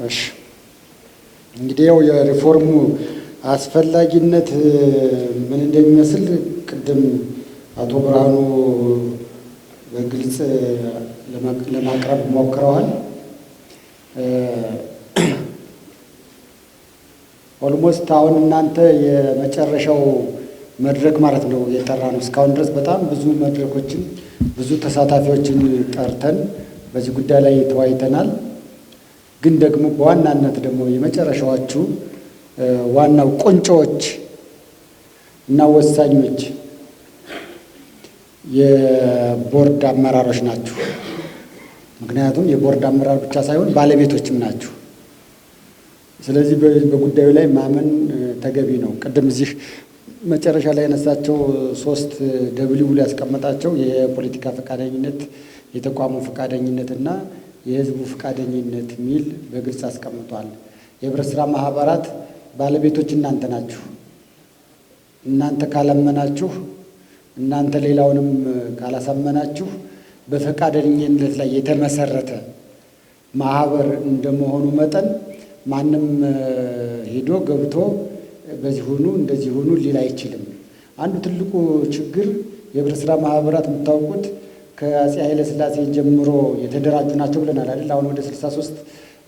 እሺ እንግዲህ ያው የሪፎርሙ አስፈላጊነት ምን እንደሚመስል ቅድም አቶ ብርሃኑ በግልጽ ለማቅረብ ሞክረዋል። ኦልሞስት አሁን እናንተ የመጨረሻው መድረክ ማለት ነው የጠራ ነው። እስካሁን ድረስ በጣም ብዙ መድረኮችን ብዙ ተሳታፊዎችን ጠርተን በዚህ ጉዳይ ላይ ተወያይተናል። ግን ደግሞ በዋናነት ደግሞ የመጨረሻዎቹ ዋናው ቁንጮዎች እና ወሳኞች የቦርድ አመራሮች ናችሁ። ምክንያቱም የቦርድ አመራር ብቻ ሳይሆን ባለቤቶችም ናችሁ። ስለዚህ በጉዳዩ ላይ ማመን ተገቢ ነው። ቅድም እዚህ መጨረሻ ላይ ያነሳቸው 3 ደብሊው ያስቀመጣቸው የፖለቲካ ፈቃደኝነት፣ የተቋሙ ፈቃደኝነት እና የህዝቡ ፈቃደኝነት ሚል በግልጽ አስቀምጧል። የህብረት ስራ ማህበራት ባለቤቶች እናንተ ናችሁ። እናንተ ካላመናችሁ፣ እናንተ ሌላውንም ካላሳመናችሁ በፈቃደኝነት ላይ የተመሰረተ ማህበር እንደመሆኑ መጠን ማንም ሄዶ ገብቶ በዚህ ሁኑ እንደዚህ ሁኑ ሊል አይችልም። አንዱ ትልቁ ችግር የህብረት ስራ ማህበራት የምታውቁት ከአፄ ኃይለ ሥላሴ ጀምሮ የተደራጁ ናቸው ብለናል አይደል? አሁን ወደ 63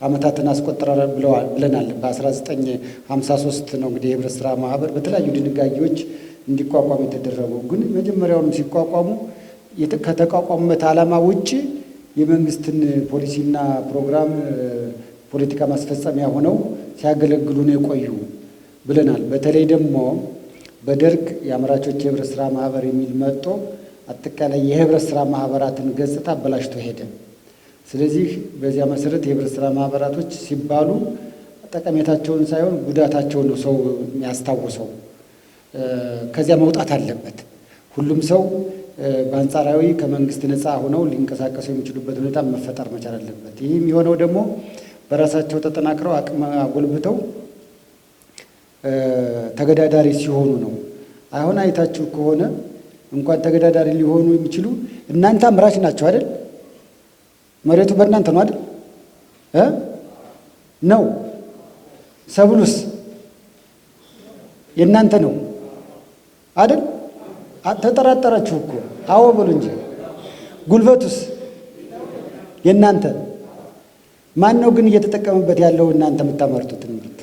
ዓመታትን አስቆጥረናል ብለናል። በ1953 ነው እንግዲህ የህብረት ስራ ማህበር በተለያዩ ድንጋጌዎች እንዲቋቋም የተደረገው። ግን መጀመሪያውንም ሲቋቋሙ ከተቋቋሙበት ዓላማ ውጭ የመንግስትን ፖሊሲና ፕሮግራም ፖለቲካ ማስፈጸሚያ ሆነው ሲያገለግሉ ነው የቆዩ ብለናል። በተለይ ደግሞ በደርግ የአምራቾች የህብረት ስራ ማህበር የሚል መጥቶ አጠቃላይ የህብረት ስራ ማህበራትን ገጽታ አበላሽቶ ሄደ። ስለዚህ በዚያ መሰረት የህብረት ስራ ማህበራቶች ሲባሉ ጠቀሜታቸውን ሳይሆን ጉዳታቸውን ነው ሰው የሚያስታውሰው። ከዚያ መውጣት አለበት። ሁሉም ሰው በአንጻራዊ ከመንግስት ነፃ ሆነው ሊንቀሳቀሱ የሚችሉበት ሁኔታ መፈጠር መቻል አለበት። ይህ የሚሆነው ደግሞ በራሳቸው ተጠናክረው አቅም አጎልብተው ተገዳዳሪ ሲሆኑ ነው። አሁን አይታችሁ ከሆነ እንኳን ተገዳዳሪ ሊሆኑ የሚችሉ እናንተ አምራች ናቸው አይደል? መሬቱ በእናንተ ነው አይደል? ነው። ሰብሉስ የእናንተ ነው አይደል? ተጠራጠራችሁ እኮ። አዎ በሉ እንጂ። ጉልበቱስ የእናንተ። ማን ነው ግን እየተጠቀመበት ያለው? እናንተ የምታመርቱትን ምርት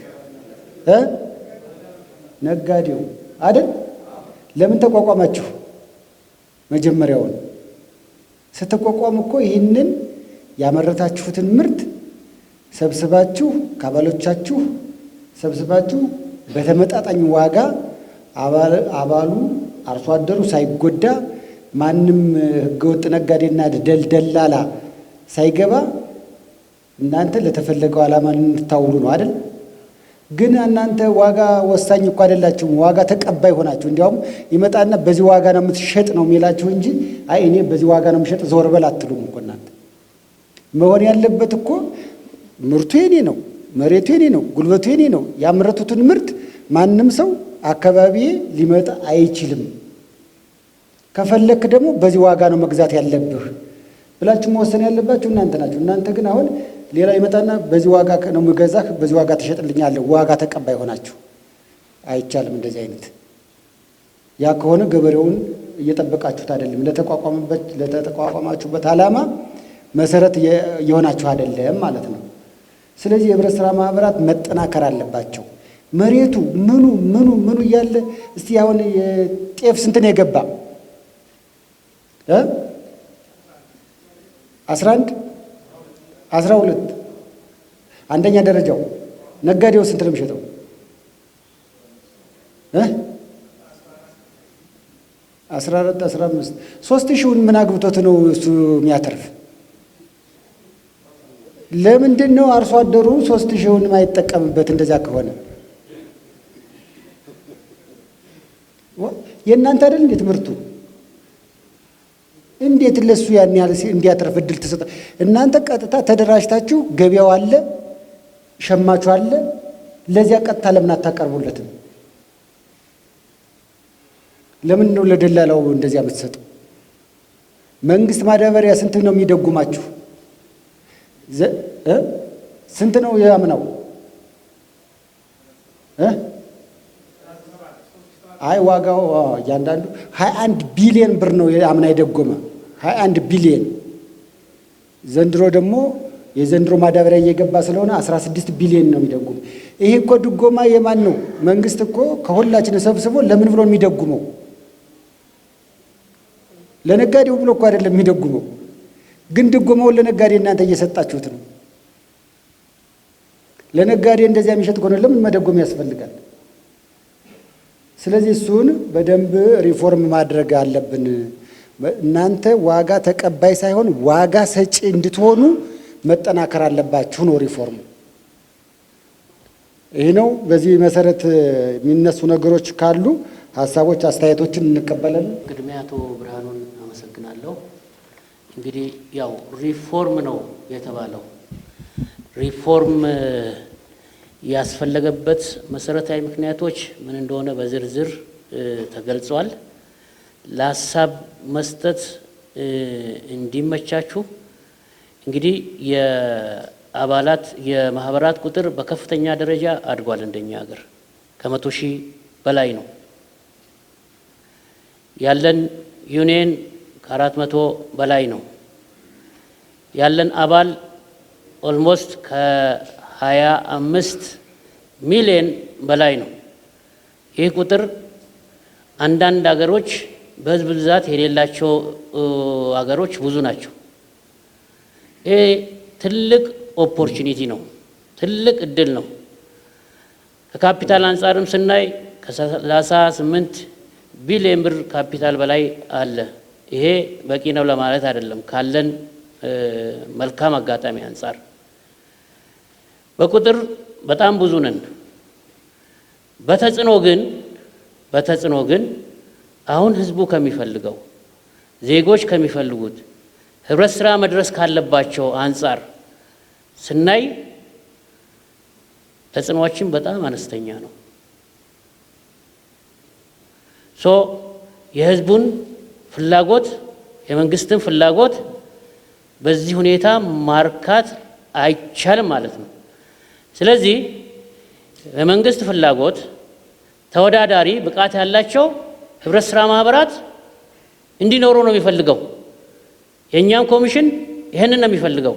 ነጋዴው አይደል? ለምን ተቋቋማችሁ? መጀመሪያውን ስትቋቋሙ እኮ ይህንን ያመረታችሁትን ምርት ሰብስባችሁ ከአባሎቻችሁ ሰብስባችሁ በተመጣጣኝ ዋጋ አባሉ አርሶ አደሩ ሳይጎዳ ማንም ህገወጥ ነጋዴና ደላላ ሳይገባ እናንተ ለተፈለገው ዓላማ እንድታውሉ ነው አይደል? ግን እናንተ ዋጋ ወሳኝ እኮ አይደላችሁም። ዋጋ ተቀባይ ሆናችሁ እንዲያውም ይመጣና በዚህ ዋጋ ነው የምትሸጥ ነው የሚላችሁ እንጂ አይ እኔ በዚህ ዋጋ ነው የምሸጥ ዞር በል አትሉም እኮ። እናንተ መሆን ያለበት እኮ ምርቱ የኔ ነው፣ መሬቱ የኔ ነው፣ ጉልበቱ የኔ ነው። ያመረቱትን ምርት ማንም ሰው አካባቢዬ ሊመጣ አይችልም። ከፈለክ ደግሞ በዚህ ዋጋ ነው መግዛት ያለብህ ብላችሁ መወሰን ያለባችሁ እናንተ ናችሁ። እናንተ ግን አሁን ሌላ ይመጣና በዚህ ዋጋ ነው የምገዛህ፣ በዚህ ዋጋ ትሸጥልኛለህ፣ ዋጋ ተቀባይ ሆናችሁ አይቻልም። እንደዚህ አይነት ያ ከሆነ ገበሬውን እየጠበቃችሁት አይደለም፣ ለተቋቋማችሁበት ዓላማ መሰረት የሆናችሁ አይደለም ማለት ነው። ስለዚህ የህብረት ስራ ማህበራት መጠናከር አለባቸው። መሬቱ ምኑ እያለ እስቲ አሁን የጤፍ ስንት ነው የገባ? 11 12 አንደኛ ደረጃው ነጋዴው ስንት ነው የሚሸጠው? 14 15 3000ውን ምን አግብቶት ነው እሱ የሚያተርፍ? ለምንድን ነው አርሶ አደሩ 3000ውን የማይጠቀምበት? እንደዛ ከሆነ የእናንተ አይደል እንዴት ምርቱ እንዴት ለሱ ያን ያህል እንዲያተርፍ እድል ተሰጠ? እናንተ ቀጥታ ተደራጅታችሁ ገበያው አለ፣ ሸማቹ አለ። ለዚያ ቀጥታ ለምን አታቀርቡለትም? ለምን ነው ለደላላው እንደዚያ የምትሰጠው? መንግስት ማዳበሪያ ስንት ነው የሚደጉማችሁ? ስንት ነው ያምናው? አይ ዋጋው እያንዳንዱ 21 ቢሊዮን ብር ነው ያምና የደጎመ 21 ቢሊዮን። ዘንድሮ ደግሞ የዘንድሮ ማዳበሪያ እየገባ ስለሆነ 16 ቢሊዮን ነው የሚደጉም። ይሄ እኮ ድጎማ የማን ነው? መንግስት እኮ ከሁላችን ሰብስቦ ለምን ብሎ የሚደጉመው? ለነጋዴው ብሎ እኮ አይደለም የሚደጉመው። ግን ድጎማውን ለነጋዴ እናንተ እየሰጣችሁት ነው። ለነጋዴ እንደዚያ የሚሸጥ ከሆነ ለምን መደጎም ያስፈልጋል? ስለዚህ እሱን በደንብ ሪፎርም ማድረግ አለብን። እናንተ ዋጋ ተቀባይ ሳይሆን ዋጋ ሰጪ እንድትሆኑ መጠናከር አለባችሁ ነው ሪፎርሙ። ይህ ነው። በዚህ መሰረት የሚነሱ ነገሮች ካሉ ሀሳቦች፣ አስተያየቶችን እንቀበላለን። ቅድሚያ አቶ ብርሃኑን አመሰግናለሁ። እንግዲህ ያው ሪፎርም ነው የተባለው። ሪፎርም ያስፈለገበት መሰረታዊ ምክንያቶች ምን እንደሆነ በዝርዝር ተገልጿል። ለሀሳብ መስጠት እንዲመቻችሁ እንግዲህ የአባላት የማህበራት ቁጥር በከፍተኛ ደረጃ አድጓል። እንደኛ ሀገር ከ100 ሺህ በላይ ነው ያለን። ዩኒየን ከ400 በላይ ነው ያለን። አባል ኦልሞስት ከ25 ሚሊዮን በላይ ነው። ይህ ቁጥር አንዳንድ ሀገሮች በህዝብ ብዛት የሌላቸው ሀገሮች ብዙ ናቸው። ይሄ ትልቅ ኦፖርቹኒቲ ነው፣ ትልቅ እድል ነው። ከካፒታል አንጻርም ስናይ ከ38 ቢሊዮን ብር ካፒታል በላይ አለ። ይሄ በቂ ነው ለማለት አይደለም፣ ካለን መልካም አጋጣሚ አንጻር በቁጥር በጣም ብዙ ነን። በተጽዕኖ ግን አሁን ህዝቡ ከሚፈልገው ዜጎች ከሚፈልጉት ህብረት ስራ መድረስ ካለባቸው አንጻር ስናይ ተጽዕኖአችን በጣም አነስተኛ ነው። የህዝቡን ፍላጎት የመንግስትን ፍላጎት በዚህ ሁኔታ ማርካት አይቻልም ማለት ነው። ስለዚህ የመንግስት ፍላጎት ተወዳዳሪ ብቃት ያላቸው ህብረት ስራ ማህበራት እንዲኖሩ ነው የሚፈልገው። የኛም ኮሚሽን ይሄንን ነው የሚፈልገው።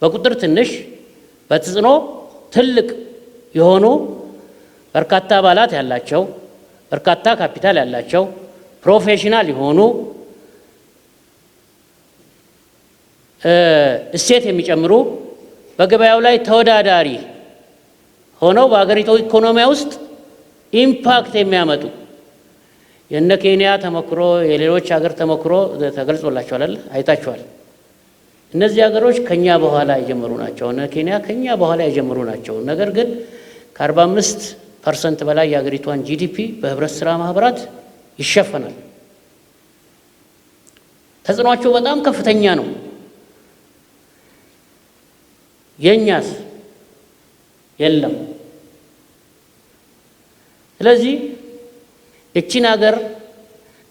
በቁጥር ትንሽ በተጽዕኖ ትልቅ የሆኑ በርካታ አባላት ያላቸው በርካታ ካፒታል ያላቸው ፕሮፌሽናል የሆኑ እሴት የሚጨምሩ በገበያው ላይ ተወዳዳሪ ሆነው በአገሪቱ ኢኮኖሚ ውስጥ ኢምፓክት የሚያመጡ የነ ኬንያ ተሞክሮ የሌሎች ሀገር ተሞክሮ ተገልጾላችኋል፣ አይታችኋል። እነዚህ ሀገሮች ከኛ በኋላ የጀመሩ ናቸው። እነ ኬንያ ከኛ በኋላ የጀመሩ ናቸው። ነገር ግን ከ45% በላይ የሀገሪቷን ጂዲፒ በህብረት ስራ ማህበራት ይሸፈናል። ተጽዕኖአቸው በጣም ከፍተኛ ነው። የኛስ የለም። ስለዚህ እቺን ሀገር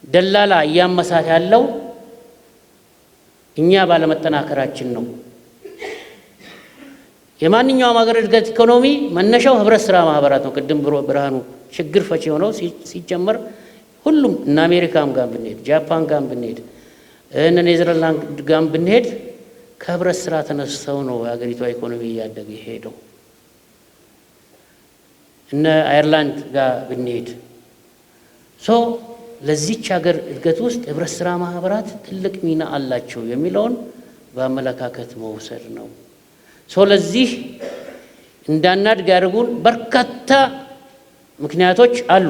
ደላላ እያመሳት ያለው እኛ ባለመጠናከራችን ነው። የማንኛውም ሀገር እድገት ኢኮኖሚ መነሻው ህብረት ስራ ማህበራት ነው። ቅድም ብርሃኑ ችግር ፈቺ ሆነው ሲጀመር ሁሉም እነ አሜሪካም ጋር ብንሄድ፣ ጃፓን ጋር ብንሄድ፣ እነ ኔዘርላንድ ጋር ብንሄድ ከህብረት ስራ ተነስተው ነው የሀገሪቷ ኢኮኖሚ እያደገ ሄደው። እነ አየርላንድ ጋር ብንሄድ ለዚች ሀገር እድገት ውስጥ ህብረት ስራ ማህበራት ትልቅ ሚና አላቸው የሚለውን በአመለካከት መውሰድ ነው። ለዚህ እንዳናድግ ያደርጉን በርካታ ምክንያቶች አሉ።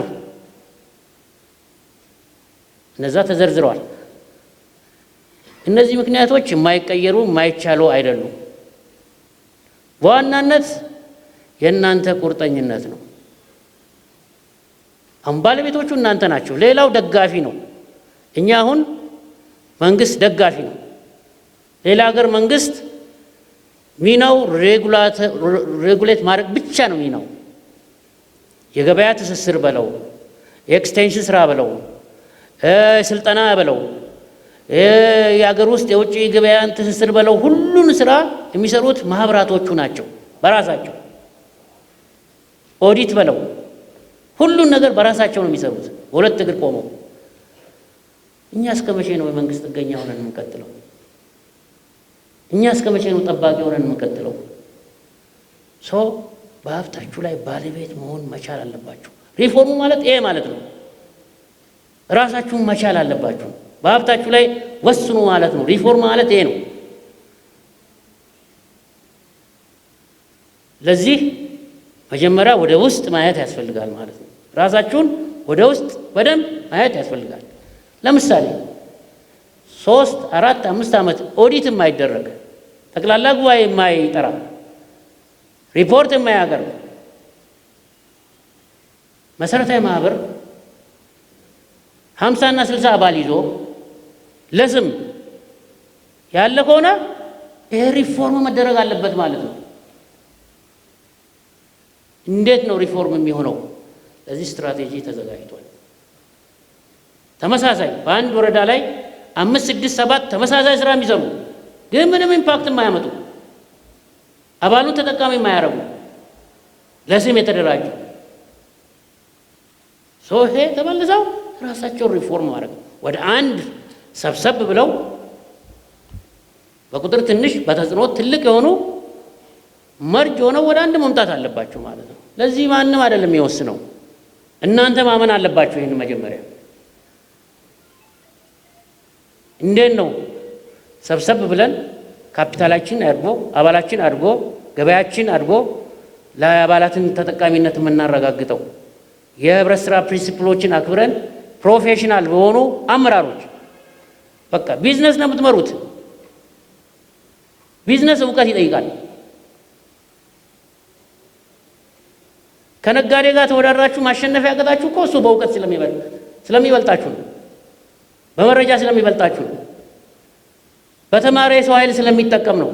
እነዛ ተዘርዝረዋል። እነዚህ ምክንያቶች የማይቀየሩ የማይቻሉ አይደሉም። በዋናነት የእናንተ ቁርጠኝነት ነው። አሁን ባለቤቶቹ እናንተ ናቸው። ሌላው ደጋፊ ነው። እኛ አሁን መንግስት ደጋፊ ነው። ሌላ ሀገር መንግስት ሚናው ሬጉሌት ማድረግ ብቻ ነው ሚናው። የገበያ ትስስር በለው፣ የኤክስቴንሽን ስራ በለው፣ ስልጠና በለው፣ የአገር ውስጥ የውጭ ገበያን ትስስር በለው ሁሉን ስራ የሚሰሩት ማህበራቶቹ ናቸው በራሳቸው። ኦዲት በለው ሁሉን ነገር በራሳቸው ነው የሚሰሩት በሁለት እግር ቆመው። እኛ እስከ መቼ ነው የመንግስት ጥገኛ ሆነን የምንቀጥለው? እኛ እስከ መቼ ነው ጠባቂ ሆነን የምንቀጥለው? በሀብታችሁ ላይ ባለቤት መሆን መቻል አለባችሁ። ሪፎርሙ ማለት ይሄ ማለት ነው። ራሳችሁን መቻል አለባችሁ። በሀብታችሁ ላይ ወስኑ ማለት ነው። ሪፎርም ማለት ይሄ ነው። ለዚህ መጀመሪያ ወደ ውስጥ ማየት ያስፈልጋል ማለት ነው። ራሳችሁን ወደ ውስጥ በደንብ ማየት ያስፈልጋል። ለምሳሌ 3፣ 4፣ 5 ዓመት ኦዲት የማይደረግ ጠቅላላ ጉባኤ የማይጠራ ሪፖርት የማያቀርብ መሰረታዊ ማህበር 50 እና 60 አባል ይዞ ለስም ያለ ከሆነ ይሄ ሪፎርም መደረግ አለበት ማለት ነው። እንዴት ነው ሪፎርም የሚሆነው? ለዚህ ስትራቴጂ ተዘጋጅቷል። ተመሳሳይ በአንድ ወረዳ ላይ 5፣ 6፣ 7 ተመሳሳይ ስራ የሚሰሩ ግን ምንም ኢምፓክት የማያመጡ አባሉን ተጠቃሚ የማያረጉ ለስም የተደራጁ ይሄ ተመልሰው ራሳቸውን ሪፎርም ማድረግ ወደ አንድ ሰብሰብ ብለው በቁጥር ትንሽ በተጽዕኖ ትልቅ የሆኑ መርጅ ሆነው ወደ አንድ መምጣት አለባቸው ማለት ነው። ለዚህ ማንም አይደለም የሚወስነው፣ እናንተ ማመን አለባችሁ። ይህን መጀመሪያ እንዴት ነው ሰብሰብ ብለን ካፒታላችን አድጎ አባላችን አድጎ ገበያችን አድጎ ለአባላትን ተጠቃሚነት የምናረጋግጠው? የህብረት ስራ ፕሪንሲፕሎችን አክብረን ፕሮፌሽናል በሆኑ አመራሮች በቃ ቢዝነስ ነው የምትመሩት። ቢዝነስ እውቀት ይጠይቃል። ከነጋዴ ጋር ተወዳድራችሁ ማሸነፍ ያቀጣችሁ እኮ እሱ በእውቀት ስለሚበልጣችሁ ነው። በመረጃ ስለሚበልጣችሁ ነው። በተማረ የሰው ኃይል ስለሚጠቀም ነው።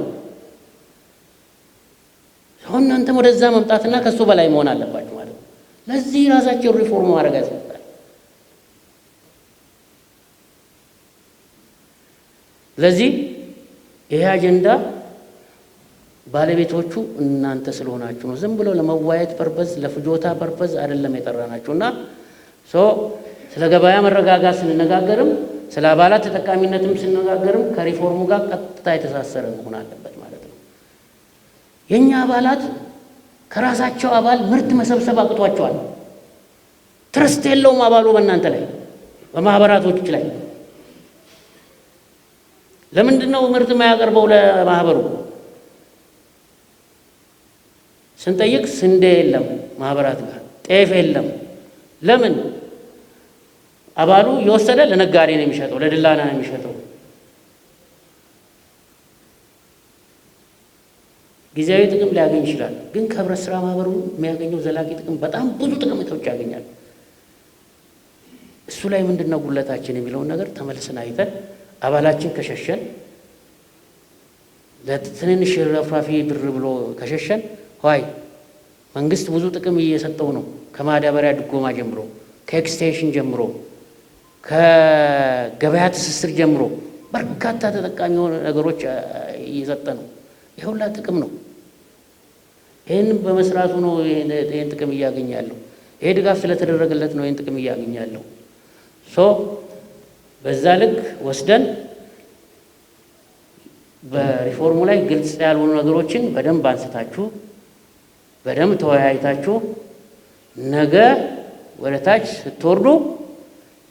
አሁን እናንተም ወደዛ መምጣትና ከሱ በላይ መሆን አለባችሁ ማለት ነው። ለዚህ ራሳቸው ሪፎርም ማድረግ ያስፈልጋል። ስለዚህ ይሄ አጀንዳ ባለቤቶቹ እናንተ ስለሆናችሁ ነው። ዝም ብሎ ለመዋየት ፐርፐዝ ለፍጆታ ፐርፐዝ አይደለም የጠራናችሁና ስለ ገበያ መረጋጋት ስንነጋገርም ስለ አባላት ተጠቃሚነትም ስንነጋገርም ከሪፎርሙ ጋር ቀጥታ የተሳሰረ መሆን አለበት ማለት ነው። የኛ አባላት ከራሳቸው አባል ምርት መሰብሰብ አቅቷቸዋል። ትረስት የለውም አባሉ በእናንተ ላይ በማህበራቶች ላይ። ለምንድን ነው ምርት የማያቀርበው ለማህበሩ? ስንጠይቅ ስንዴ የለም ማህበራት ጋር፣ ጤፍ የለም። ለምን? አባሉ የወሰደ ለነጋዴ ነው የሚሸጠው፣ ለድላና ነው የሚሸጠው። ጊዜያዊ ጥቅም ሊያገኝ ይችላል፣ ግን ከህብረት ስራ ማህበሩ የሚያገኘው ዘላቂ ጥቅም በጣም ብዙ ጥቅሞች ያገኛል። እሱ ላይ ምንድነው ጉለታችን የሚለውን ነገር ተመልሰን አይተን አባላችን ከሸሸን ለትንንሽ ረፍራፊ ብር ብሎ ከሸሸን ሆይ መንግስት ብዙ ጥቅም እየሰጠው ነው። ከማዳበሪያ ድጎማ ጀምሮ፣ ከኤክስቴንሽን ጀምሮ፣ ከገበያ ትስስር ጀምሮ በርካታ ተጠቃሚ የሆኑ ነገሮች እየሰጠ ነው። ይሄ ሁላ ጥቅም ነው። ይህን በመስራቱ ነው ይህን ጥቅም እያገኘ ያለው። ይሄ ድጋፍ ስለተደረገለት ነው ይህን ጥቅም እያገኘ ያለው። በዛ ልክ ወስደን በሪፎርሙ ላይ ግልጽ ያልሆኑ ነገሮችን በደንብ አንስታችሁ በደንብ ተወያይታችሁ ነገ ወደ ታች ስትወርዱ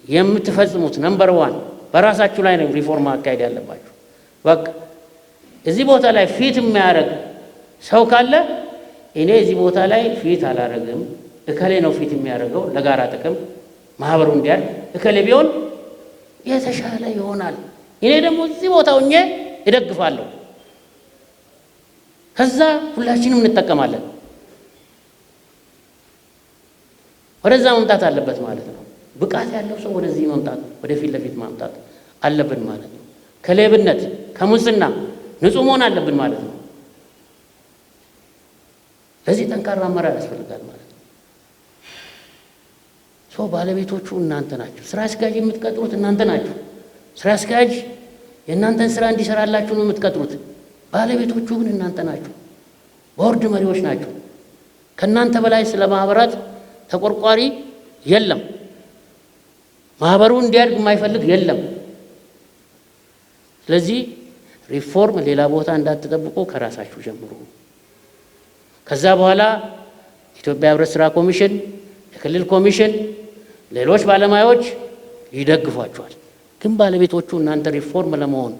የምትፈጽሙት ነምበር 1 በራሳችሁ ላይ ነው ሪፎርም አካሄድ ያለባችሁ። በቃ እዚህ ቦታ ላይ ፊት የሚያደርግ ሰው ካለ እኔ እዚህ ቦታ ላይ ፊት አላደርግም፣ እከሌ ነው ፊት የሚያደርገው ለጋራ ጥቅም ማህበሩ እንዲያል እከሌ ቢሆን የተሻለ ይሆናል፣ እኔ ደግሞ እዚህ ቦታ ሆኜ እደግፋለሁ፣ ከዛ ሁላችንም እንጠቀማለን። ወደዛ መምጣት አለበት ማለት ነው። ብቃት ያለው ሰው ወደዚህ መምጣት ወደፊት ለፊት ማምጣት አለብን ማለት ነው። ከሌብነት ከሙስና ንጹህ መሆን አለብን ማለት ነው። ለዚህ ጠንካራ አመራር ያስፈልጋል ማለት ነው። ባለቤቶቹ እናንተ ናችሁ። ስራ አስኪያጅ የምትቀጥሩት እናንተ ናችሁ። ስራ አስኪያጅ የእናንተን ስራ እንዲሰራላችሁ ነው የምትቀጥሩት። ባለቤቶቹ ግን እናንተ ናችሁ። ቦርድ መሪዎች ናቸው። ከእናንተ በላይ ስለ ማህበራት ተቆርቋሪ የለም። ማህበሩ እንዲያድግ የማይፈልግ የለም። ስለዚህ ሪፎርም ሌላ ቦታ እንዳትጠብቁ ከራሳችሁ ጀምሩ። ከዛ በኋላ ኢትዮጵያ ህብረት ስራ ኮሚሽን፣ የክልል ኮሚሽን፣ ሌሎች ባለሙያዎች ይደግፏቸዋል። ግን ባለቤቶቹ እናንተ ሪፎርም ለመሆን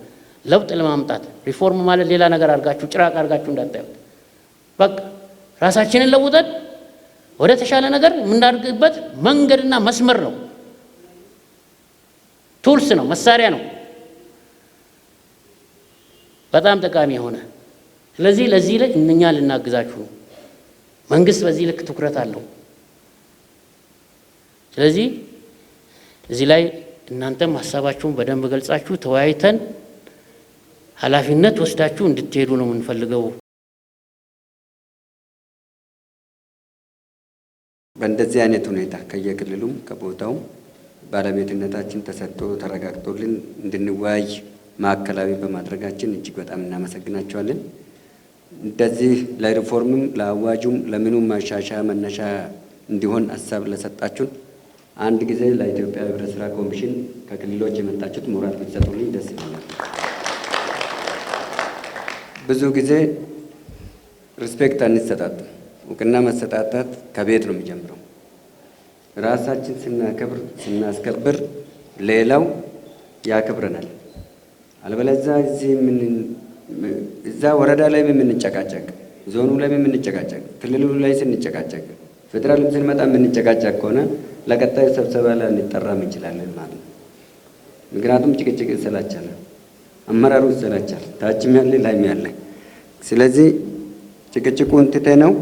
ለውጥ ለማምጣት ሪፎርም ማለት ሌላ ነገር አድርጋችሁ ጭራቅ አድርጋችሁ እንዳታዩት። በቃ ራሳችንን ለውጠን ወደ ተሻለ ነገር የምናድግበት መንገድና መስመር ነው። ቱልስ ነው፣ መሳሪያ ነው፣ በጣም ጠቃሚ የሆነ። ስለዚህ ለዚህ ላይ እኛ ልናግዛችሁ ነው። መንግስት በዚህ ልክ ትኩረት አለው። ስለዚህ እዚህ ላይ እናንተም ሀሳባችሁን በደንብ ገልጻችሁ ተወያይተን ኃላፊነት ወስዳችሁ እንድትሄዱ ነው የምንፈልገው። በእንደዚህ አይነት ሁኔታ ከየክልሉም ከቦታውም ባለቤትነታችን ተሰጥቶ ተረጋግጦልን እንድንወያይ ማዕከላዊ በማድረጋችን እጅግ በጣም እናመሰግናቸዋለን። እንደዚህ ለሪፎርምም ለአዋጁም ለምኑም ማሻሻያ መነሻ እንዲሆን ሀሳብ ለሰጣችሁን አንድ ጊዜ ለኢትዮጵያ ህብረት ስራ ኮሚሽን ከክልሎች የመጣችሁት ሞራል ብትሰጡልኝ ደስ ይላል። ብዙ ጊዜ ሪስፔክት አንሰጣጥ። እውቅና መሰጣጣት ከቤት ነው የሚጀምረው። ራሳችን ስናከብር ስናስከብር ሌላው ያከብረናል። አለበለዚያ እዛ ወረዳ ላይ የምንጨቃጨቅ፣ ዞኑ ላይ የምንጨቃጨቅ፣ ክልሉ ላይ ስንጨቃጨቅ፣ ፌደራል ስንመጣ የምንጨቃጨቅ ከሆነ ለቀጣይ ስብሰባ ላይ እንጠራም እንችላለን ማለት ነው። ምክንያቱም ጭቅጭቅ ይሰላቻል፣ አመራሩ ይሰላቻል፣ ታችም ያለ ላይም ያለ። ስለዚህ ጭቅጭቁን ትተህ ነው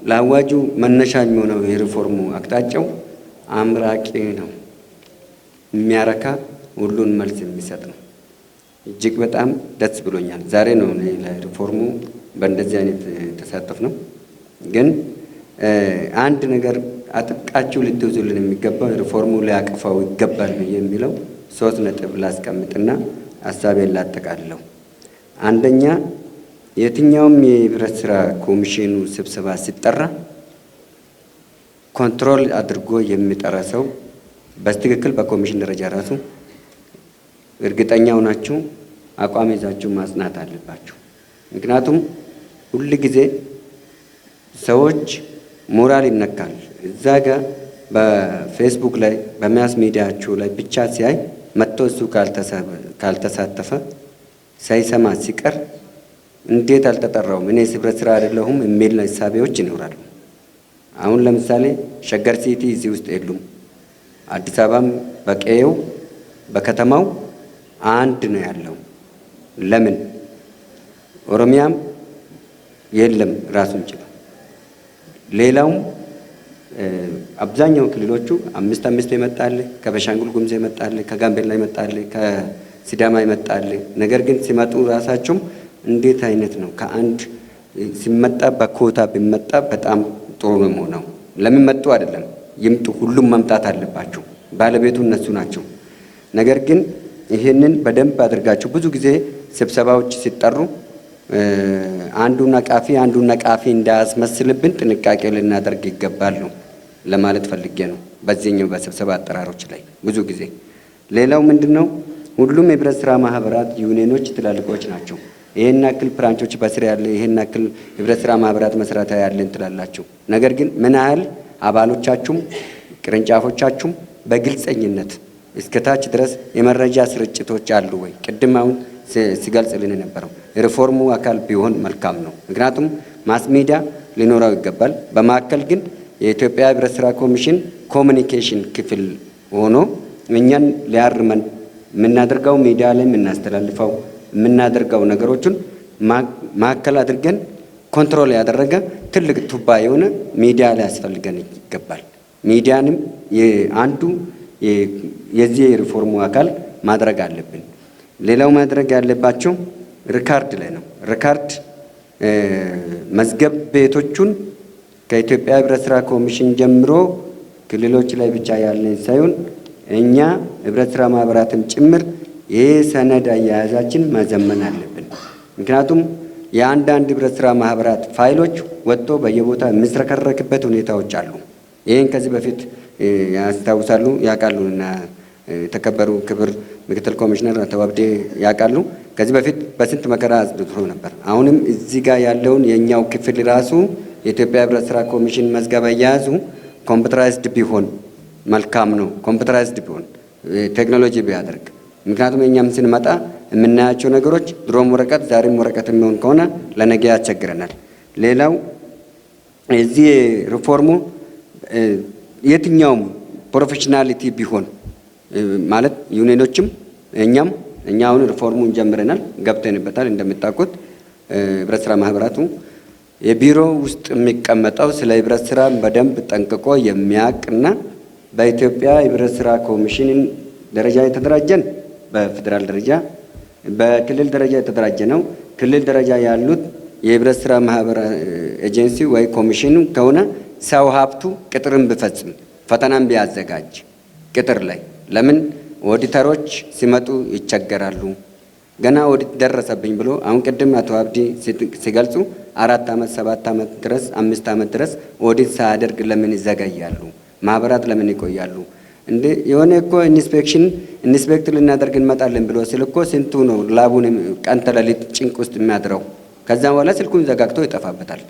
ለአዋጁ መነሻ የሚሆነው የሪፎርሙ አቅጣጫው አምራቂ ነው፣ የሚያረካ ሁሉን መልስ የሚሰጥ ነው። እጅግ በጣም ደስ ብሎኛል። ዛሬ ነው ለሪፎርሙ በእንደዚህ አይነት ተሳተፍ ነው። ግን አንድ ነገር አጥብቃችሁ ልትይዙልን የሚገባው ሪፎርሙ ሊያቅፈው ይገባል የሚለው 3 ነጥብ ላስቀምጥና ሀሳቤን ላጠቃልለው። አንደኛ፣ የትኛውም የህብረት ስራ ኮሚሽኑ ስብሰባ ሲጠራ ኮንትሮል አድርጎ የሚጠራ ሰው በትክክል በኮሚሽን ደረጃ ራሱ እርግጠኛ ሆናችሁ አቋም ይዛችሁ ማጽናት አለባችሁ። ምክንያቱም ሁል ጊዜ ሰዎች ሞራል ይነካል። እዛ ጋር በፌስቡክ ላይ በማስ ሚዲያችሁ ላይ ብቻ ሲያይ መጥቶ እሱ ካልተሳተፈ ሳይሰማ ሲቀር እንዴት አልተጠራውም እኔ ህብረት ስራ አይደለሁም የሚል ሀሳቦች ይኖራሉ። አሁን ለምሳሌ ሸገር ሲቲ እዚህ ውስጥ የሉም። አዲስ አበባም በቀየው በከተማው አንድ ነው ያለው። ለምን ኦሮሚያም የለም ራሱን ችሎ። ሌላውም አብዛኛው ክልሎቹ 5 ይመጣል፣ ከቤኒሻንጉል ጉሙዝ ይመጣል፣ ከጋምቤላ ይመጣል፣ ከሲዳማ ይመጣል። ነገር ግን ሲመጡ ራሳቸውም እንዴት አይነት ነው ከአንድ ሲመጣ በኮታ ቢመጣ በጣም ጥሩ ነው የሆነው። ለምን መጡ አይደለም ይምጡ፣ ሁሉም መምጣት አለባቸው። ባለቤቱ እነሱ ናቸው። ነገር ግን ይሄንን በደንብ አድርጋችሁ ብዙ ጊዜ ስብሰባዎች ሲጠሩ አንዱን ነቃፊ እንዳያስመስልብን ጥንቃቄ ልናደርግ ይገባል ነው ለማለት ፈልጌ ነው። በዚህኛው በስብሰባ አጠራሮች ላይ ብዙ ጊዜ ሌላው ምንድነው ሁሉም የህብረት ስራ ማህበራት ዩኒየኖች ትላልቆች ናቸው። ይሄን ያክል ብራንቾች በስር ያለ ይሄን ያክል ህብረት ስራ ማህበራት መስራታ ያለን ትላላችሁ። ነገር ግን ምን ያህል አባሎቻችሁም ቅርንጫፎቻችሁም በግልጸኝነት እስከታች ድረስ የመረጃ ስርጭቶች አሉ ወይ? ቅድም አሁን ሲገልጽልን የነበረው ሪፎርሙ አካል ቢሆን መልካም ነው። ምክንያቱም ማስ ሚዲያ ሊኖረው ይገባል። በማዕከል ግን የኢትዮጵያ ህብረት ስራ ኮሚሽን ኮሚኒኬሽን ክፍል ሆኖ እኛን ሊያርመን የምናደርገው ሚዲያ ላይ የምናስተላልፈው የምናደርገው ነገሮችን ማዕከል አድርገን ኮንትሮል ያደረገ ትልቅ ቱባ የሆነ ሚዲያ ላይ ያስፈልገን ይገባል። ሚዲያንም አንዱ የዚህ ሪፎርሙ አካል ማድረግ አለብን። ሌላው ማድረግ ያለባቸው ሪካርድ ላይ ነው። ሪካርድ መዝገብ ቤቶቹን ከኢትዮጵያ ህብረት ስራ ኮሚሽን ጀምሮ ክልሎች ላይ ብቻ ያለ ሳይሆን እኛ ህብረት ስራ ማህበራትም ጭምር ይህ ሰነድ አያያዛችን ማዘመን አለብን። ምክንያቱም የአንዳንድ ህብረት ስራ ማህበራት ፋይሎች ወጥቶ በየቦታ የሚዝረከረክበት ሁኔታዎች አሉ። ይህን ከዚህ በፊት ያስታውሳሉ፣ ያውቃሉና የተከበሩ ክብር ምክትል ኮሚሽነር አቶ አብዴ ያውቃሉ። ከዚህ በፊት በስንት መከራ አጽድቶ ነበር። አሁንም እዚህ ጋር ያለውን የኛው ክፍል ራሱ የኢትዮጵያ ህብረት ስራ ኮሚሽን መዝገብ አያያዙ ኮምፒውተራይዝድ ቢሆን መልካም ነው። ኮምፒውተራይዝድ ቢሆን ቴክኖሎጂ ቢያደርግ፣ ምክንያቱም እኛም ስንመጣ የምናያቸው ነገሮች ድሮም ወረቀት ዛሬም ወረቀት የሚሆን ከሆነ ለነገ ያስቸግረናል። ሌላው እዚህ ሪፎርሙ የትኛውም ፕሮፌሽናሊቲ ቢሆን ማለት ዩኒየኖችም እኛ አሁን ሪፎርሙን ጀምረናል፣ ገብተንበታል። እንደምታውቁት ህብረት ስራ ማህበራቱ የቢሮ ውስጥ የሚቀመጠው ስለ ህብረት ስራ በደንብ ጠንቅቆ የሚያውቅና በኢትዮጵያ ህብረት ስራ ኮሚሽን ደረጃ የተደራጀን በፌዴራል ደረጃ በክልል ደረጃ የተደራጀ ነው። ክልል ደረጃ ያሉት የህብረት ስራ ማህበር ኤጀንሲ ወይ ኮሚሽኑ ከሆነ ሰው ሀብቱ ቅጥርን ቢፈጽም ፈተናን ቢያዘጋጅ ቅጥር ላይ ለምን ኦዲተሮች ሲመጡ ይቸገራሉ። ገና ኦዲት ደረሰብኝ ብሎ አሁን ቅድም አቶ አብዲ ሲገልጹ 4 ዓመት 7 ዓመት ድረስ 5 ዓመት ድረስ ኦዲት ሳያደርግ ለምን ይዘገያሉ? ማህበራት ለምን ይቆያሉ? እንዴ የሆነ እኮ ኢንስፔክት ልናደርግ እንመጣለን ብሎ ሲል እኮ ስንቱ ነው ላቡን ቀን ተሌሊት ጭንቅ ውስጥ የሚያድረው። ከዛ በኋላ ስልኩን ዘጋግቶ ይጠፋበታል።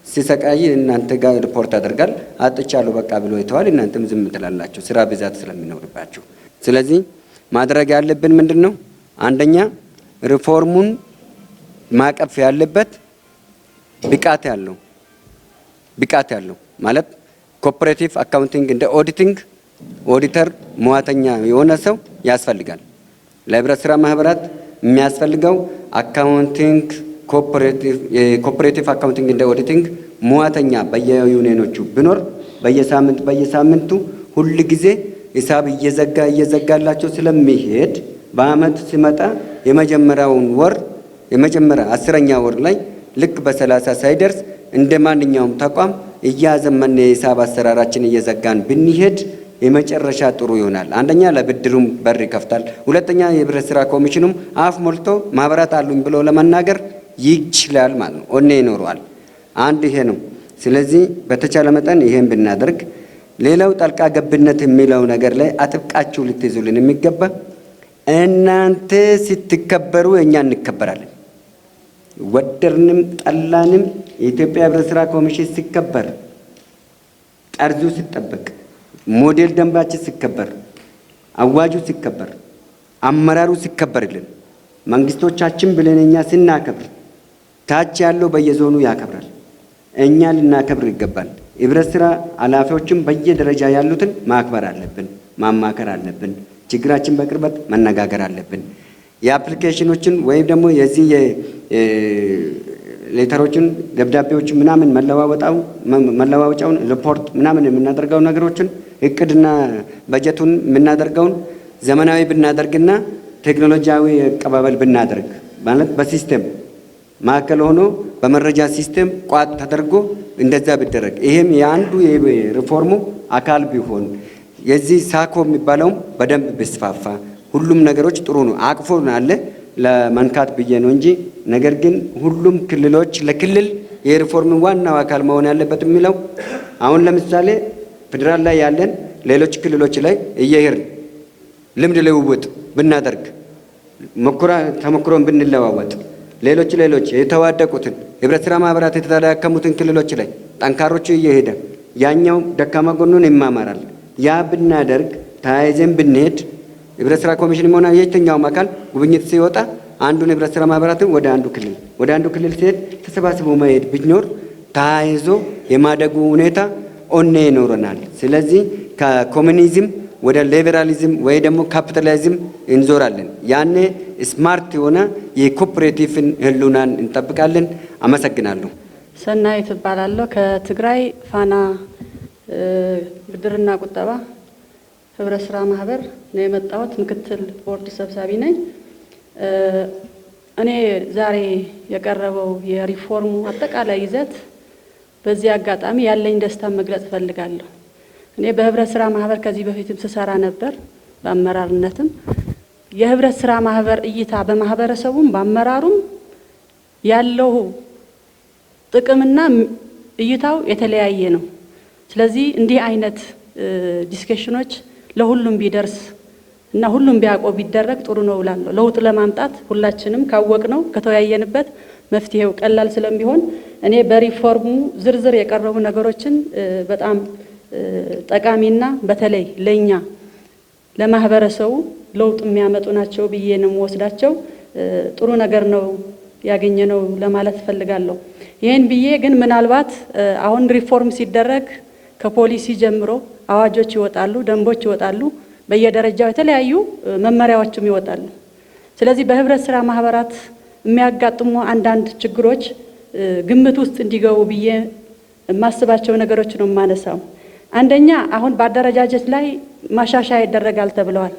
ሲሰቃይ እናንተ ጋር ሪፖርት ያደርጋል። አጥቻለሁ በቃ ብሎ ይተዋል። እናንተም ዝም ትላላችሁ ስራ ብዛት ስለሚኖርባችሁ። ስለዚህ ማድረግ ያለብን ምንድነው? አንደኛ ሪፎርሙን ማቀፍ ያለበት ብቃት ያለው ማለት ኮኦፐሬቲቭ አካውንቲንግ እንደ ኦዲተር ሙያተኛ የሆነ ሰው ያስፈልጋል። ለህብረት ስራ ማህበራት የሚያስፈልገው አካውንቲንግ ኮኦፐሬቲቭ አካውንቲንግ እንደ ኦዲቲንግ ሙያተኛ በየዩኒየኖቹ ቢኖር በየሳምንቱ ሁል ጊዜ ሂሳብ እየዘጋላቸው ስለሚሄድ በአመት ሲመጣ የመጀመሪያውን ወር የመጀመሪያ 10ኛ ወር ላይ ልክ በ30 ሳይደርስ እንደ ማንኛውም ተቋም እያዘመን የሂሳብ አሰራራችን እየዘጋን ብንሄድ የመጨረሻ ጥሩ ይሆናል። አንደኛ ለብድሩም በር ይከፍታል። ሁለተኛ የህብረት ስራ ኮሚሽኑም አፍ ሞልቶ ማህበራት አሉኝ ብሎ ለመናገር ይችላል ማለት ነው። ኦኔ ይኖረዋል። አንድ ይሄ ነው። ስለዚህ በተቻለ መጠን ይሄን ብናደርግ፣ ሌላው ጣልቃ ገብነት የሚለው ነገር ላይ አጥብቃችሁ ልትይዙልን የሚገባ እናንተ ስትከበሩ እኛ እንከበራለን። ወደርንም ጠላንም የኢትዮጵያ ህብረት ስራ ኮሚሽን ሲከበር፣ ጠርዙ ሲጠበቅ፣ ሞዴል ደንባችን ሲከበር፣ አዋጁ ሲከበር፣ አመራሩ ሲከበርልን፣ መንግስቶቻችን ብለን እኛ ስናከብር ታች ያለው በየዞኑ ያከብራል። እኛ ልናከብር ይገባል። ህብረት ስራ ኃላፊዎችም በየደረጃ ያሉትን ማክበር አለብን፣ ማማከር አለብን። ችግራችን በቅርበት መነጋገር አለብን። የአፕሊኬሽኖችን ወይም ደግሞ የዚህ ሌተሮችን ደብዳቤዎችን ምናምን መለዋወጫውን ሪፖርት ምናምን የምናደርገው ነገሮችን እቅድና በጀቱን የምናደርገውን ዘመናዊ ብናደርግና ቴክኖሎጂያዊ አቀባበል ብናደርግ ማለት በሲስተም ማዕከል ሆኖ በመረጃ ሲስተም ቋት ተደርጎ እንደዛ ቢደረግ ይሄም የአንዱ የሪፎርሙ አካል ቢሆን የዚህ ሳኮ የሚባለውም በደንብ ቢስፋፋ ሁሉም ነገሮች ጥሩ ነው። አቅፎ አለ ለመንካት ብዬ ነው እንጂ ነገር ግን ሁሉም ክልሎች ለክልል የሪፎርም ዋናው አካል መሆን ያለበት የሚለው አሁን ለምሳሌ ፌደራል ላይ ያለን ሌሎች ክልሎች ላይ እየሄድን ልምድ ልውውጥ ብናደርግ ተሞክሮን ብንለዋወጥ ሌሎች የተዋደቁትን ህብረት ስራ ማህበራት የተዳከሙትን ክልሎች ላይ ጠንካሮቹ እየሄደ ያኛው ደካማ ጎኑን ይማማራል። ያ ብናደርግ ተያይዘን ብንሄድ ህብረት ስራ ኮሚሽን ሆነ የትኛውም አካል ጉብኝት ሲወጣ አንዱን ህብረት ስራ ማህበራትን ወደ አንዱ ክልል ሲሄድ ተሰባስቦ መሄድ ቢኖር ተያይዞ የማደጉ ሁኔታ ኦኔ ይኖረናል። ስለዚህ ከኮሚኒዝም ወደ ሊበራሊዝም ወይ ደግሞ ካፒታሊዝም እንዞራለን። ያኔ ስማርት የሆነ የኮኦፐሬቲቭን ህልውናን እንጠብቃለን። አመሰግናለሁ። ሰናይት እባላለሁ። ከትግራይ ፋና ብድርና ቁጠባ ህብረት ስራ ማህበር ነው የመጣሁት። ምክትል ቦርድ ሰብሳቢ ነኝ። እኔ ዛሬ የቀረበው የሪፎርሙ አጠቃላይ ይዘት በዚህ አጋጣሚ ያለኝ ደስታ መግለጽ ፈልጋለሁ። እኔ በህብረት ስራ ማህበር ከዚህ በፊትም ስሰራ ነበር በአመራርነትም። የህብረት ስራ ማህበር እይታ በማህበረሰቡም በአመራሩም ያለው ጥቅምና እይታው የተለያየ ነው። ስለዚህ እንዲህ አይነት ዲስከሽኖች ለሁሉም ቢደርስ እና ሁሉም ቢያውቀው ቢደረግ ጥሩ ነው እላለሁ። ለውጥ ለማምጣት ሁላችንም ካወቅነው ከተወያየንበት መፍትሄው ቀላል ስለሚሆን እኔ በሪፎርሙ ዝርዝር የቀረቡ ነገሮችን በጣም ጠቃሚና በተለይ ለኛ ለማህበረሰቡ ለውጥ የሚያመጡ ናቸው ብዬ ነው ወስዳቸው። ጥሩ ነገር ነው ያገኘነው ለማለት ፈልጋለሁ። ይሄን ብዬ ግን ምናልባት አሁን ሪፎርም ሲደረግ ከፖሊሲ ጀምሮ አዋጆች ይወጣሉ፣ ደንቦች ይወጣሉ፣ በየደረጃው የተለያዩ መመሪያዎችም ይወጣሉ። ስለዚህ በህብረት ስራ ማህበራት የሚያጋጥሙ አንዳንድ ችግሮች ግምት ውስጥ እንዲገቡ ብዬ የማስባቸው ነገሮች ነው የማነሳው። አንደኛ አሁን በአደረጃጀት ላይ ማሻሻያ ይደረጋል ተብለዋል።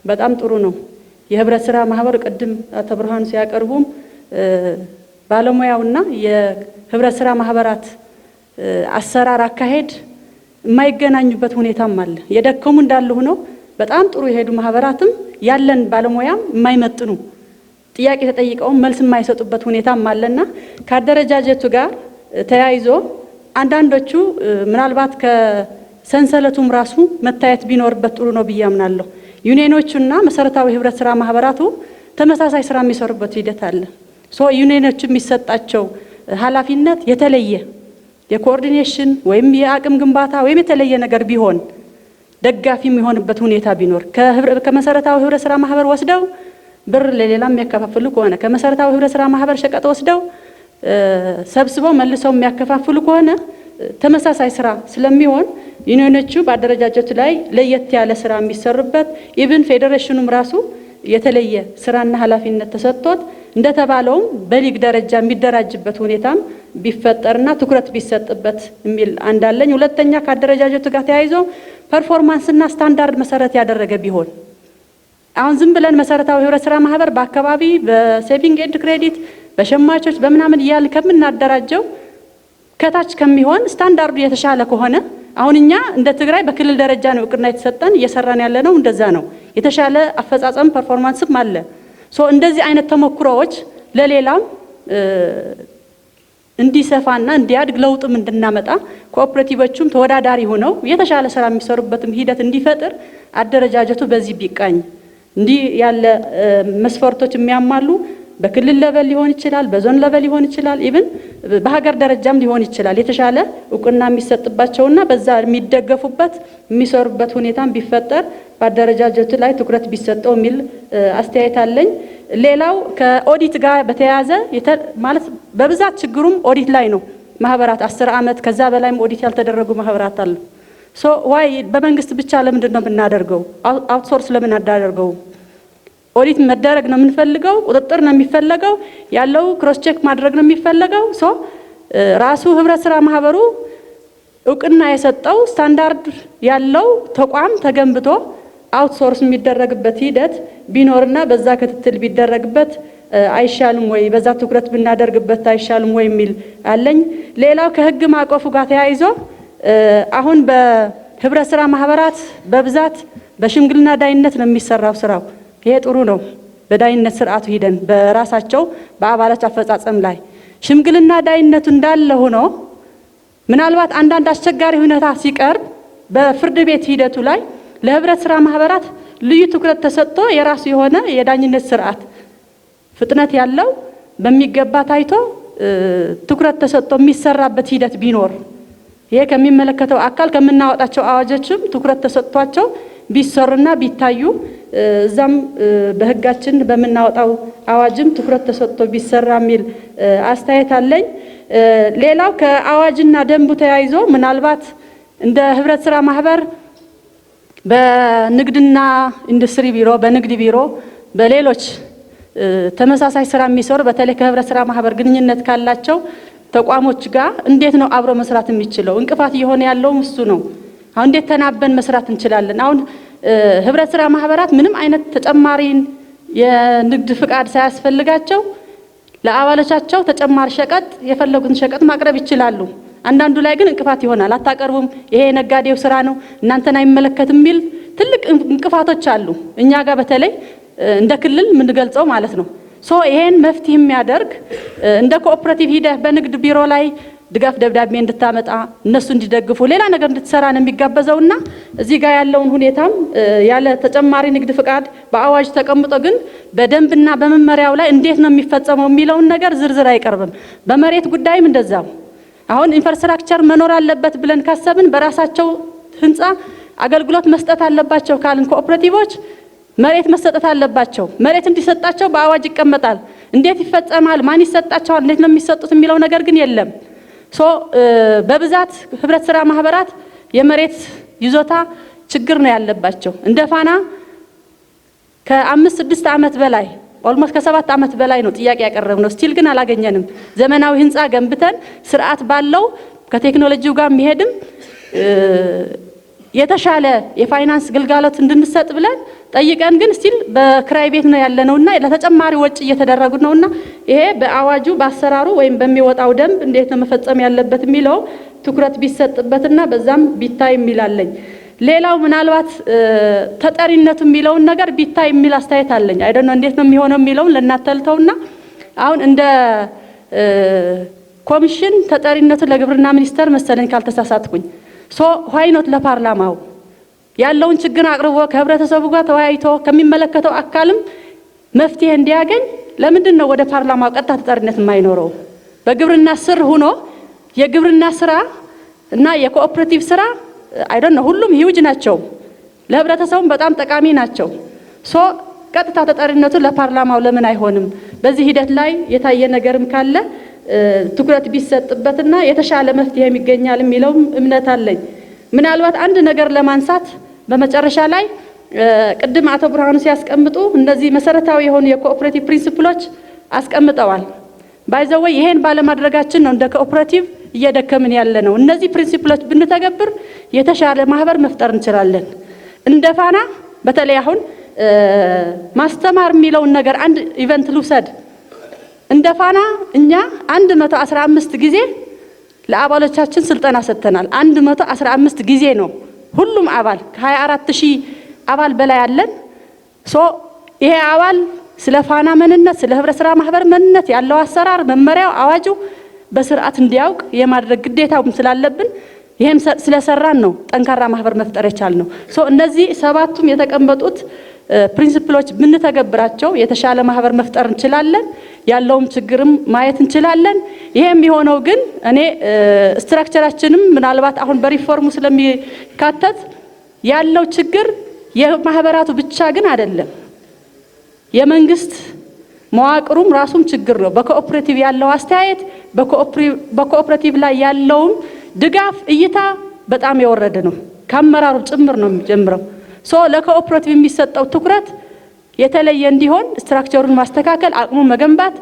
በጣም ጥሩ ነው። የህብረት ስራ ማህበር ቅድም አቶ ብርሃኑ ሲያቀርቡም ባለሙያውና የህብረት ስራ ማህበራት አሰራር አካሄድ የማይገናኙበት ሁኔታም አለ። የደከሙ እንዳሉ ሆነው በጣም ጥሩ የሄዱ ማህበራትም ያለን ባለሙያም የማይመጥኑ ጥያቄ ተጠይቀው መልስ የማይሰጡበት ሁኔታም አለና ከአደረጃጀቱ ጋር ተያይዞ አንዳንዶቹ ምናልባት ከሰንሰለቱም ራሱ መታየት ቢኖርበት ጥሩ ነው ብዬ አምናለሁ። ዩኒየኖቹና መሰረታዊ ህብረት ስራ ማህበራቱ ተመሳሳይ ስራ የሚሰሩበት ሂደት አለ። ዩኒየኖቹ የሚሰጣቸው ኃላፊነት የተለየ የኮኦርዲኔሽን ወይም የአቅም ግንባታ ወይም የተለየ ነገር ቢሆን ደጋፊ የሚሆንበት ሁኔታ ቢኖር ከመሰረታዊ ህብረት ስራ ማህበር ወስደው ብር ለሌላ የሚያከፋፍሉ ከሆነ ከመሰረታዊ ህብረት ስራ ማህበር ሸቀጥ ወስደው ሰብስበው መልሰው የሚያከፋፍሉ ከሆነ ተመሳሳይ ስራ ስለሚሆን ዩኒየኖቹ በአደረጃጀቱ ላይ ለየት ያለ ስራ የሚሰሩበት ኢቭን ፌዴሬሽኑም ራሱ የተለየ ስራና ኃላፊነት ተሰጥቶት እንደተባለውም በሊግ ደረጃ የሚደራጅበት ሁኔታም ቢፈጠርና ትኩረት ቢሰጥበት የሚል አንዳለኝ። ሁለተኛ ከአደረጃጀቱ ጋር ተያይዞ ፐርፎርማንስና ስታንዳርድ መሰረት ያደረገ ቢሆን አሁን ዝም ብለን መሰረታዊ ህብረት ስራ ማህበር በአካባቢ በሴቪንግ ኤንድ ክሬዲት በሸማቾች በምናምን እያልን ከምናደራጀው ከታች ከሚሆን ስታንዳርዱ የተሻለ ከሆነ አሁን እኛ እንደ ትግራይ በክልል ደረጃ ነው እውቅና የተሰጠን እየሰራን ያለ ነው። እንደዛ ነው የተሻለ አፈጻጸም ፐርፎርማንስም አለ። እንደዚህ አይነት ተሞክሮዎች ለሌላም እንዲሰፋና እንዲያድግ ለውጥም እንድናመጣ ኮኦፕሬቲቮቹም ተወዳዳሪ ሆነው የተሻለ ስራ የሚሰሩበትም ሂደት እንዲፈጥር አደረጃጀቱ በዚህ ቢቃኝ እንዲህ ያለ መስፈርቶች የሚያማሉ በክልል ለበል ሊሆን ይችላል፣ በዞን ለበል ሊሆን ይችላል፣ ኢቭን በሀገር ደረጃም ሊሆን ይችላል። የተሻለ እውቅና የሚሰጥባቸውና በዛ የሚደገፉበት የሚሰሩበት ሁኔታም ቢፈጠር በአደረጃጀቱ ላይ ትኩረት ቢሰጠው የሚል አስተያየት አለኝ። ሌላው ከኦዲት ጋር በተያያዘ ማለት በብዛት ችግሩም ኦዲት ላይ ነው። ማህበራት 10 ዓመት ከዛ በላይም ኦዲት ያልተደረጉ ማህበራት አሉ። ዋይ በመንግስት ብቻ ለምንድን ነው የምናደርገው? አውትሶርስ ለምን አዳደርገው? ኦዲት መደረግ ነው የምንፈልገው፣ ቁጥጥር ነው የሚፈለገው፣ ያለው ክሮስ ቼክ ማድረግ ነው የሚፈለገው። ራሱ ህብረት ስራ ማህበሩ እውቅና የሰጠው ስታንዳርድ ያለው ተቋም ተገንብቶ አውትሶርስ የሚደረግበት ሂደት ቢኖርና በዛ ክትትል ቢደረግበት አይሻልም ወይ? በዛ ትኩረት ብናደርግበት አይሻልም ወይ የሚል አለኝ። ሌላው ከህግ ማዕቀፉ ጋር ተያይዞ አሁን በህብረት ስራ ማህበራት በብዛት በሽምግልና ዳይነት ነው የሚሰራው ስራው። ይሄ ጥሩ ነው። በዳይነት ስርዓቱ ሂደን በራሳቸው በአባላት አፈጻጸም ላይ ሽምግልና ዳይነቱ እንዳለ ሆኖ ምናልባት አንዳንድ አስቸጋሪ ሁኔታ ሲቀርብ በፍርድ ቤት ሂደቱ ላይ ለህብረት ስራ ማህበራት ልዩ ትኩረት ተሰጥቶ የራሱ የሆነ የዳኝነት ስርዓት ፍጥነት ያለው በሚገባ ታይቶ ትኩረት ተሰጥቶ የሚሰራበት ሂደት ቢኖር ይሄ ከሚመለከተው አካል ከምናወጣቸው አዋጆችም ትኩረት ተሰጥቷቸው ቢሰሩና ቢታዩ እዛም በህጋችን በምናወጣው አዋጅም ትኩረት ተሰጥቶ ቢሰራ የሚል አስተያየት አለኝ። ሌላው ከአዋጅና ደንቡ ተያይዞ ምናልባት እንደ ህብረት ስራ ማህበር በንግድና ኢንዱስትሪ ቢሮ፣ በንግድ ቢሮ፣ በሌሎች ተመሳሳይ ስራ የሚሰሩ በተለይ ከህብረት ስራ ማህበር ግንኙነት ካላቸው ተቋሞች ጋር እንዴት ነው አብሮ መስራት የሚችለው? እንቅፋት እየሆነ ያለው እሱ ነው። አሁን እንዴት ተናበን መስራት እንችላለን? አሁን ህብረት ስራ ማህበራት ምንም አይነት ተጨማሪ የንግድ ፍቃድ ሳያስፈልጋቸው ለአባሎቻቸው ተጨማሪ ሸቀጥ የፈለጉትን ሸቀጥ ማቅረብ ይችላሉ። አንዳንዱ ላይ ግን እንቅፋት ይሆናል። አታቀርቡም፣ ይሄ የነጋዴው ስራ ነው፣ እናንተን አይመለከትም የሚል ትልቅ እንቅፋቶች አሉ። እኛ ጋር በተለይ እንደ ክልል የምንገልጸው ማለት ነው። ይሄን መፍትሄ የሚያደርግ እንደ ኮኦፕሬቲቭ ሂደህ በንግድ ቢሮ ላይ ድጋፍ ደብዳቤ እንድታመጣ እነሱ እንዲደግፉ ሌላ ነገር እንድትሰራ ነው የሚጋበዘውና እዚህ ጋር ያለውን ሁኔታም ያለ ተጨማሪ ንግድ ፍቃድ በአዋጅ ተቀምጦ ግን በደንብና በመመሪያው ላይ እንዴት ነው የሚፈጸመው የሚለውን ነገር ዝርዝር አይቀርብም። በመሬት ጉዳይም እንደዛው አሁን ኢንፍራስትራክቸር መኖር አለበት ብለን ካሰብን በራሳቸው ህንጻ አገልግሎት መስጠት አለባቸው ካልን ኮኦፕሬቲቮች መሬት መሰጠት አለባቸው። መሬት እንዲሰጣቸው በአዋጅ ይቀመጣል። እንዴት ይፈጸማል? ማን ይሰጣቸዋል? እንዴት ነው የሚሰጡት የሚለው ነገር ግን የለም። በብዛት ህብረት ስራ ማህበራት የመሬት ይዞታ ችግር ነው ያለባቸው። እንደ ፋና ከ5-6 ዓመት በላይ ኦልሞስት ከ7 ዓመት በላይ ነው ጥያቄ ያቀረብነው። ስቲል ግን አላገኘንም። ዘመናዊ ህንጻ ገንብተን ስርዓት ባለው ከቴክኖሎጂው ጋር የሚሄድም የተሻለ የፋይናንስ ግልጋሎት እንድንሰጥ ብለን ጠይቀን ግን ስቲል በክራይ ቤት ነው ያለነውና ለተጨማሪ ወጪ እየተደረጉ ነውና ይሄ በአዋጁ በአሰራሩ ወይም በሚወጣው ደንብ እንዴት ነው መፈጸም ያለበት የሚለው ትኩረት ቢሰጥበትና በዛም ቢታይ የሚላለኝ። ሌላው ምናልባት ተጠሪነቱ የሚለውን ነገር ቢታይ የሚል አስተያየት አለኝ። አይደል ነው እንዴት ነው የሚሆነው የሚለውን ለናተልተውና አሁን እንደ ኮሚሽን ተጠሪነቱ ለግብርና ሚኒስቴር መሰለኝ ካልተሳሳትኩኝ። ዋይ ኖት ለፓርላማው ያለውን ችግር አቅርቦ ከህብረተሰቡ ጋር ተወያይቶ ከሚመለከተው አካልም መፍትሄ እንዲያገኝ ለምንድን ነው ወደ ፓርላማው ቀጥታ ተጠሪነት የማይኖረው? በግብርና ስር ሆኖ የግብርና ስራ እና የኮኦፕሬቲቭ ስራ አይደል ነው ሁሉም ሂውጅ ናቸው፣ ለህብረተሰቡም በጣም ጠቃሚ ናቸው። ቀጥታ ተጠሪነቱ ለፓርላማው ለምን አይሆንም? በዚህ ሂደት ላይ የታየ ነገርም ካለ ትኩረት ቢሰጥበትና የተሻለ መፍትሄ የሚገኛል የሚለው እምነት አለኝ። ምናልባት አንድ ነገር ለማንሳት በመጨረሻ ላይ ቅድም አቶ ብርሃኑ ሲያስቀምጡ እነዚህ መሰረታዊ የሆኑ የኮኦፕሬቲቭ ፕሪንሲፕሎች አስቀምጠዋል። ባይዘወይ ይሄን ባለማድረጋችን ነው እንደ ኮኦፕሬቲቭ እየደከምን ያለ ነው። እነዚህ ፕሪንሲፕሎች ብንተገብር የተሻለ ማህበር መፍጠር እንችላለን። እንደ ፋና በተለይ አሁን ማስተማር የሚለውን ነገር አንድ ኢቨንት ልውሰድ። እንደ ፋና እኛ 115 ጊዜ ለአባሎቻችን ስልጠና ሰጥተናል። 115 ጊዜ ነው ሁሉም አባል ከ24000 አባል በላይ አለን። ይሄ አባል ስለ ፋና ምንነት፣ ስለ ህብረት ስራ ማህበር ምንነት ያለው አሰራር መመሪያው፣ አዋጁ በስርዓት እንዲያውቅ የማድረግ ግዴታው ስላለብን ይሄን ስለሰራን ነው ጠንካራ ማህበር መፍጠር የቻልነው። እነዚህ 7ቱም የተቀመጡት ፕሪንሲፕሎች ብንተገብራቸው የተሻለ ማህበር መፍጠር እንችላለን። ያለውም ችግርም ማየት እንችላለን። ይሄ የሚሆነው ግን እኔ ስትራክቸራችንም ምናልባት አሁን በሪፎርሙ ስለሚካተት ያለው ችግር የማህበራቱ ብቻ ግን አይደለም። የመንግስት መዋቅሩም ራሱም ችግር ነው። በኮኦፕሬቲቭ ያለው አስተያየት በኮኦፕሬቲቭ ላይ ያለውም ድጋፍ እይታ በጣም የወረደ ነው። ከአመራሩ ጭምር ነው የሚጀምረው። ለኮኦፕሬቲቭ የሚሰጠው ትኩረት የተለየ እንዲሆን ስትራክቸሩን ማስተካከል፣ አቅሙን መገንባት፣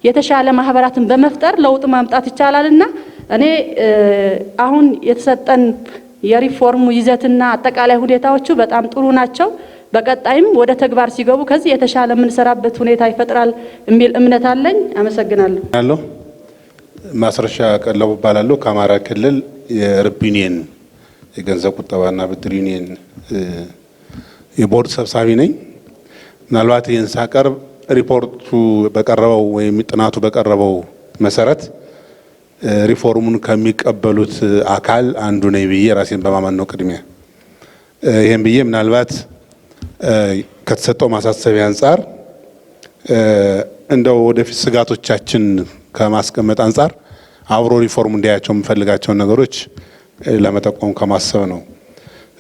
የተሻለ ማህበራትን በመፍጠር ለውጥ ማምጣት ይቻላልና እኔ አሁን የተሰጠን የሪፎርሙ ይዘትና አጠቃላይ ሁኔታዎቹ በጣም ጥሩ ናቸው። በቀጣይም ወደ ተግባር ሲገቡ ከዚህ የተሻለ የምንሰራበት ሁኔታ ይፈጥራል የሚል እምነት አለኝ። አመሰግናለሁ። ማስረሻ ቀለቡ እባላለሁ። ከአማራ ክልል የርብ ዩኒየን የገንዘብ ቁጠባና ብድር ዩኒየን የቦርድ ሰብሳቢ ነኝ። ምናልባት ይህን ሳቀርብ ሪፖርቱ በቀረበው ወይም ጥናቱ በቀረበው መሰረት ሪፎርሙን ከሚቀበሉት አካል አንዱ ነኝ ብዬ ራሴን በማመን ነው። ቅድሚያ ይሄን ብዬ ምናልባት ከተሰጠው ማሳሰቢያ አንጻር እንደው ወደፊት ስጋቶቻችን ከማስቀመጥ አንጻር አብሮ ሪፎርሙ እንዲያያቸው የምፈልጋቸውን ነገሮች ለመጠቆም ከማሰብ ነው።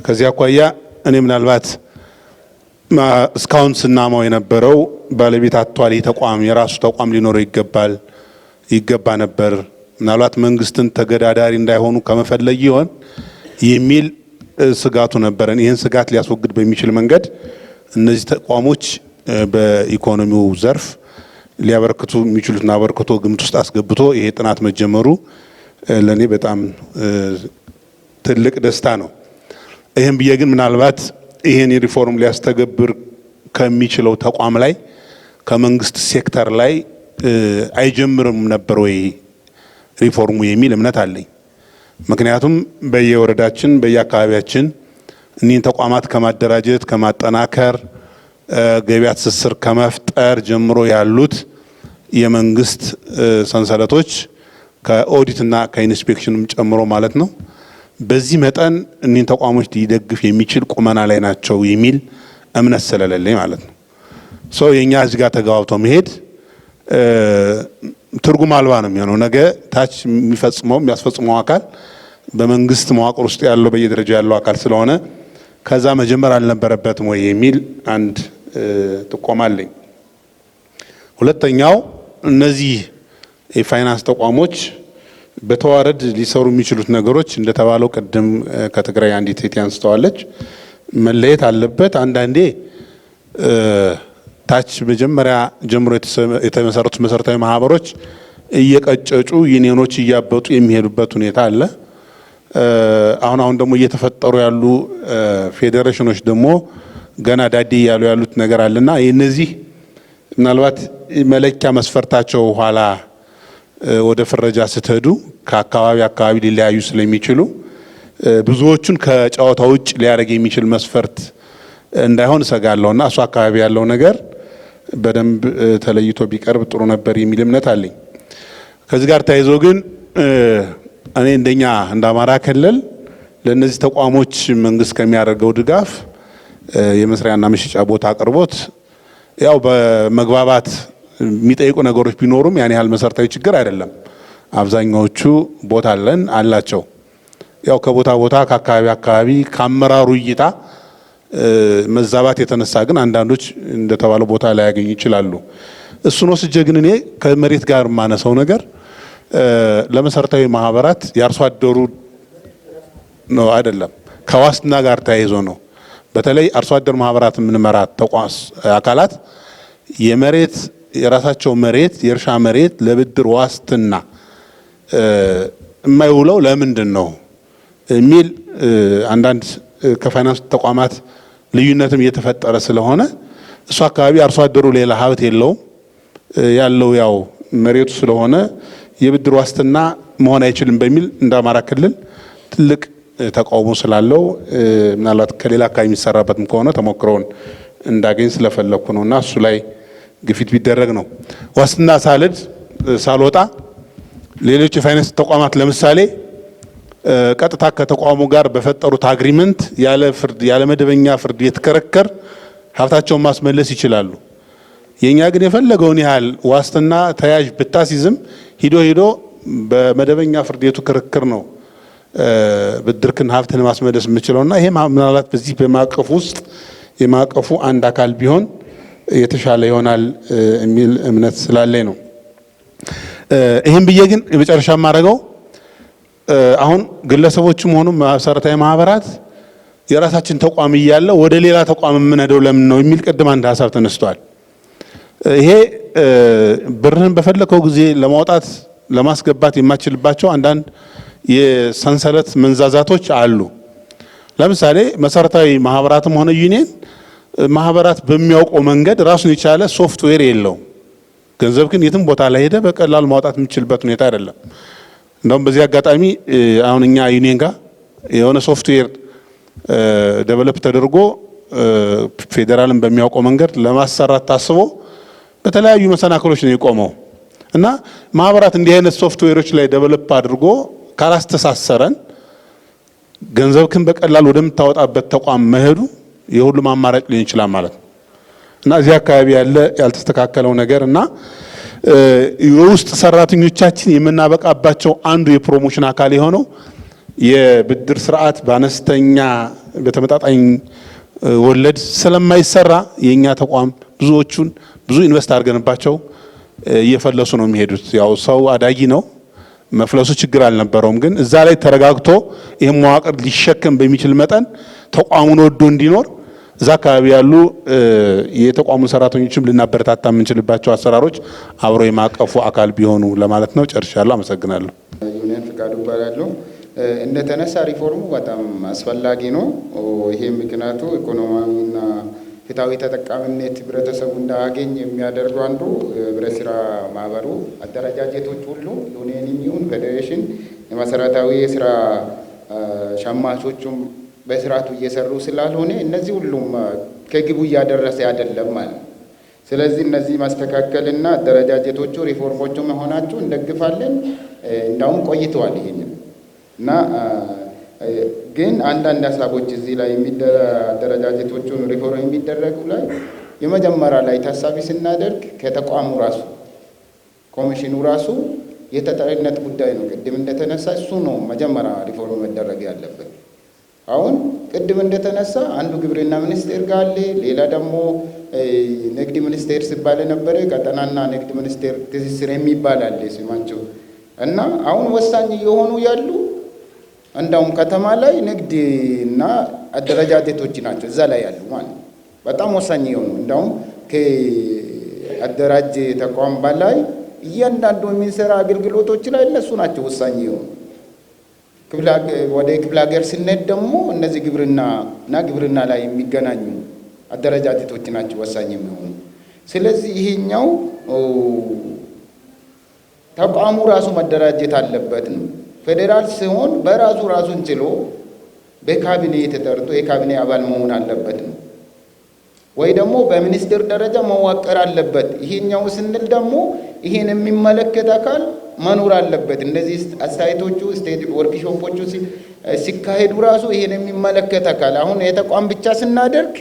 ከዚህ አኳያ እኔ ምናልባት እስካሁን ስናማው የነበረው ባለቤት አጥቷል፣ ተቋም የራሱ ተቋም ሊኖረው ይገባ ነበር፣ ምናልባት መንግስትን ተገዳዳሪ እንዳይሆኑ ከመፈለግ ይሆን የሚል ስጋቱ ነበረን። ይህን ስጋት ሊያስወግድ በሚችል መንገድ እነዚህ ተቋሞች በኢኮኖሚው ዘርፍ ሊያበረክቱ የሚችሉትን አበርክቶ ግምት ውስጥ አስገብቶ ይሄ ጥናት መጀመሩ ለኔ በጣም ትልቅ ደስታ ነው። ይሄን ብዬ ግን ምናልባት ይሄን ሪፎርም ሊያስተገብር ከሚችለው ተቋም ላይ ከመንግስት ሴክተር ላይ አይጀምርም ነበር ወይ ሪፎርሙ የሚል እምነት አለኝ። ምክንያቱም በየወረዳችን በየአካባቢያችን እኒህን ተቋማት ከማደራጀት ከማጠናከር ገበያ ትስስር ከመፍጠር ጀምሮ ያሉት የመንግስት ሰንሰለቶች ከኦዲትና ከኢንስፔክሽንም ጨምሮ ማለት ነው በዚህ መጠን እኒህን ተቋሞች ሊደግፍ የሚችል ቁመና ላይ ናቸው የሚል እምነት ስለሌለኝ ማለት ነው። ሰው የኛ እዚህ ጋር ተጋብቶ መሄድ ትርጉም አልባ ነው የሚሆነው። ነገ ታች የሚያስፈጽመው አካል በመንግስት መዋቅር ውስጥ ያለው በየደረጃ ያለው አካል ስለሆነ ከዛ መጀመር አልነበረበትም ወይ የሚል አንድ ጥቆማ አለኝ። ሁለተኛው እነዚህ የፋይናንስ ተቋሞች በተዋረድ ሊሰሩ የሚችሉት ነገሮች እንደተባለው ቅድም ከትግራይ አንዲት ሴት አንስተዋለች መለየት አለበት። አንዳንዴ ታች መጀመሪያ ጀምሮ የተመሰረቱ መሰረታዊ ማህበሮች እየቀጨጩ ዩኒዮኖች እያበጡ የሚሄዱበት ሁኔታ አለ። አሁን ደግሞ እየተፈጠሩ ያሉ ፌዴሬሽኖች ደግሞ ገና ዳዴ እያሉ ያሉት ነገር አለና እነዚህ ምናልባት መለኪያ መስፈርታቸው ኋላ ወደ ፍረጃ ስትሄዱ ከአካባቢ ሊለያዩ ስለሚችሉ ብዙዎቹን ከጨዋታ ውጭ ሊያደርግ የሚችል መስፈርት እንዳይሆን እሰጋለሁና እሱ አካባቢ ያለው ነገር በደንብ ተለይቶ ቢቀርብ ጥሩ ነበር የሚል እምነት አለኝ። ከዚህ ጋር ተያይዞ ግን እኔ እንደኛ እንደ አማራ ክልል ለነዚህ ተቋሞች መንግስት ከሚያደርገው ድጋፍ የመስሪያና መሸጫ ቦታ አቅርቦት ያው በመግባባት የሚጠይቁ ነገሮች ቢኖሩም ያን ያህል መሰረታዊ ችግር አይደለም። አብዛኛዎቹ ቦታ አላቸው። ያው ከቦታ ከአካባቢ ከአመራሩ እይታ መዛባት የተነሳ ግን አንዳንዶች እንደተባለው ቦታ ላይ ያገኙ ይችላሉ። እሱን ወስጄ ግን እኔ ከመሬት ጋር ማነሰው ነገር ለመሰረታዊ ማህበራት ያርሶ አደሩ ነው አይደለም፣ ከዋስትና ጋር ተያይዞ ነው። በተለይ አርሶ አደር ማህበራት የምንመራት ተቋስ አካላት የመሬት የራሳቸው መሬት የእርሻ መሬት ለብድር ዋስትና የማይውለው ለምንድን ነው የሚል አንዳንድ ከፋይናንስ ተቋማት ልዩነትም እየተፈጠረ ስለሆነ እሱ አካባቢ አርሶ አደሩ ሌላ ሀብት የለውም ያለው ያው መሬቱ ስለሆነ የብድር ዋስትና መሆን አይችልም በሚል እንደ አማራ ክልል ትልቅ ተቃውሞ ስላለው ምናልባት ከሌላ አካባቢ የሚሰራበትም ከሆነ ተሞክሮውን እንዳገኝ ስለፈለኩ ነውና እሱ ላይ ግፊት ቢደረግ ነው። ዋስትና ሳልወጣ ሌሎች የፋይናንስ ተቋማት ለምሳሌ ቀጥታ ከተቋሙ ጋር በፈጠሩት አግሪመንት ያለ መደበኛ ፍርድ የተከረከር ሀብታቸውን ማስመለስ ይችላሉ። የኛ ግን የፈለገውን ያህል ዋስትና ተያዥ ብታሲዝም ሂዶ በመደበኛ ፍርድ ቤቱ ክርክር ነው ብድርክን ሀብትን ማስመለስ የምችለውና ይሄ ምናልባት በዚህ በማቀፉ ውስጥ የማቀፉ አንድ አካል ቢሆን የተሻለ ይሆናል የሚል እምነት ስላለኝ ነው። ይሄን ብዬ ግን የመጨረሻ ማድረገው አሁን ግለሰቦችም ሆኑ መሰረታዊ ማህበራት የራሳችን ተቋም እያለ ወደ ሌላ ተቋም የምንሄደው ለምን ነው የሚል ቅድም አንድ ሀሳብ ተነስቷል። ይሄ ብርህን በፈለከው ጊዜ ለማውጣት ለማስገባት የማችልባቸው አንዳንድ የሰንሰለት መንዛዛቶች አሉ። ለምሳሌ መሰረታዊ ማህበራትም ሆነ ዩኒየን ማህበራት በሚያውቀው መንገድ ራሱን የቻለ ሶፍትዌር የለውም። ገንዘብ ግን የትም ቦታ ላይ ሄደ በቀላሉ ማውጣት የምችልበት ሁኔታ አይደለም። እንደውም በዚህ አጋጣሚ አሁን እኛ ዩኒየን ጋር የሆነ ሶፍትዌር ዴቨሎፕ ተደርጎ ፌዴራልን በሚያውቀው መንገድ ለማሰራት ታስቦ በተለያዩ መሰናክሎች ነው የቆመው እና ማህበራት እንዲህ አይነት ሶፍትዌሮች ላይ ዴቨሎፕ አድርጎ ካላስተሳሰረን ገንዘብክን በቀላል ወደምታወጣበት ተቋም መሄዱ የሁሉም አማራጭ ሊሆን ይችላል ማለት ነው እና እዚህ አካባቢ ያለ ያልተስተካከለው ነገር እና የውስጥ ሰራተኞቻችን የምናበቃባቸው አንዱ የፕሮሞሽን አካል የሆነው የብድር ስርዓት በአነስተኛ በተመጣጣኝ ወለድ ስለማይሰራ የኛ ተቋም ብዙ ኢንቨስት አድርገንባቸው እየፈለሱ ነው የሚሄዱት። ያው ሰው አዳጊ ነው መፍለሱ ችግር አልነበረውም፣ ግን እዛ ላይ ተረጋግቶ ይሄን መዋቅር ሊሸከም በሚችል መጠን ተቋሙን ወዶ እንዲኖር እዛ አካባቢ ያሉ የተቋሙ ሰራተኞችም ልናበረታታ የምንችልባቸው አሰራሮች አብሮ የማቀፉ አካል ቢሆኑ ለማለት ነው። ጨርሻለሁ። አመሰግናለሁ። ዩኒየን ፍቃዱ ይባላለሁ። እንደተነሳ ሪፎርሙ በጣም አስፈላጊ ነው። ይሄ ምክንያቱ ኢኮኖሚያዊና ፍትሃዊ ተጠቃሚነት ህብረተሰቡ እንዳያገኝ የሚያደርጉ አንዱ ህብረት ስራ ማህበሩ አደረጃጀቶች ሁሉ ዩኒየንም ይሁን ፌዴሬሽን የመሰረታዊ የስራ ሸማቾቹም በስርዓቱ እየሰሩ ስላልሆነ እነዚህ ሁሉም ከግቡ እያደረሰ አይደለም ማለት ነው። ስለዚህ እነዚህ ማስተካከልና አደረጃጀቶቹ ሪፎርሞቹ መሆናቸው እንደግፋለን። እንዳውም ቆይተዋል ይሄንን እና ግን አንዳንድ ሀሳቦች እዚህ ላይ አደረጃጀቶቹን ሪፎርም የሚደረጉ ላይ የመጀመሪያ ላይ ታሳቢ ስናደርግ ከተቋሙ ራሱ ኮሚሽኑ ራሱ የተጠሪነት ጉዳይ ነው። ቅድም እንደተነሳ እሱ ነው መጀመሪያ ሪፎርም መደረግ ያለበት። አሁን ቅድም እንደተነሳ አንዱ ግብርና ሚኒስቴር ጋር አለ፣ ሌላ ደግሞ ንግድ ሚኒስቴር ሲባል ነበረ፣ ቀጠናና ንግድ ሚኒስቴር ትስስር የሚባል አለ ስማቸው እና አሁን ወሳኝ እየሆኑ ያሉ እንዳውም ከተማ ላይ ንግድና አደረጃጀቶች ናቸው እዛ ላይ ያሉ ማለት በጣም ወሳኝ የሆኑ እንዳውም ከአደራጅ ተቋም በላይ እያንዳንዱ የሚሰራ አገልግሎቶች ላይ እነሱ ናቸው ወሳኝ የሆኑ። ወደ ክፍለ ሀገር ስንሄድ ደግሞ እነዚህ ግብርና ላይ የሚገናኙ አደረጃጀቶች ናቸው ወሳኝ የሚሆኑ። ስለዚህ ይሄኛው ተቋሙ ራሱ መደራጀት አለበት ነው። ፌዴራል ሲሆን በራሱ ራሱን ችሎ በካቢኔ ተጠርቶ የካቢኔ አባል መሆን አለበት ነው፣ ወይ ደግሞ በሚኒስትር ደረጃ መዋቀር አለበት። ይሄኛው ስንል ደግሞ ይሄን የሚመለከት አካል መኖር አለበት። እነዚህ አስተያየቶቹ ስቴት ወርክሾፖቹ ሲካሄዱ ራሱ ይሄን የሚመለከት አካል አሁን የተቋም ብቻ ስናደርግ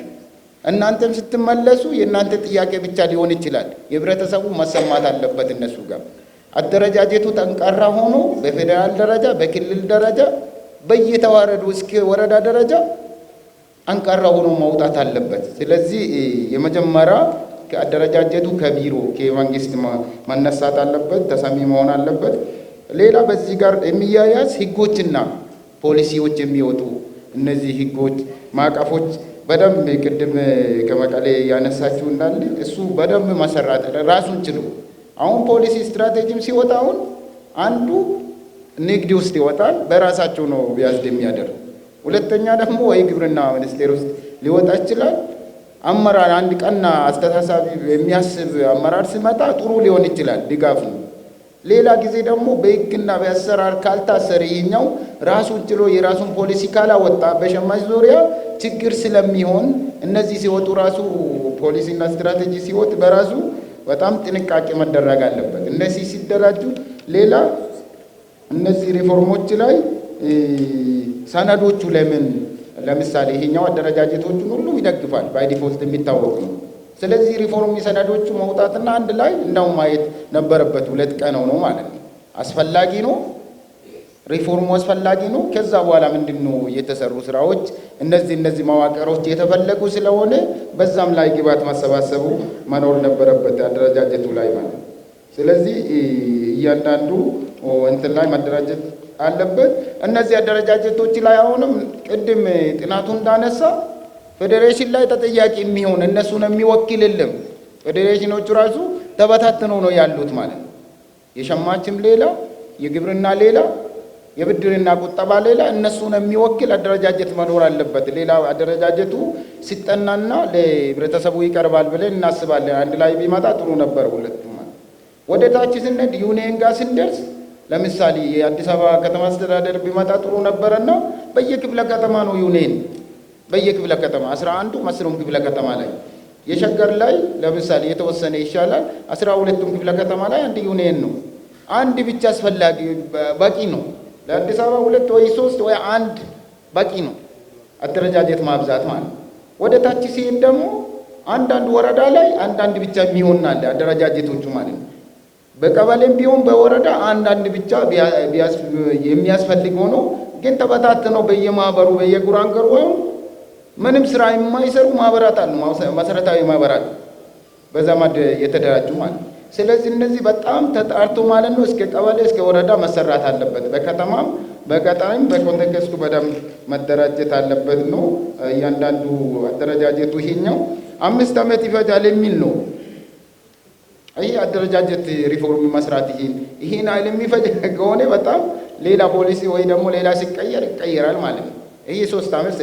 እናንተም ስትመለሱ የእናንተ ጥያቄ ብቻ ሊሆን ይችላል። የህብረተሰቡ መሰማት አለበት እነሱ ጋር አደረጃጀቱ ጠንካራ ሆኖ በፌዴራል ደረጃ በክልል ደረጃ በየተዋረዱ እስከ ወረዳ ደረጃ ጠንካራ ሆኖ መውጣት አለበት። ስለዚህ የመጀመሪያ ከአደረጃጀቱ ከቢሮ ከመንግስት መነሳት አለበት፣ ተሰሚ መሆን አለበት። ሌላ በዚህ ጋር የሚያያዝ ህጎችና ፖሊሲዎች የሚወጡ እነዚህ ህጎች ማዕቀፎች በደንብ ቅድም ከመቀሌ ያነሳችሁ እንዳለ እሱ በደንብ መሰራት ራሱን ችሎ አሁን ፖሊሲ ስትራቴጂም ሲወጣ አሁን አንዱ ንግድ ውስጥ ይወጣል፣ በራሳቸው ነው ቢያዝድ የሚያደርግ። ሁለተኛ ደግሞ ወይ ግብርና ሚኒስቴር ውስጥ ሊወጣ ይችላል። አመራር አንድ ቀና አስተሳሳቢ የሚያስብ አመራር ሲመጣ ጥሩ ሊሆን ይችላል፣ ድጋፍ ነው። ሌላ ጊዜ ደግሞ በህግና በአሰራር ካልታሰረ ይሄኛው ራሱን ችሎ የራሱን ፖሊሲ ካላወጣ በሸማች ዙሪያ ችግር ስለሚሆን እነዚህ ሲወጡ ራሱ ፖሊሲና ስትራቴጂ ሲወጥ በራሱ በጣም ጥንቃቄ መደረግ አለበት። እነዚህ ሲደራጁ ሌላ እነዚህ ሪፎርሞች ላይ ሰነዶቹ ለምሳሌ ይሄኛው አደረጃጀቶቹን ሁሉም ይደግፋል፣ ባይ ዲፎልት የሚታወቅ ነው። ስለዚህ ሪፎርም ሰነዶቹ መውጣትና አንድ ላይ እንዳውም ማየት ነበረበት። 2 ቀን ነው ማለት ነው። አስፈላጊ ነው፣ ሪፎርሙ አስፈላጊ ነው። ከዛ በኋላ ምንድነው የተሰሩ ስራዎች እነዚህ መዋቅሮች የተፈለጉ ስለሆነ በዛም ላይ ግባት ማሰባሰቡ መኖር ነበረበት አደረጃጀቱ ላይ ማለት ነው። ስለዚህ እያንዳንዱ እንትን ላይ መደራጀት አለበት። እነዚህ አደረጃጀቶች ላይ አሁንም ቅድም ጥናቱ እንዳነሳ ፌዴሬሽን ላይ ተጠያቂ የሚሆን እነሱን የሚወክልልም ፌዴሬሽኖቹ ራሱ ተበታትነው ነው ያሉት ማለት ነው። የሸማችም ሌላ፣ የግብርና ሌላ፣ የብድርና ቁጠባ ሌላ፣ እነሱን የሚወክል አደረጃጀት መኖር አለበት። ሌላ አደረጃጀቱ ሲጠናና ለህብረተሰቡ ይቀርባል ብለን እናስባለን። አንድ ላይ ቢመጣ ጥሩ ነበር ሁለቱም። ወደ ታች ስንሄድ ዩኒየን ጋር ስንደርስ ለምሳሌ የአዲስ አበባ ከተማ አስተዳደር ቢመጣ ጥሩ ነበረና በየክፍለ ከተማ ነው ዩኒየን፣ በየክፍለ ከተማ 11ቱ መስሩም ክፍለ ከተማ ላይ የሸገር ላይ ለምሳሌ የተወሰነ ይሻላል። 12ቱም ክፍለ ከተማ ላይ አንድ ዩኒየን ነው። አንድ ብቻ አስፈላጊ በቂ ነው። ለአዲስ አበባ 2 ወይ 3 ወይ 1 በቂ ነው አደረጃጀት ማብዛት ማለት። ወደ ታች ሲሄድ ደግሞ አንዳንድ ወረዳ ላይ አንዳንድ ብቻ የሚሆን አለ አደረጃጀቶቹ ማለት ነው። በቀበሌም ቢሆን በወረዳ አንዳንድ ብቻ የሚያስፈልግ ሆኖ ግን ተበታትነው በየማህበሩ በየጉራንገሩ ምንም ስራ የማይሰሩ ማህበራት አሉ፣ መሰረታዊ ማህበራት በዘመድ የተደራጁ ማለት ነው። ስለዚህ እነዚህ በጣም ተጣርቶ ማለት ነው እስከ ቀበሌ እስከ ወረዳ መሰራት አለበት። በከተማም በገጠርም በኮንቴክስቱ በደንብ መደራጀት አለበት ነው። እያንዳንዱ አደረጃጀቱ ይሄኛው 5 ዓመት ይፈጃል የሚል ነው። ይህ አደረጃጀት ሪፎርም መስራት ይሄን አይል የሚፈጅ ከሆነ በጣም ሌላ ፖሊሲ ወይ ደግሞ ሌላ ሲቀየር ይቀየራል ማለት ነው። ይሄ 3 ዓመት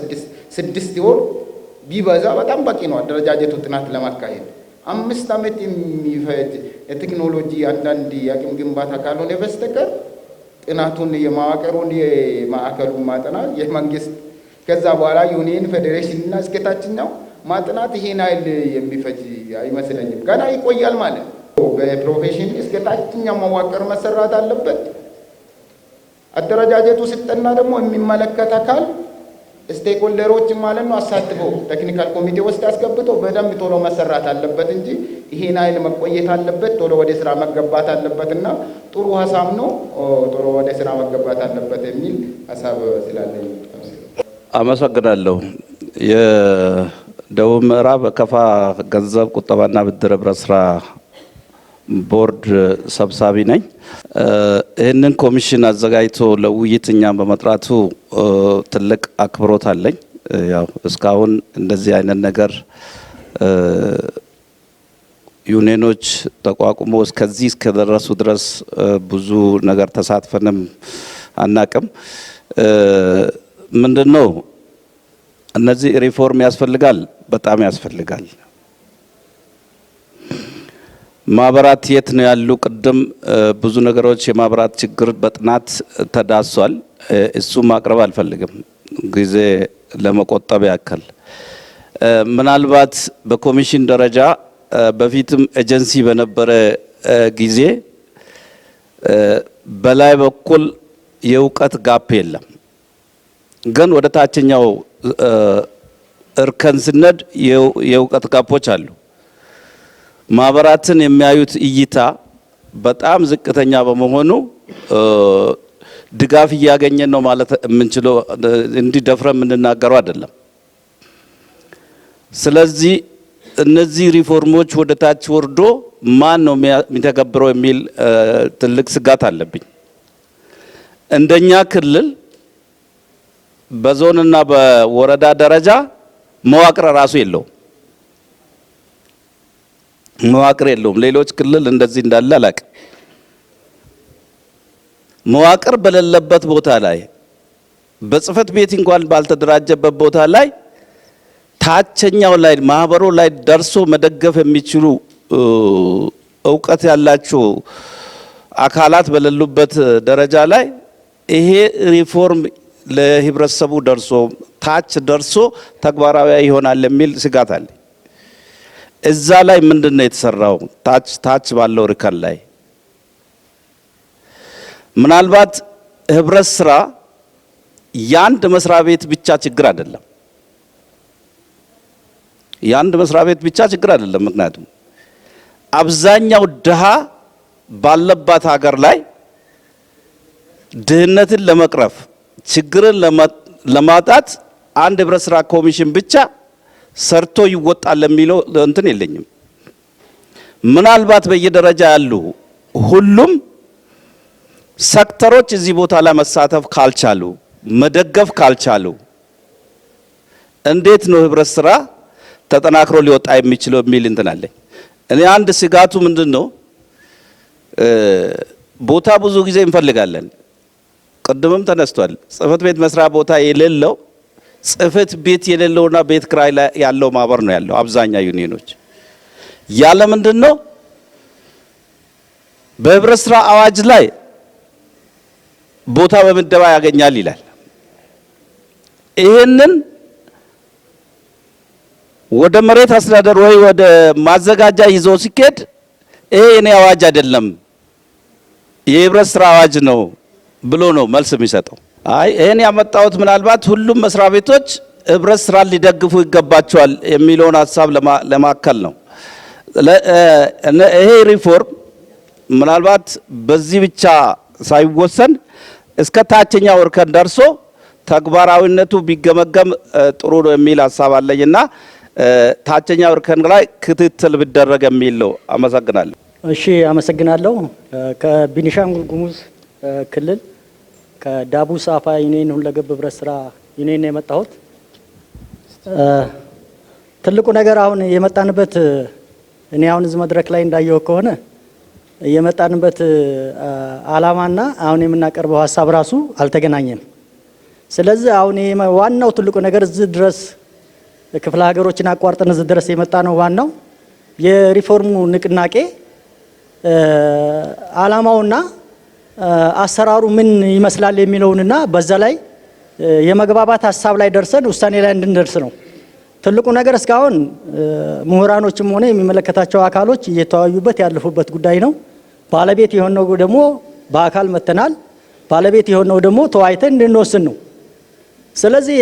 6 ወር ቢበዛ በጣም በቂ ነው አደረጃጀቱ ጥናት ለማካሄድ። 5 ዓመት የሚፈጅ የቴክኖሎጂ አንዳንድ የአቅም ግንባታ ካልሆነ በስተቀር ጥናቱን የማዋቀሩን የማዕከሉን ማጥናት የመንግስት ከዛ በኋላ ዩኒየን ፌዴሬሽን እና እስከ ታችኛው ማጥናት ይሄን ኃይል የሚፈጅ አይመስለኝም። ገና ይቆያል ማለት ነው። በፕሮፌሽን እስከ ታችኛው መዋቅር መሰራት አለበት። አደረጃጀቱ ሲጠና ደግሞ የሚመለከት አካል ስቴክሆልደሮች ማለት ነው አሳትፈው ቴክኒካል ኮሚቴ ውስጥ አስገብተው በደንብ ቶሎ መሰራት አለበት እንጂ ይሄን ኃይል መቆየት አለበት፣ ቶሎ ወደ ስራ መገባት አለበት እና ጥሩ ሀሳብ ነው። ቶሎ ወደ ስራ መገባት አለበት የሚል ሀሳብ ስላለኝ አመሰግናለሁ። የደቡብ ምዕራብ ከፋ ገንዘብ ቁጠባና ብድር ህብረት ስራ ቦርድ ሰብሳቢ ነኝ። ይህንን ኮሚሽን አዘጋጅቶ ለውይይት እኛም በመጥራቱ ትልቅ አክብሮት አለኝ። ያው እስካሁን እንደዚህ አይነት ነገር ዩኒየኖች ተቋቁሞ እስከዚህ እስከደረሱ ድረስ ብዙ ነገር ተሳትፈንም አናቅም። ምንድነው እነዚህ ሪፎርም ያስፈልጋል፣ በጣም ያስፈልጋል። ማህበራት የት ነው ያሉ? ቅድም ብዙ ነገሮች የማህበራት ችግር በጥናት ተዳሷል። እሱ ማቅረብ አልፈልግም ጊዜ ለመቆጠብ ያክል። ምናልባት በኮሚሽን ደረጃ በፊትም ኤጀንሲ በነበረ ጊዜ በላይ በኩል የእውቀት ጋፕ የለም፣ ግን ወደ ታችኛው እርከን ስነድ የእውቀት ጋፖች አሉ። ማህበራትን የሚያዩት እይታ በጣም ዝቅተኛ በመሆኑ ድጋፍ እያገኘን ነው ማለት የምንችለው እንዲደፍረ የምንናገረው አይደለም። ስለዚህ እነዚህ ሪፎርሞች ወደ ታች ወርዶ ማን ነው የሚተገብረው የሚል ትልቅ ስጋት አለብኝ። እንደኛ ክልል በዞንና በወረዳ ደረጃ መዋቅር ራሱ የለውም። መዋቅር የለውም። ሌሎች ክልል እንደዚህ እንዳለ አላውቅም። መዋቅር በሌለበት ቦታ ላይ በጽህፈት ቤት እንኳን ባልተደራጀበት ቦታ ላይ ታችኛው ላይ ማህበሩ ላይ ደርሶ መደገፍ የሚችሉ እውቀት ያላቸው አካላት በሌሉበት ደረጃ ላይ ይሄ ሪፎርም ለህብረተሰቡ ደርሶ ታች ደርሶ ተግባራዊ ይሆናል የሚል ስጋት አለ። እዛ ላይ ምንድነው የተሰራው? ታች ባለው ርከን ላይ ምናልባት ህብረት ስራ የአንድ መስሪያ ቤት ብቻ ችግር አይደለም። የአንድ መስሪያ ቤት ብቻ ችግር አይደለም። ምክንያቱም አብዛኛው ድሃ ባለባት ሀገር ላይ ድህነትን ለመቅረፍ ችግርን ለማጣት አንድ ህብረት ስራ ኮሚሽን ብቻ ሰርቶ ይወጣል የሚለው እንትን የለኝም። ምናልባት በየደረጃ ያሉ ሁሉም ሴክተሮች እዚህ ቦታ ላይ መሳተፍ ካልቻሉ፣ መደገፍ ካልቻሉ እንዴት ነው ህብረት ስራ ተጠናክሮ ሊወጣ የሚችለው የሚል እንትን አለኝ። እኔ አንድ ስጋቱ ምንድነው ቦታ ብዙ ጊዜ እንፈልጋለን። ቅድምም ተነስቷል። ጽህፈት ቤት መስሪያ ቦታ የሌለው ጽህፈት ቤት የሌለውና ቤት ክራይ ላይ ያለው ማህበር ነው ያለው አብዛኛው ዩኒየኖች። ያለ ምንድነው በህብረት ስራ አዋጅ ላይ ቦታ በምደባ ያገኛል ይላል። ይሄንን ወደ መሬት አስተዳደር ወይ ወደ ማዘጋጃ ይዞ ሲኬድ ይሄ የኔ አዋጅ አይደለም የህብረት ስራ አዋጅ ነው ብሎ ነው መልስ የሚሰጠው። አይ ይሄን ያመጣሁት ምናልባት ሁሉም መስሪያ ቤቶች ህብረት ስራ ሊደግፉ ይገባቸዋል የሚለውን ሀሳብ ለማከል ነው። ይሄ ሪፎርም ምናልባት በዚህ ብቻ ሳይወሰን እስከ ታችኛው እርከን ደርሶ ተግባራዊነቱ ቢገመገም ጥሩ ነው የሚል ሀሳብ አለኝና ታችኛው እርከን ላይ ክትትል ቢደረግ የሚል ነው። አመሰግናለሁ። እሺ፣ አመሰግናለሁ። ከቤኒሻንጉል ጉሙዝ ክልል ከዳቡ ሳፋ ዩኒየን ሁለገብ ህብረት ስራ ዩኒየን ነው የመጣሁት። ትልቁ ነገር አሁን የመጣንበት እኔ አሁን እዚህ መድረክ ላይ እንዳየው ከሆነ የመጣንበት አላማና አሁን የምናቀርበው ሀሳብ ራሱ አልተገናኘም። ስለዚህ አሁን ዋናው ትልቁ ነገር እዚህ ድረስ ክፍለ ሀገሮችን አቋርጠን እዚህ ድረስ የመጣ ነው። ዋናው የሪፎርሙ ንቅናቄ አላማውና አሰራሩ ምን ይመስላል የሚለውንና በዛ ላይ የመግባባት ሀሳብ ላይ ደርሰን ውሳኔ ላይ እንድንደርስ ነው። ትልቁ ነገር እስካሁን ምሁራኖችም ሆነ የሚመለከታቸው አካሎች እየተወያዩበት ያለፉበት ጉዳይ ነው። ባለቤት የሆነው ደግሞ በአካል መተናል። ባለቤት የሆነው ደግሞ ተወያይተን እንድንወስን ነው። ስለዚህ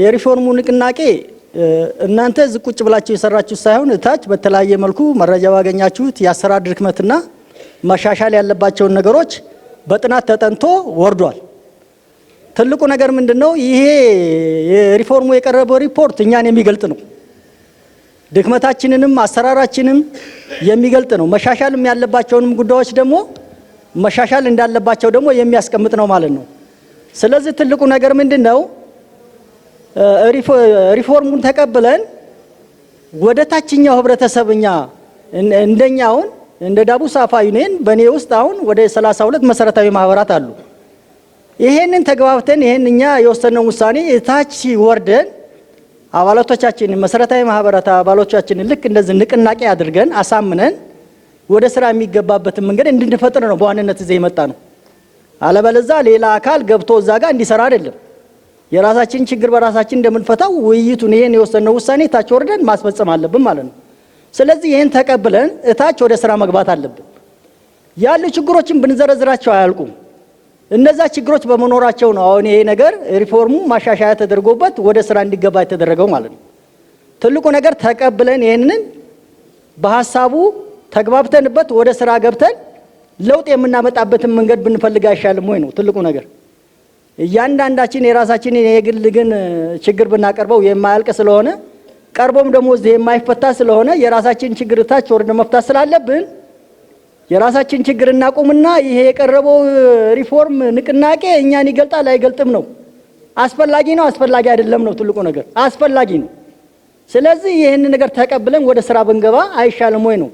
የሪፎርሙ ንቅናቄ እናንተ እዚህ ቁጭ ብላችሁ የሰራችሁት ሳይሆን እታች በተለያየ መልኩ መረጃ ባገኛችሁት የአሰራር ድክመትና መሻሻል ያለባቸውን ነገሮች በጥናት ተጠንቶ ወርዷል። ትልቁ ነገር ምንድነው? ይሄ የሪፎርሙ የቀረበው ሪፖርት እኛን የሚገልጥ ነው። ድክመታችንንም አሰራራችንም የሚገልጥ ነው። መሻሻልም ያለባቸውንም ጉዳዮች ደግሞ መሻሻል እንዳለባቸው ደግሞ የሚያስቀምጥ ነው ማለት ነው። ስለዚህ ትልቁ ነገር ምንድነው? ሪፎርሙን ተቀብለን ወደ ታችኛው ህብረተሰብኛ እንደኛውን እንደ ዳቡስ አፋ ዩኒየን በኔ ውስጥ አሁን ወደ 32 መሰረታዊ ማህበራት አሉ። ይሄንን ተግባብተን ይሄን እኛ የወሰነው ውሳኔ ታች ወርደን አባላቶቻችንን መሰረታዊ ማህበራት አባሎቻችንን ልክ እንደዚህ ንቅናቄ አድርገን አሳምነን ወደ ስራ የሚገባበትን መንገድ እንድንፈጥር ነው በዋናነት እዚህ የመጣ ነው። አለበለዚያ ሌላ አካል ገብቶ እዛ ጋር እንዲሰራ አይደለም። የራሳችን ችግር በራሳችን እንደምንፈታው ውይይቱን ይሄን የወሰነው ውሳኔ ታች ወርደን ማስፈጸም አለብን ማለት ነው። ስለዚህ ይሄን ተቀብለን እታች ወደ ስራ መግባት አለብን። ያሉ ችግሮችን ብንዘረዝራቸው አያልቁም። እነዛ ችግሮች በመኖራቸው ነው አሁን ይሄ ነገር ሪፎርሙ ማሻሻያ ተደርጎበት ወደ ስራ እንዲገባ የተደረገው ማለት ነው። ትልቁ ነገር ተቀብለን ይሄንን በሐሳቡ ተግባብተንበት ወደ ስራ ገብተን ለውጥ የምናመጣበትን መንገድ ብንፈልግ አይሻልም ወይ ነው ትልቁ ነገር። እያንዳንዳችን የራሳችንን የግል ግን ችግር ብናቀርበው የማያልቅ ስለሆነ ቀርቦም ደግሞ እዚህ የማይፈታ ስለሆነ የራሳችን ችግር ታች ወርደ መፍታት ስላለብን የራሳችን ችግር እናቁምና ይሄ የቀረበው ሪፎርም ንቅናቄ እኛን ይገልጣል አይገልጥም ነው። አስፈላጊ ነው አስፈላጊ አይደለም ነው ትልቁ ነገር። አስፈላጊ ነው። ስለዚህ ይሄን ነገር ተቀብለን ወደ ስራ ብንገባ አይሻልም ወይ ነው።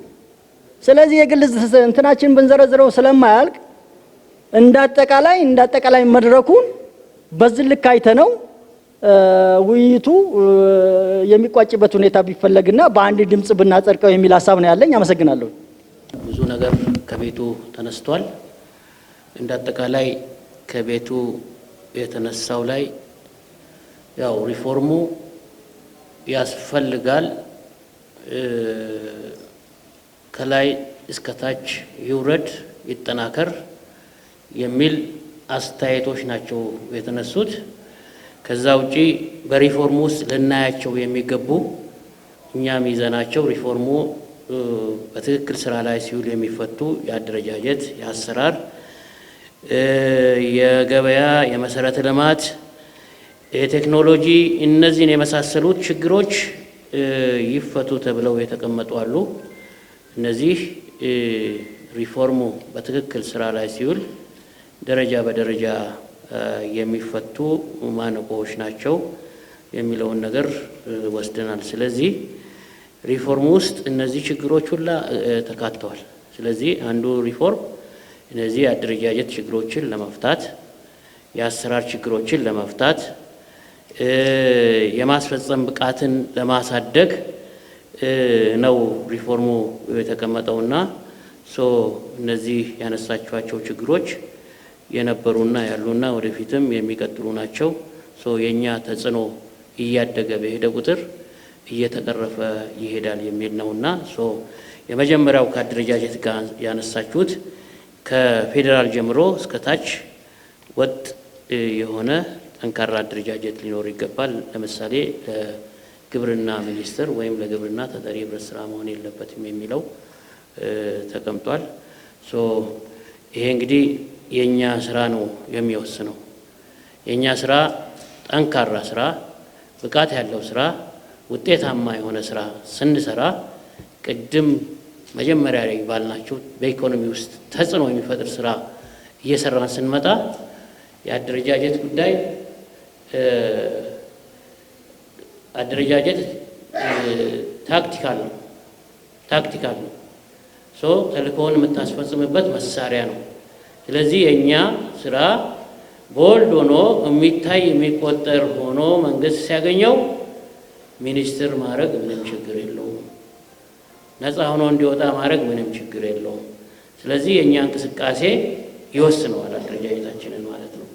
ስለዚህ የግል እንትናችን ብንዘረዝረው ስለማያልቅ እንዳጠቃላይ መድረኩን በዚህ ልክ አይተነው ውይይቱ የሚቋጭበት ሁኔታ ቢፈለግና በአንድ ድምጽ ብናጸድቀው የሚል ሀሳብ ነው ያለኝ። አመሰግናለሁ። ብዙ ነገር ከቤቱ ተነስቷል። እንዳጠቃላይ ከቤቱ የተነሳው ላይ ያው ሪፎርሙ ያስፈልጋል፣ ከላይ እስከታች ይውረድ፣ ይጠናከር የሚል አስተያየቶች ናቸው የተነሱት። ከዛ ውጪ በሪፎርሙ ውስጥ ልናያቸው የሚገቡ እኛም ይዘናቸው ሪፎርሙ በትክክል ስራ ላይ ሲውል የሚፈቱ የአደረጃጀት፣ የአሰራር፣ የገበያ፣ የመሰረተ ልማት፣ የቴክኖሎጂ እነዚህን የመሳሰሉት ችግሮች ይፈቱ ተብለው የተቀመጡ አሉ። እነዚህ ሪፎርሙ በትክክል ስራ ላይ ሲውል ደረጃ በደረጃ የሚፈቱ ማነቆዎች ናቸው የሚለውን ነገር ወስደናል። ስለዚህ ሪፎርም ውስጥ እነዚህ ችግሮች ሁላ ተካተዋል። ስለዚህ አንዱ ሪፎርም እነዚህ የአደረጃጀት ችግሮችን ለመፍታት፣ የአሰራር ችግሮችን ለመፍታት፣ የማስፈጸም ብቃትን ለማሳደግ ነው ሪፎርሙ የተቀመጠውና እነዚህ ያነሳችኋቸው ችግሮች የነበሩና ያሉና ወደፊትም የሚቀጥሉ ናቸው። የኛ ተጽዕኖ እያደገ በሄደ ቁጥር እየተቀረፈ ይሄዳል የሚል ነውና የመጀመሪያው ከአደረጃጀት ጋር ያነሳችሁት ከፌዴራል ጀምሮ እስከ ታች ወጥ የሆነ ጠንካራ አደረጃጀት ሊኖር ይገባል። ለምሳሌ ለግብርና ሚኒስቴር ወይም ለግብርና ተጠሪ ህብረት ስራ መሆን የለበትም የሚለው ተቀምጧል። ይሄ እንግዲህ የኛ ስራ ነው የሚወስነው። የኛ ስራ ጠንካራ ስራ፣ ብቃት ያለው ስራ፣ ውጤታማ የሆነ ስራ ስንሰራ ቅድም መጀመሪያ ላይ ባልናቸው በኢኮኖሚ ውስጥ ተጽዕኖ የሚፈጥር ስራ እየሰራን ስንመጣ የአደረጃጀት ጉዳይ አደረጃጀት ታክቲካል ነው። ተልእኮውን የምታስፈጽምበት መሳሪያ ነው። ስለዚህ የኛ ስራ ቦልድ ሆኖ የሚታይ የሚቆጠር ሆኖ መንግስት ሲያገኘው ሚኒስትር ማድረግ ምንም ችግር የለውም። ነፃ ሆኖ እንዲወጣ ማድረግ ምንም ችግር የለውም። ስለዚህ የኛ እንቅስቃሴ ይወስነዋል አደረጃጀታችንን ማለት ነው።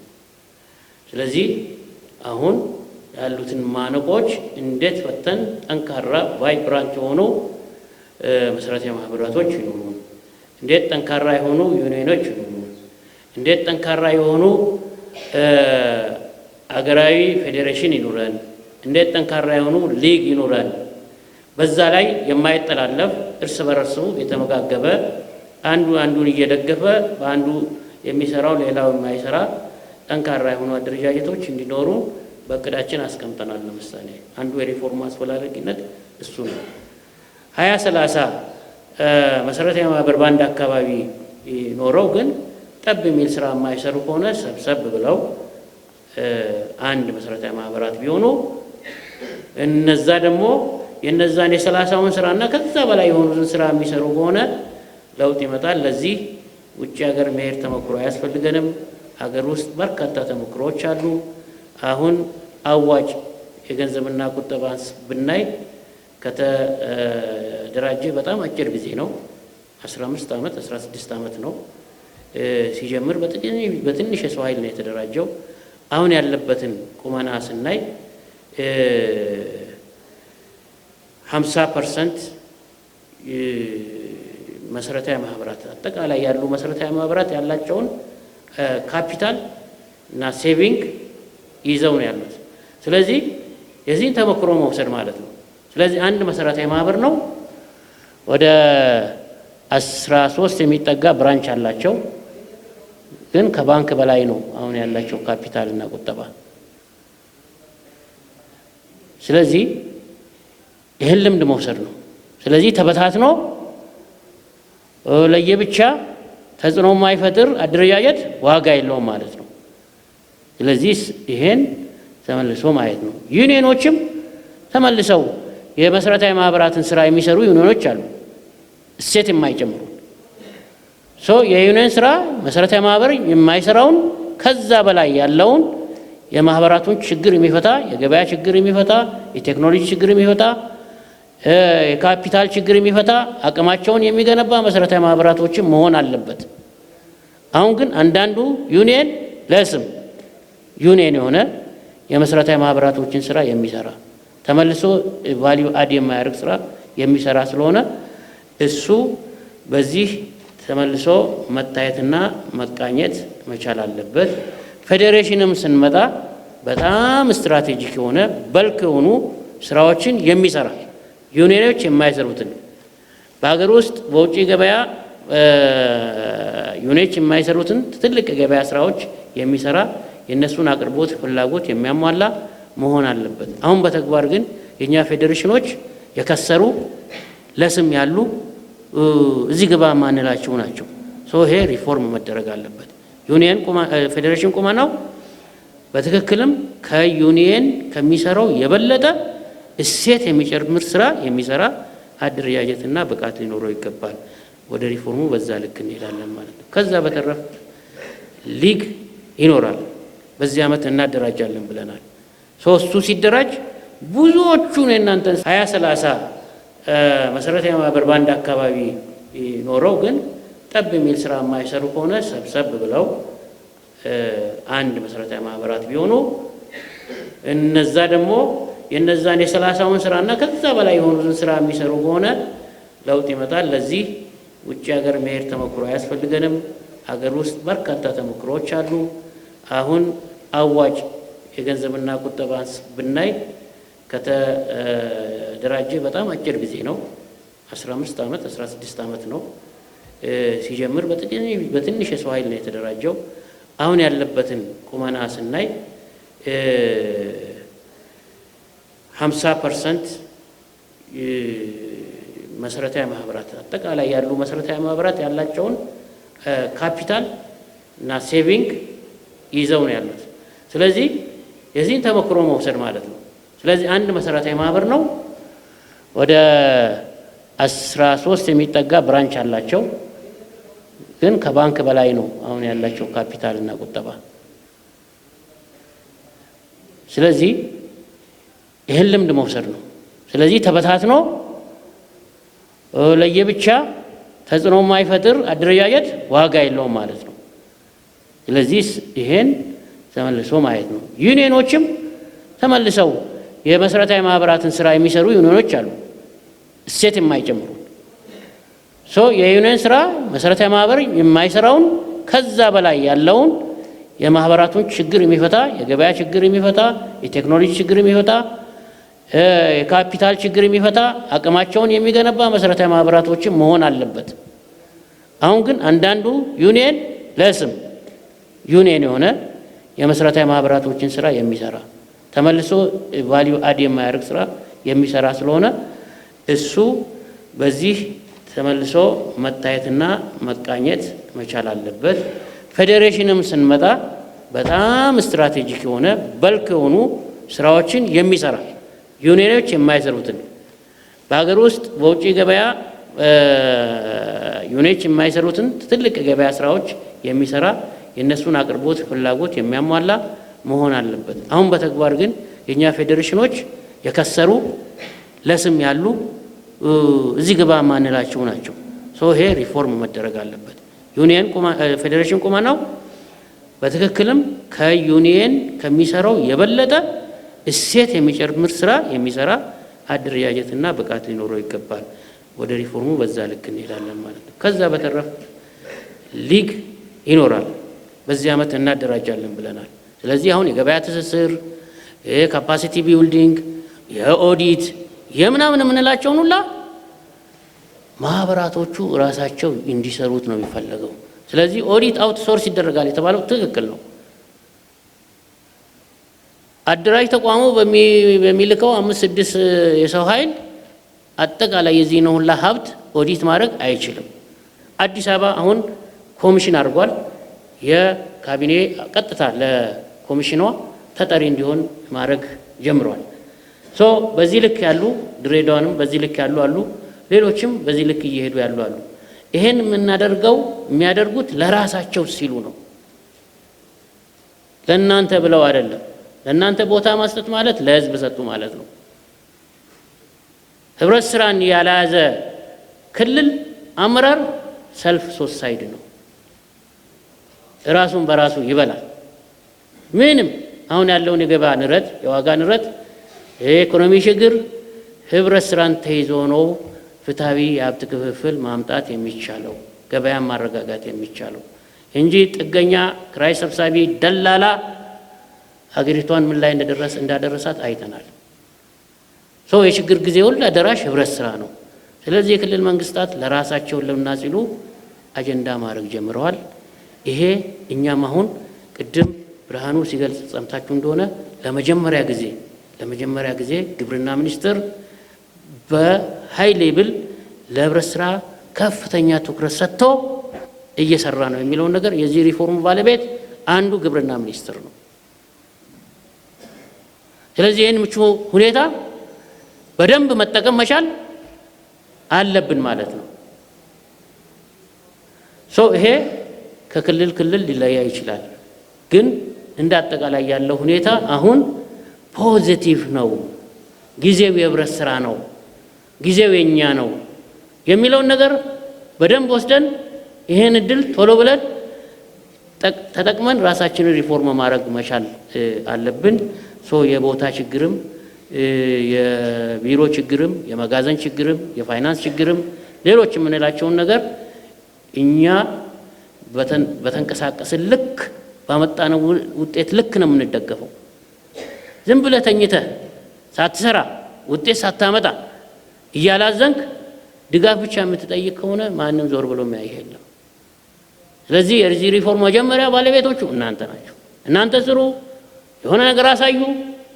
ስለዚህ አሁን ያሉትን ማነቆች እንዴት ፈተን ጠንካራ ቫይብራንት የሆኑ መሰረታዊ ማህበራቶች ይኑሩ፣ እንዴት ጠንካራ የሆኑ ዩኒየኖች ይኑሩ፣ እንዴት ጠንካራ የሆኑ አገራዊ ፌዴሬሽን ይኑረን፣ እንዴት ጠንካራ የሆኑ ሊግ ይኑረን፣ በዛ ላይ የማይጠላለፍ እርስ በርሱ የተመጋገበ አንዱ አንዱን እየደገፈ በአንዱ የሚሰራው ሌላው የማይሰራ ጠንካራ የሆኑ አደረጃጀቶች እንዲኖሩ በእቅዳችን አስቀምጠናል። ለምሳሌ አንዱ የሪፎርም አስፈላጊነት እሱ ነው። 20-30 መሰረታዊ ማህበር በአንድ አካባቢ ኖረው ግን ጠብ የሚል ስራ የማይሰሩ ከሆነ ሰብሰብ ብለው አንድ መሰረታዊ ማህበራት ቢሆኑ እነዛ ደግሞ የነዛን የ30ውን ስራና ከዛ በላይ የሆኑትን ስራ የሚሰሩ ከሆነ ለውጥ ይመጣል። ለዚህ ውጭ ሀገር መሄድ ተሞክሮ አያስፈልገንም። ሀገር ውስጥ በርካታ ተሞክሮዎች አሉ። አሁን አዋጭ የገንዘብና ቁጠባ ብናይ ከተደራጀ በጣም አጭር ጊዜ ነው። 15 ዓመት 16 ዓመት ነው። ሲጀምር በትንሽ የሰው ኃይል ነው የተደራጀው። አሁን ያለበትን ቁመና ስናይ 50% መሰረታዊ ማህበራት አጠቃላይ ያሉ መሰረታዊ ማህበራት ያላቸውን ካፒታል እና ሴቪንግ ይዘው ነው ያሉት። ስለዚህ የዚህን ተሞክሮ መውሰድ ማለት ነው። ስለዚህ አንድ መሰረታዊ ማህበር ነው። ወደ 13 የሚጠጋ ብራንች አላቸው። ግን ከባንክ በላይ ነው አሁን ያላቸው ካፒታል እና ቁጠባ። ስለዚህ ይህን ልምድ መውሰድ ነው። ስለዚህ ተበታትኖ ለየብቻ ተጽዕኖ የማይፈጥር አደረጃጀት ዋጋ የለውም ማለት ነው። ስለዚህ ይሄን ተመልሶ ማየት ነው። ዩኒየኖችም ተመልሰው የመሰረታዊ ማህበራትን ስራ የሚሰሩ ዩኒየኖች አሉ፣ እሴት የማይጨምሩ የዩኒየን ስራ መሰረታዊ ማህበር የማይሰራውን ከዛ በላይ ያለውን የማህበራቱን ችግር የሚፈታ የገበያ ችግር የሚፈታ የቴክኖሎጂ ችግር የሚፈታ የካፒታል ችግር የሚፈታ አቅማቸውን የሚገነባ መሰረታዊ ማህበራቶችን መሆን አለበት። አሁን ግን አንዳንዱ ዩኒየን ለስም ዩኒየን የሆነ የመሰረታዊ ማህበራቶችን ስራ የሚሰራ ተመልሶ ቫልዩ አድ የማያደርግ ስራ የሚሰራ ስለሆነ እሱ በዚህ ተመልሶ መታየትና መቃኘት መቻል አለበት። ፌዴሬሽንም ስንመጣ በጣም ስትራቴጂክ የሆነ በልክ የሆኑ ስራዎችን የሚሰራ ዩኒየኖች የማይሰሩትን በሀገር ውስጥ በውጭ ገበያ ዩኒየኖች የማይሰሩትን ትልቅ የገበያ ስራዎች የሚሰራ የእነሱን አቅርቦት ፍላጎት የሚያሟላ መሆን አለበት። አሁን በተግባር ግን የእኛ ፌዴሬሽኖች የከሰሩ ለስም ያሉ እዚህ ግባ ማንላቸው ናቸው። ይሄ ሪፎርም መደረግ አለበት። ዩኒየን ፌዴሬሽን ቁመናው በትክክልም ከዩኒየን ከሚሰራው የበለጠ እሴት የሚጨምር ስራ የሚሰራ አደረጃጀትና ብቃት ሊኖረው ይገባል። ወደ ሪፎርሙ በዛ ልክ እንሄዳለን ማለት ነው። ከዛ በተረፈ ሊግ ይኖራል። በዚህ ዓመት እናደራጃለን ብለናል። እሱ ሲደራጅ ብዙዎቹን የእናንተን 20-30 መሰረታዊ ማህበር በአንድ አካባቢ ኖረው ግን ጠብ የሚል ስራ የማይሰሩ ከሆነ ሰብሰብ ብለው አንድ መሰረታዊ ማህበራት ቢሆኑ እነዛ ደግሞ የነዛን የ30ውን ስራና ከዛ በላይ የሆኑትን ስራ የሚሰሩ ከሆነ ለውጥ ይመጣል። ለዚህ ውጭ ሀገር መሄድ ተሞክሮ አያስፈልገንም። ሀገር ውስጥ በርካታ ተሞክሮዎች አሉ። አሁን አዋጭ የገንዘብና ቁጠባ ብናይ ከተደራጀ በጣም አጭር ጊዜ ነው። 15 ዓመት 16 ዓመት ነው። ሲጀምር በትንሽ የሰው ኃይል ነው የተደራጀው። አሁን ያለበትን ቁመና ስናይ 50% መሰረታዊ ማህበራት አጠቃላይ ያሉ መሰረታዊ ማህበራት ያላቸውን ካፒታል እና ሴቪንግ ይዘው ነው ያሉት። ስለዚህ የዚህን ተሞክሮ መውሰድ ማለት ነው። ስለዚህ አንድ መሰረታዊ ማህበር ነው። ወደ 13 የሚጠጋ ብራንች አላቸው። ግን ከባንክ በላይ ነው አሁን ያላቸው ካፒታል እና ቁጠባ። ስለዚህ ይህን ልምድ መውሰድ ነው። ስለዚህ ተበታትኖ ለየብቻ ተጽዕኖ የማይፈጥር አደረጃጀት ዋጋ የለውም ማለት ነው። ስለዚህ ይሄን ተመልሶ ማየት ነው። ዩኒየኖችም ተመልሰው የመሰረታዊ ማህበራትን ስራ የሚሰሩ ዩኒየኖች አሉ፣ እሴት የማይጨምሩ የዩኒየን ስራ መሰረታዊ ማህበር የማይሰራውን ከዛ በላይ ያለውን የማህበራቱን ችግር የሚፈታ የገበያ ችግር የሚፈታ የቴክኖሎጂ ችግር የሚፈታ የካፒታል ችግር የሚፈታ አቅማቸውን የሚገነባ መሰረታዊ ማህበራቶችን መሆን አለበት። አሁን ግን አንዳንዱ ዩኒየን ለስም ዩኒየን የሆነ የመሰረታዊ ማህበራቶችን ስራ የሚሰራ ተመልሶ ቫልዩ አድ የማያደርግ ስራ የሚሰራ ስለሆነ እሱ በዚህ ተመልሶ መታየትና መቃኘት መቻል አለበት። ፌዴሬሽንም ስንመጣ በጣም ስትራቴጂክ የሆነ በልክ የሆኑ ስራዎችን የሚሰራ ዩኒየኖች የማይሰሩትን በሀገር ውስጥ በውጭ ገበያ ዩኒየኖች የማይሰሩትን ትልቅ የገበያ ስራዎች የሚሰራ የእነሱን አቅርቦት ፍላጎት የሚያሟላ መሆን አለበት። አሁን በተግባር ግን የእኛ ፌዴሬሽኖች የከሰሩ ለስም ያሉ እዚህ ግባ ማንላቸው ናቸው። ይሄ ሪፎርም መደረግ አለበት። ዩኒየን ፌዴሬሽን ቁመናው በትክክልም ከዩኒየን ከሚሰራው የበለጠ እሴት የሚጨምር ስራ የሚሰራ አደረጃጀትና ብቃት ሊኖረው ይገባል። ወደ ሪፎርሙ በዛ ልክ እንሄዳለን ማለት ነው። ከዛ በተረፈ ሊግ ይኖራል። በዚህ ዓመት እናደራጃለን ብለናል። ስለዚህ አሁን የገበያ ትስስር፣ የካፓሲቲ ቢልዲንግ፣ የኦዲት የምናምን የምንላቸውን ሁላ ማህበራቶቹ ራሳቸው እንዲሰሩት ነው የሚፈለገው። ስለዚህ ኦዲት አውትሶርስ ይደረጋል የተባለው ትክክል ነው። አደራጅ ተቋሙ በሚልከው 5-6 የሰው ኃይል አጠቃላይ የዚህ ነው ሁላ ሀብት ኦዲት ማድረግ አይችልም። አዲስ አበባ አሁን ኮሚሽን አድርጓል። የካቢኔ ቀጥታ ለኮሚሽኗ ተጠሪ እንዲሆን ማድረግ ጀምሯል። በዚህ ልክ ያሉ ድሬዳዋንም በዚህ ልክ ያሉ አሉ፣ ሌሎችም በዚህ ልክ እየሄዱ ያሉ አሉ። ይሄን የሚያደርጉት ለራሳቸው ሲሉ ነው፣ ለእናንተ ብለው አይደለም። ለእናንተ ቦታ መስጠት ማለት ለህዝብ ሰጡ ማለት ነው። ህብረት ስራን ያልያዘ ክልል አመራር ሰልፍ ሶሳይድ ነው፣ ራሱን በራሱ ይበላል። ምንም አሁን ያለውን የገበያ ንረት፣ የዋጋ ንረት፣ የኢኮኖሚ ችግር ህብረት ስራን ተይዞ ነው ፍትሃዊ የሀብት ክፍፍል ማምጣት የሚቻለው ገበያን ማረጋጋት የሚቻለው እንጂ ጥገኛ ክራይ ሰብሳቢ ደላላ ሀገሪቷን ምን ላይ እንዳደረሳት አይተናል። የችግር ጊዜ ሁሉ አደራሽ ህብረት ስራ ነው። ስለዚህ የክልል መንግስታት ለራሳቸው ለምና ሲሉ አጀንዳ ማድረግ ጀምረዋል። ይሄ እኛም አሁን ቅድም ብርሃኑ ሲገልጽ ሰምታችሁ እንደሆነ ለመጀመሪያ ጊዜ ግብርና ሚኒስቴር በሃይ ሌብል ለህብረት ስራ ከፍተኛ ትኩረት ሰጥቶ እየሰራ ነው የሚለውን ነገር የዚህ ሪፎርም ባለቤት አንዱ ግብርና ሚኒስቴር ነው። ስለዚህ ይህን ምቹ ሁኔታ በደንብ መጠቀም መቻል አለብን ማለት ነው። ይሄ ከክልል ክልል ሊለያይ ይችላል፣ ግን እንደ አጠቃላይ ያለው ሁኔታ አሁን ፖዚቲቭ ነው። ጊዜው የህብረት ስራ ነው፣ ጊዜው የኛ ነው የሚለውን ነገር በደንብ ወስደን ይሄን እድል ቶሎ ብለን ተጠቅመን ራሳችንን ሪፎርም ማድረግ መቻል አለብን። የቦታ ችግርም የቢሮ ችግርም የመጋዘን ችግርም የፋይናንስ ችግርም ሌሎች የምንላቸውን ነገር እኛ በተንቀሳቀስን ልክ ባመጣነው ውጤት ልክ ነው የምንደገፈው። ዝም ብለህ ተኝተህ ሳትሰራ ውጤት ሳታመጣ እያላዘንክ ድጋፍ ብቻ የምትጠይቅ ከሆነ ማንም ዞር ብሎ የሚያይህ የለም። ስለዚህ የዚህ ሪፎርም መጀመሪያ ባለቤቶቹ እናንተ ናቸው። እናንተ ስሩ፣ የሆነ ነገር አሳዩ፣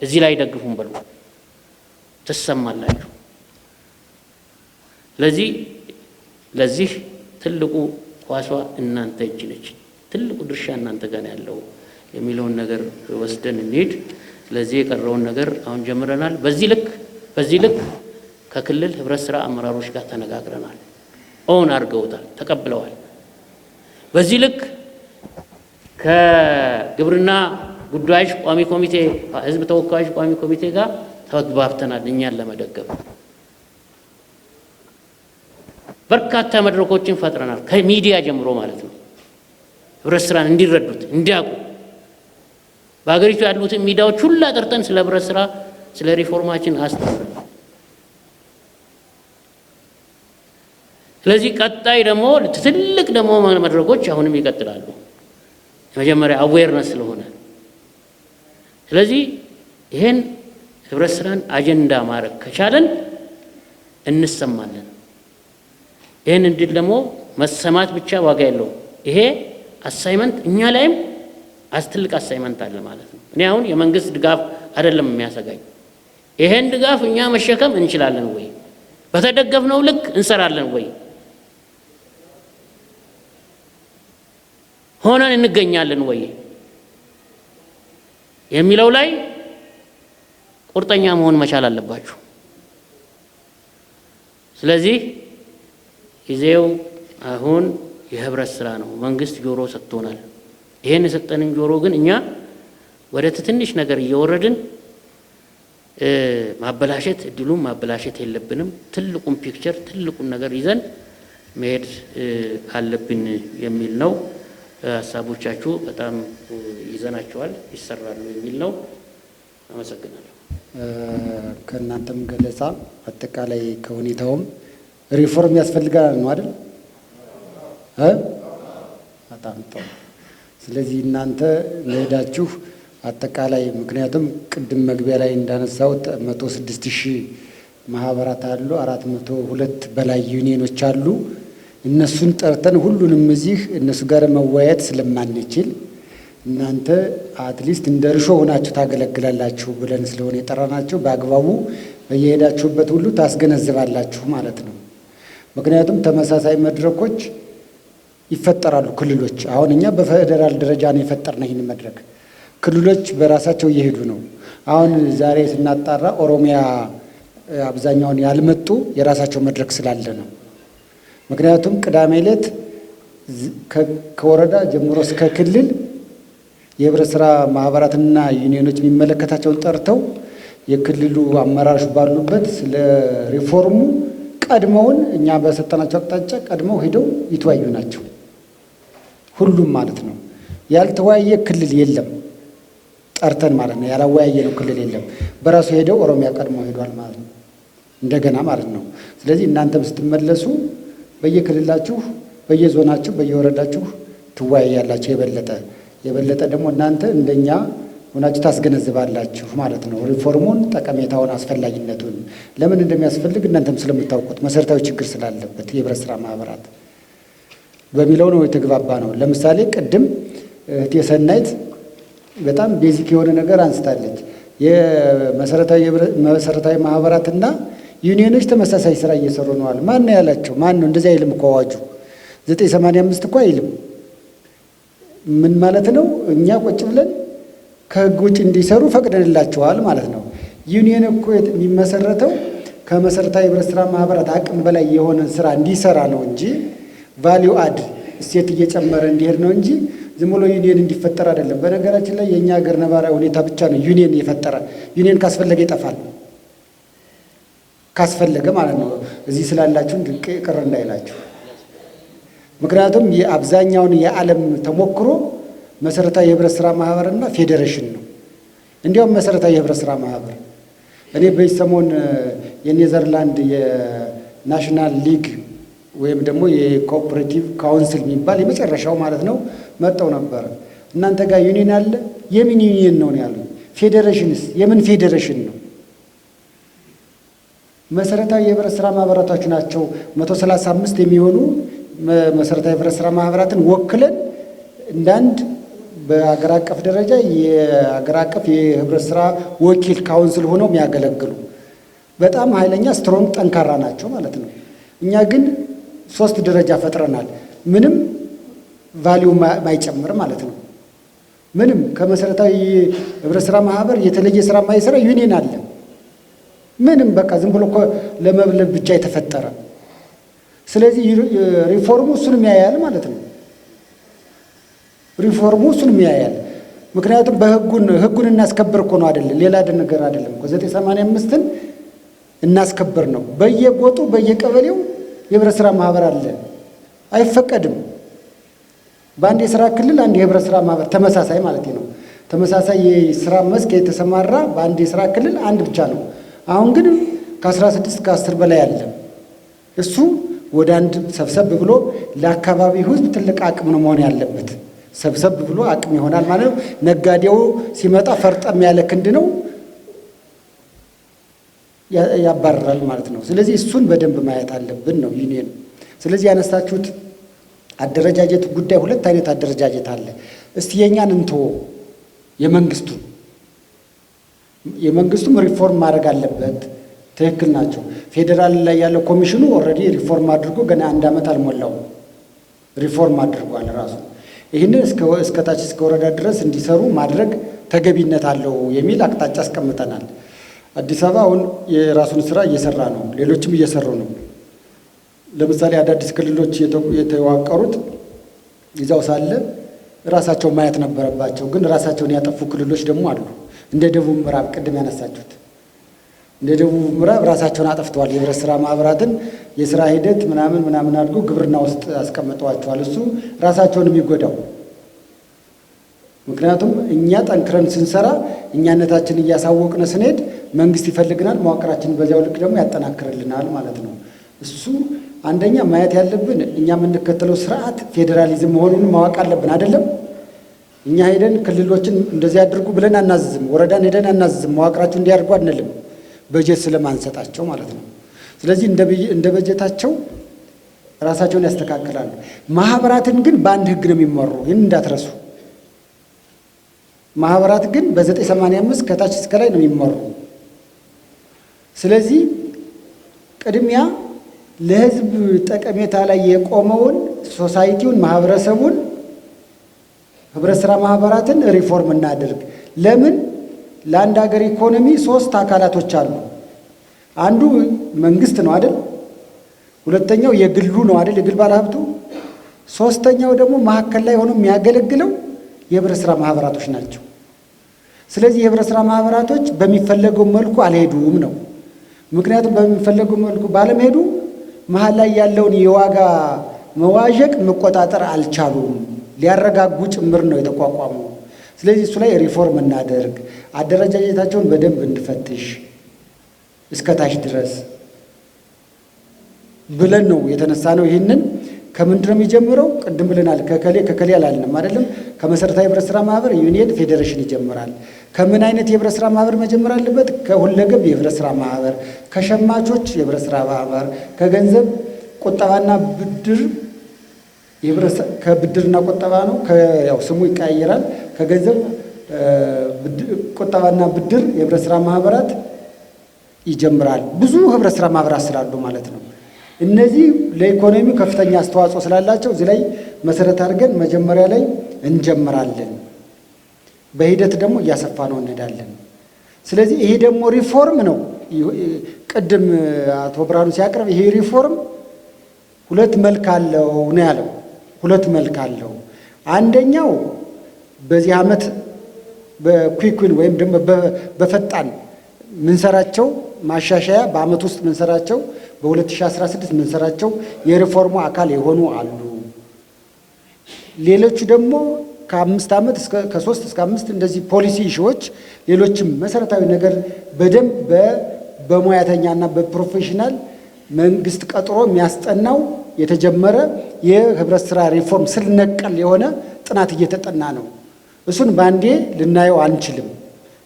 እዚህ ላይ ደግፉን በሉ፣ ትሰማላችሁ። ለዚህ ትልቁ ኳሷ እናንተ እጅ ነች፣ ትልቁ ድርሻ እናንተ ጋር ያለው የሚለውን ነገር ወስደን እንሂድ። ስለዚህ የቀረውን ነገር አሁን ጀምረናል። በዚህ ልክ ከክልል ህብረት ስራ አመራሮች ጋር ተነጋግረናል። ኦን አድርገውታል፣ ተቀብለዋል። በዚህ ልክ ከግብርና ጉዳዮች ቋሚ ኮሚቴ፣ ህዝብ ተወካዮች ቋሚ ኮሚቴ ጋር ተግባብተናል። እኛን ለመደገፍ በርካታ መድረኮችን ፈጥረናል፣ ከሚዲያ ጀምሮ ማለት ነው። ህብረት ስራን እንዲረዱት እንዲያውቁ በሀገሪቱ ያሉትን ሚዲያዎች ሁሉ አጠርተን ስለ ህብረት ስራ ስለ ሪፎርማችን አስተምረን። ስለዚህ ቀጣይ ደግሞ ትልቅ ደግሞ መድረኮች አሁንም ይቀጥላሉ። የመጀመሪያ አዌርነስ ስለሆነ ስለዚህ ይሄን ህብረት ስራን አጀንዳ ማድረግ ከቻለን እንሰማለን። ይሄን እንድል ደግሞ መሰማት ብቻ ዋጋ የለውም። ይሄ አሳይመንት እኛ ላይም ትልቅ አሳይመንት አለ ማለት ነው። እኔ አሁን የመንግስት ድጋፍ አይደለም የሚያሰጋኝ። ይሄን ድጋፍ እኛ መሸከም እንችላለን ወይ? በተደገፍነው ልክ እንሰራለን ወይ? ሆነን እንገኛለን ወይ የሚለው ላይ ቁርጠኛ መሆን መቻል አለባችሁ። ስለዚህ ጊዜው አሁን የህብረት ስራ ነው። መንግስት ጆሮ ሰጥቶናል። ይሄን የሰጠንን ጆሮ ግን እኛ ወደ ትንሽ ነገር እየወረድን ማበላሸት እድሉን ማበላሸት የለብንም። ትልቁን ፒክቸር ትልቁን ነገር ይዘን መሄድ አለብን የሚል ነው። ሀሳቦቻችሁ በጣም ይዘናቸዋል፣ ይሰራሉ የሚል ነው። አመሰግናለሁ። ከእናንተም ገለጻ አጠቃላይ ከሁኔታውም ሪፎርም ያስፈልጋል ነው አይደል? በጣም ጥሩ። ስለዚህ እናንተ ለሄዳችሁ አጠቃላይ ምክንያቱም ቅድም መግቢያ ላይ እንዳነሳሁት 106,000 ማህበራት አሉ፣ 402 በላይ ዩኒየኖች አሉ። እነሱን ጠርተን ሁሉንም እዚህ እነሱ ጋር መወያየት ስለማንችል እናንተ አትሊስት እንደ እርሾ ሆናችሁ ታገለግላላችሁ ብለን ስለሆነ የጠራናቸው በአግባቡ በየሄዳችሁበት ሁሉ ታስገነዝባላችሁ ማለት ነው። ምክንያቱም ተመሳሳይ መድረኮች ይፈጠራሉ። ክልሎች አሁን እኛ በፌዴራል ደረጃ ነው የፈጠርነው ይህን መድረክ። ክልሎች በራሳቸው እየሄዱ ነው። አሁን ዛሬ ስናጣራ ኦሮሚያ አብዛኛውን ያልመጡ የራሳቸው መድረክ ስላለ ነው። ምክንያቱም ቅዳሜ ዕለት ከወረዳ ጀምሮ እስከ ክልል የህብረት ስራ ማህበራትና ዩኒየኖች የሚመለከታቸውን ጠርተው የክልሉ አመራሮች ባሉበት ስለ ሪፎርሙ ቀድመውን እኛ በሰጠናቸው አቅጣጫ ቀድመው ሄደው ይተወያዩ ናቸው። ሁሉም ማለት ነው። ያልተወያየ ክልል የለም። ጠርተን ማለት ነው። ያላወያየ ነው ክልል የለም። በራሱ ሄደው ኦሮሚያ ቀድመው ሄዷል ማለት ነው። እንደገና ማለት ነው። ስለዚህ እናንተም ስትመለሱ በየክልላችሁ፣ በየዞናችሁ፣ በየወረዳችሁ ትወያያላችሁ። የበለጠ ደግሞ እናንተ እንደኛ ሆናችሁ ታስገነዝባላችሁ ማለት ነው። ሪፎርሙን፣ ጠቀሜታውን፣ አስፈላጊነቱን ለምን እንደሚያስፈልግ እናንተም ስለምታውቁት መሰረታዊ ችግር ስላለበት የህብረት ስራ ማህበራት በሚለው ነው የተግባባ ነው። ለምሳሌ ቅድም እህቴ ሰናይት በጣም ቤዚክ የሆነ ነገር አንስታለች። የመሰረታዊ ማህበራትና ዩኒየኖች ተመሳሳይ ስራ እየሰሩ ነው አለ። ማን ነው ያላቸው? ማን ነው? እንደዚህ አይልም እኮ አዋጁ 985 እኮ አይልም። ምን ማለት ነው? እኛ ቁጭ ብለን ከህግ ውጭ እንዲሰሩ ፈቅደንላቸዋል ማለት ነው። ዩኒየን እኮ የሚመሰረተው ከመሰረታዊ ህብረት ስራ ማህበራት አቅም በላይ የሆነ ስራ እንዲሰራ ነው እንጂ ቫሊዩ አድ እሴት እየጨመረ እንዲሄድ ነው እንጂ ዝም ብሎ ዩኒየን እንዲፈጠር አይደለም። በነገራችን ላይ የእኛ ሀገር ነባራዊ ሁኔታ ብቻ ነው ዩኒየን የፈጠረ። ዩኒየን ካስፈለገ ይጠፋል፣ ካስፈለገ ማለት ነው። እዚህ ስላላችሁ ቅር እንዳይላችሁ። ምክንያቱም የአብዛኛውን የዓለም ተሞክሮ መሰረታዊ የህብረት ስራ ማህበርና ፌዴሬሽን ነው። እንዲያውም መሰረታዊ የህብረት ስራ ማህበር እኔ በዚህ ሰሞን የኔዘርላንድ የናሽናል ሊግ ወይም ደግሞ የኮኦፐሬቲቭ ካውንስል የሚባል የመጨረሻው ማለት ነው መጠው ነበር። እናንተ ጋር ዩኒየን አለ? የምን ዩኒየን ነው ያሉኝ። ፌዴሬሽንስ? የምን ፌዴሬሽን ነው? መሰረታዊ የህብረት ስራ ማህበራቶች ናቸው 135 የሚሆኑ መሰረታዊ የህብረት ስራ ማህበራትን ወክለን እንዳንድ በአገር አቀፍ ደረጃ የአገር አቀፍ የህብረት ስራ ወኪል ካውንስል ሆነው የሚያገለግሉ በጣም ኃይለኛ ስትሮንግ ጠንካራ ናቸው ማለት ነው። እኛ ግን 3 ደረጃ ፈጥረናል። ምንም ቫሊዩ ማይጨምር ማለት ነው። ምንም ከመሰረታዊ ህብረት ስራ ማህበር የተለየ ስራ ማይሰራ ዩኒየን አለ። ምንም በቃ ዝም ብሎ ለመብለብ ብቻ የተፈጠረ። ስለዚህ ሪፎርሙ እሱንም ያያል ማለት ነው። ሪፎርሙ እሱንም ያያል። ምክንያቱም ህጉን እናስከብር እኮ ነው አይደለም፣ ሌላ ነገር አይደለም እኮ 985ን እናስከብር ነው። በየጎጡ በየቀበሌው የህብረት ስራ ማህበር አለ። አይፈቀድም። በአንድ የስራ ክልል አንድ የህብረት ስራ ማህበር ተመሳሳይ ማለት ነው። ተመሳሳይ የስራ መስክ የተሰማራ በአንድ የስራ ክልል አንድ ብቻ ነው። አሁን ግን ከ16 ከ10 በላይ አለ። እሱ ወደ አንድ ሰብሰብ ብሎ ለአካባቢ ህዝብ ትልቅ አቅም ነው መሆን ያለበት። ሰብሰብ ብሎ አቅም ይሆናል ማለት ነው። ነጋዴው ሲመጣ ፈርጠም ያለ ክንድ ነው ያባረራል ማለት ነው። ስለዚህ እሱን በደንብ ማየት አለብን ነው ዩኒየን። ስለዚህ ያነሳችሁት አደረጃጀት ጉዳይ ሁለት አይነት አደረጃጀት አለ። እስቲ የኛን እንቶ የመንግስቱም ሪፎርም ማድረግ አለበት። ትክክል ናቸው። ፌዴራል ላይ ያለው ኮሚሽኑ ኦልሬዲ ሪፎርም አድርጎ ገና 1 ዓመት አልሞላው ሪፎርም አድርጓል ራሱ። ይህንን እስከ ታች እስከ ወረዳ ድረስ እንዲሰሩ ማድረግ ተገቢነት አለው የሚል አቅጣጫ አስቀምጠናል። አዲስ አበባ አሁን የራሱን ስራ እየሰራ ነው፣ ሌሎችም እየሰሩ ነው። ለምሳሌ አዳዲስ ክልሎች የተዋቀሩት ይዛው ሳለ ራሳቸው ማየት ነበረባቸው። ግን ራሳቸውን ያጠፉ ክልሎች ደግሞ አሉ። እንደ ደቡብ ምዕራብ ቅድም ያነሳችሁት እንደ ደቡብ ምዕራብ ራሳቸውን አጠፍተዋል። የህብረት ስራ ማህበራትን የስራ ሂደት ምናምን አድርገው ግብርና ውስጥ አስቀምጠዋቸዋል። እሱ ራሳቸውን የሚጎዳው ምክንያቱም እኛ ጠንክረን ስንሰራ እኛነታችን እያሳወቅን ስንሄድ መንግስት ይፈልግናል፣ መዋቅራችን በዚያው ልክ ደግሞ ያጠናክርልናል ማለት ነው። እሱ አንደኛ ማየት ያለብን እኛ የምንከተለው ስርዓት ፌዴራሊዝም መሆኑን ማወቅ አለብን አይደለም። እኛ ሄደን ክልሎችን እንደዚህ አድርጉ ብለን አናዝዝም፣ ወረዳን ሄደን አናዝዝም፣ መዋቅራቸው እንዲያድርጉ አንልም፣ በጀት ስለማንሰጣቸው ማለት ነው። ስለዚህ እንደ በጀታቸው ራሳቸውን ያስተካክላሉ። ማህበራትን ግን በአንድ ህግ ነው የሚመሩ። ይህን እንዳትረሱ። ማህበራት ግን በ985 ከታች እስከ ላይ ነው የሚመሩ። ስለዚህ ቅድሚያ ለህዝብ ጠቀሜታ ላይ የቆመውን ሶሳይቲውን፣ ማህበረሰቡን፣ ህብረት ስራ ማህበራትን ሪፎርም እናድርግ። ለምን? ለአንድ ሀገር ኢኮኖሚ 3 አካላቶች አሉ። አንዱ መንግስት ነው አይደል? ሁለተኛው የግሉ ነው አይደል? የግል ባለሀብቱ። ሶስተኛው ደግሞ መሀከል ላይ ሆኖ የሚያገለግለው የህብረት ስራ ማህበራቶች ናቸው። ስለዚህ የህብረት ስራ ማህበራቶች በሚፈለገው መልኩ አልሄዱም ነው። ምክንያቱም በሚፈለገው መልኩ ባለመሄዱ መሀል ላይ ያለውን የዋጋ መዋዠቅ መቆጣጠር አልቻሉም። ሊያረጋጉ ጭምር ነው የተቋቋሙ። ስለዚህ እሱ ላይ ሪፎርም እናደርግ፣ አደረጃጀታቸውን በደንብ እንድፈትሽ እስከ ታች ድረስ ብለን ነው የተነሳ ነው። ይህንን ከምንድን ነው የሚጀምረው? ቅድም ብለናል። ከከሌ አላልንም አይደለም። ከመሰረታዊ የህብረት ስራ ማህበር ዩኒየን ፌዴሬሽን ይጀምራል። ከምን አይነት የህብረት ስራ ማህበር መጀመር አለበት? ከሁለገብ የህብረት ስራ ማህበር፣ ከሸማቾች የህብረት ስራ ማህበር፣ ከገንዘብ ቁጠባና ብድር ከብድርና ቁጠባ ነው፣ ያው ስሙ ይቀያየራል። ከገንዘብ ቁጠባና ብድር የህብረት ስራ ማህበራት ይጀምራል። ብዙ ህብረት ስራ ማህበራት ስላሉ ማለት ነው። እነዚህ ለኢኮኖሚው ከፍተኛ አስተዋጽኦ ስላላቸው እዚህ ላይ መሰረት አድርገን መጀመሪያ ላይ እንጀምራለን። በሂደት ደግሞ እያሰፋ ነው እንሄዳለን። ስለዚህ ይሄ ደግሞ ሪፎርም ነው። ቅድም አቶ ብርሃኑ ሲያቀርብ ይሄ ሪፎርም 2 መልክ አለው ነው ያለው። 2 መልክ አለው። አንደኛው በዚህ ዓመት በኩዊክዊን ወይም ደግሞ በፈጣን ምንሰራቸው ማሻሻያ በአመት ውስጥ ምንሰራቸው በ2016 ምንሰራቸው የሪፎርሙ አካል የሆኑ አሉ። ሌሎቹ ደግሞ ከ5 ዓመት ከ3 እስከ 5 እንደዚህ ፖሊሲ ኢሹዎች፣ ሌሎችም መሰረታዊ ነገር በደንብ በሙያተኛና በፕሮፌሽናል መንግስት ቀጥሮ የሚያስጠናው የተጀመረ የህብረት ስራ ሪፎርም ስር ነቀል የሆነ ጥናት እየተጠና ነው። እሱን ባንዴ ልናየው አንችልም።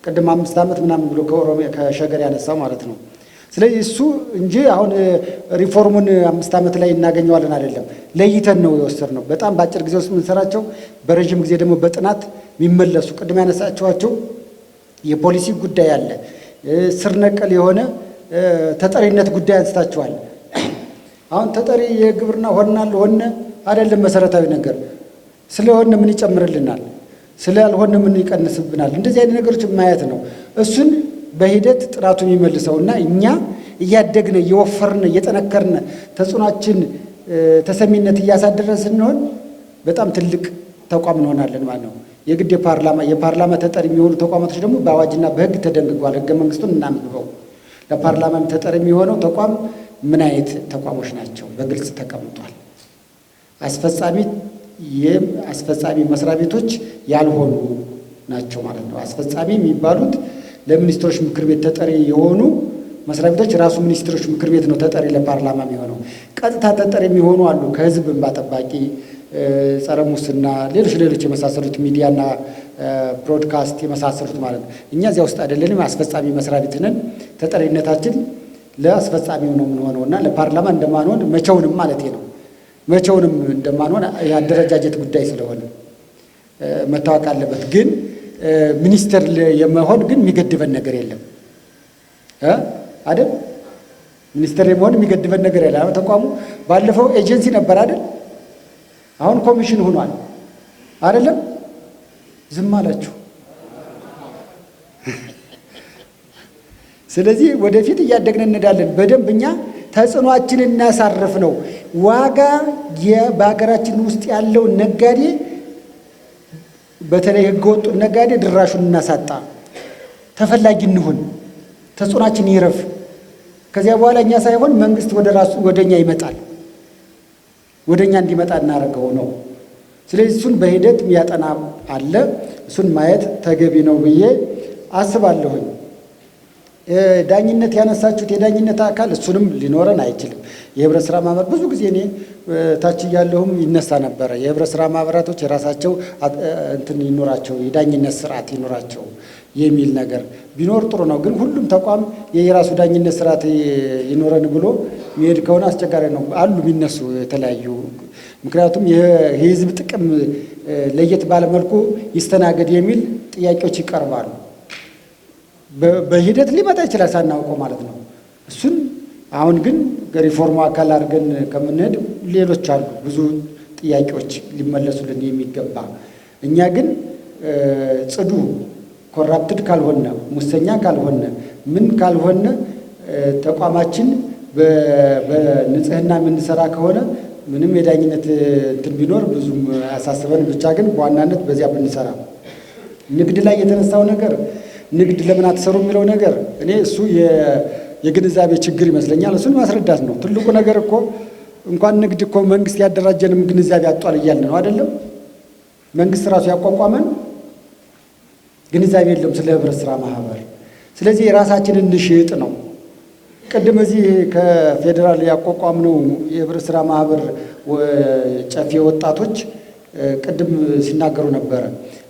ቅድም 5 ዓመት ምናምን ብሎ ከሸገር ያነሳው ማለት ነው። ስለዚህ እሱ እንጂ አሁን ሪፎርሙን 5 ዓመት ላይ እናገኘዋለን አይደለም። ለይተን ነው የወሰድነው። በጣም በአጭር ጊዜ ውስጥ የምንሰራቸው፣ በረዥም ጊዜ ደግሞ በጥናት የሚመለሱ ቅድም ያነሳቸዋቸው የፖሊሲ ጉዳይ አለ። ስር ነቀል የሆነ ተጠሪነት ጉዳይ አንስታችኋል። አሁን ተጠሪ የግብርና ሆነ አይደለም መሰረታዊ ነገር ስለሆነ ምን ይጨምርልናል፣ ስላልሆነ ምን ይቀንስብናል፣ እንደዚህ አይነት ነገሮች ማየት ነው። እሱን በሂደት ጥናቱ የሚመልሰውና እኛ እያደግነ እየወፈርነ እየጠነከርነ ተጽዕኖአችን ተሰሚነት እያሳደረ ስንሆን በጣም ትልቅ ተቋም እንሆናለን ማለት ነው። የግድ የፓርላማ ተጠሪ የሚሆኑ ተቋማቶች ደግሞ በአዋጅና በህግ ተደንግጓል። ህገ መንግስቱን እናንብበው። ለፓርላማ ተጠሪ የሚሆነው ተቋም ምን አይነት ተቋሞች ናቸው በግልጽ ተቀምጧል። አስፈጻሚ የአስፈጻሚ መስሪያ ቤቶች ያልሆኑ ናቸው ማለት ነው። አስፈጻሚ የሚባሉት ለሚኒስትሮች ምክር ቤት ተጠሪ የሆኑ መስሪያ ቤቶች ራሱ ሚኒስትሮች ምክር ቤት ነው ተጠሪ ለፓርላማ የሚሆነው። ቀጥታ ተጠሪ የሚሆኑ አሉ፣ ከህዝብ እንባ ጠባቂ፣ ጸረ ሙስና፣ ሌሎች የመሳሰሉት ሚዲያና ብሮድካስት የመሳሰሉት ማለት ነው። እኛ እዚያ ውስጥ አይደለንም። አስፈጻሚ መስሪያ ቤት ነን። ተጠሪነታችን ለአስፈጻሚው ነው የምንሆነው እና ለፓርላማ እንደማንሆን መቼውንም ማለት ነው መቼውንም እንደማንሆን የአደረጃጀት ጉዳይ ስለሆነ መታወቅ አለበት። ግን ሚኒስትር የመሆን ግን የሚገድበን ነገር የለም አይደል? ሚኒስትር የመሆን የሚገድበን ነገር የለም። ተቋሙ ባለፈው ኤጀንሲ ነበር አይደል? አሁን ኮሚሽን ሆኗል አይደለም? ዝም አላችሁ። ስለዚህ ወደፊት እያደግን እንዳለን በደንብ እኛ ተጽዕኖአችንን እናሳርፍ ነው። ዋጋ በሀገራችን ውስጥ ያለው ነጋዴ በተለይ ህገወጡን ነጋዴ ድራሹን እናሳጣ፣ ተፈላጊ እንሁን፣ ተጽዕኖአችን ይረፍ። ከዚያ በኋላ እኛ ሳይሆን መንግስት ወደኛ ይመጣል፣ ወደኛ እንዲመጣ እናደርገው ነው። ስለዚህ እሱን በሂደት የሚያጠና አለ። እሱን ማየት ተገቢ ነው ብዬ አስባለሁኝ። ዳኝነት ያነሳችሁት የዳኝነት አካል እሱንም ሊኖረን አይችልም። የህብረት ስራ ማህበር ብዙ ጊዜ እኔ ታች እያለሁም ይነሳ ነበረ። የህብረት ስራ ማህበራቶች የራሳቸው እንትን ይኖራቸው፣ የዳኝነት ስርዓት ይኖራቸው የሚል ነገር ቢኖር ጥሩ ነው። ግን ሁሉም ተቋም የራሱ ዳኝነት ስርዓት ይኖረን ብሎ የሚሄድ ከሆነ አስቸጋሪ ነው። አሉ የሚነሱ የተለያዩ ምክንያቱም የህዝብ ጥቅም ለየት ባለመልኩ ይስተናገድ የሚል ጥያቄዎች ይቀርባሉ። በሂደት ሊመጣ ይችላል ሳናውቀው ማለት ነው። እሱን አሁን ግን ሪፎርሙ አካል አድርገን ከምንሄድ ሌሎች አሉ ብዙ ጥያቄዎች ሊመለሱልን የሚገባ። እኛ ግን ጽዱ ኮራፕትድ ካልሆነ ሙሰኛ ካልሆነ ምን ካልሆነ ተቋማችን በንጽህና የምንሰራ ከሆነ ምንም የዳኝነት እንትን ቢኖር ብዙም አያሳስበን። ብቻ ግን በዋናነት በዚያ ብንሰራ። ንግድ ላይ የተነሳው ነገር ንግድ ለምን አትሰሩ የሚለው ነገር እኔ እሱ የግንዛቤ ችግር ይመስለኛል። እሱን ማስረዳት ነው ትልቁ ነገር። እኮ እንኳን ንግድ እኮ መንግስት ያደራጀንም ግንዛቤ አጧል እያልን ነው አይደለም? መንግስት ራሱ ያቋቋመን ግንዛቤ የለም ስለ ህብረት ስራ ማህበር። ስለዚህ የራሳችንን እንሽጥ ነው። ቅድም እዚህ ከፌዴራል ያቋቋምነው የህብረት ስራ ማህበር ጨፌ ወጣቶች ቅድም ሲናገሩ ነበረ።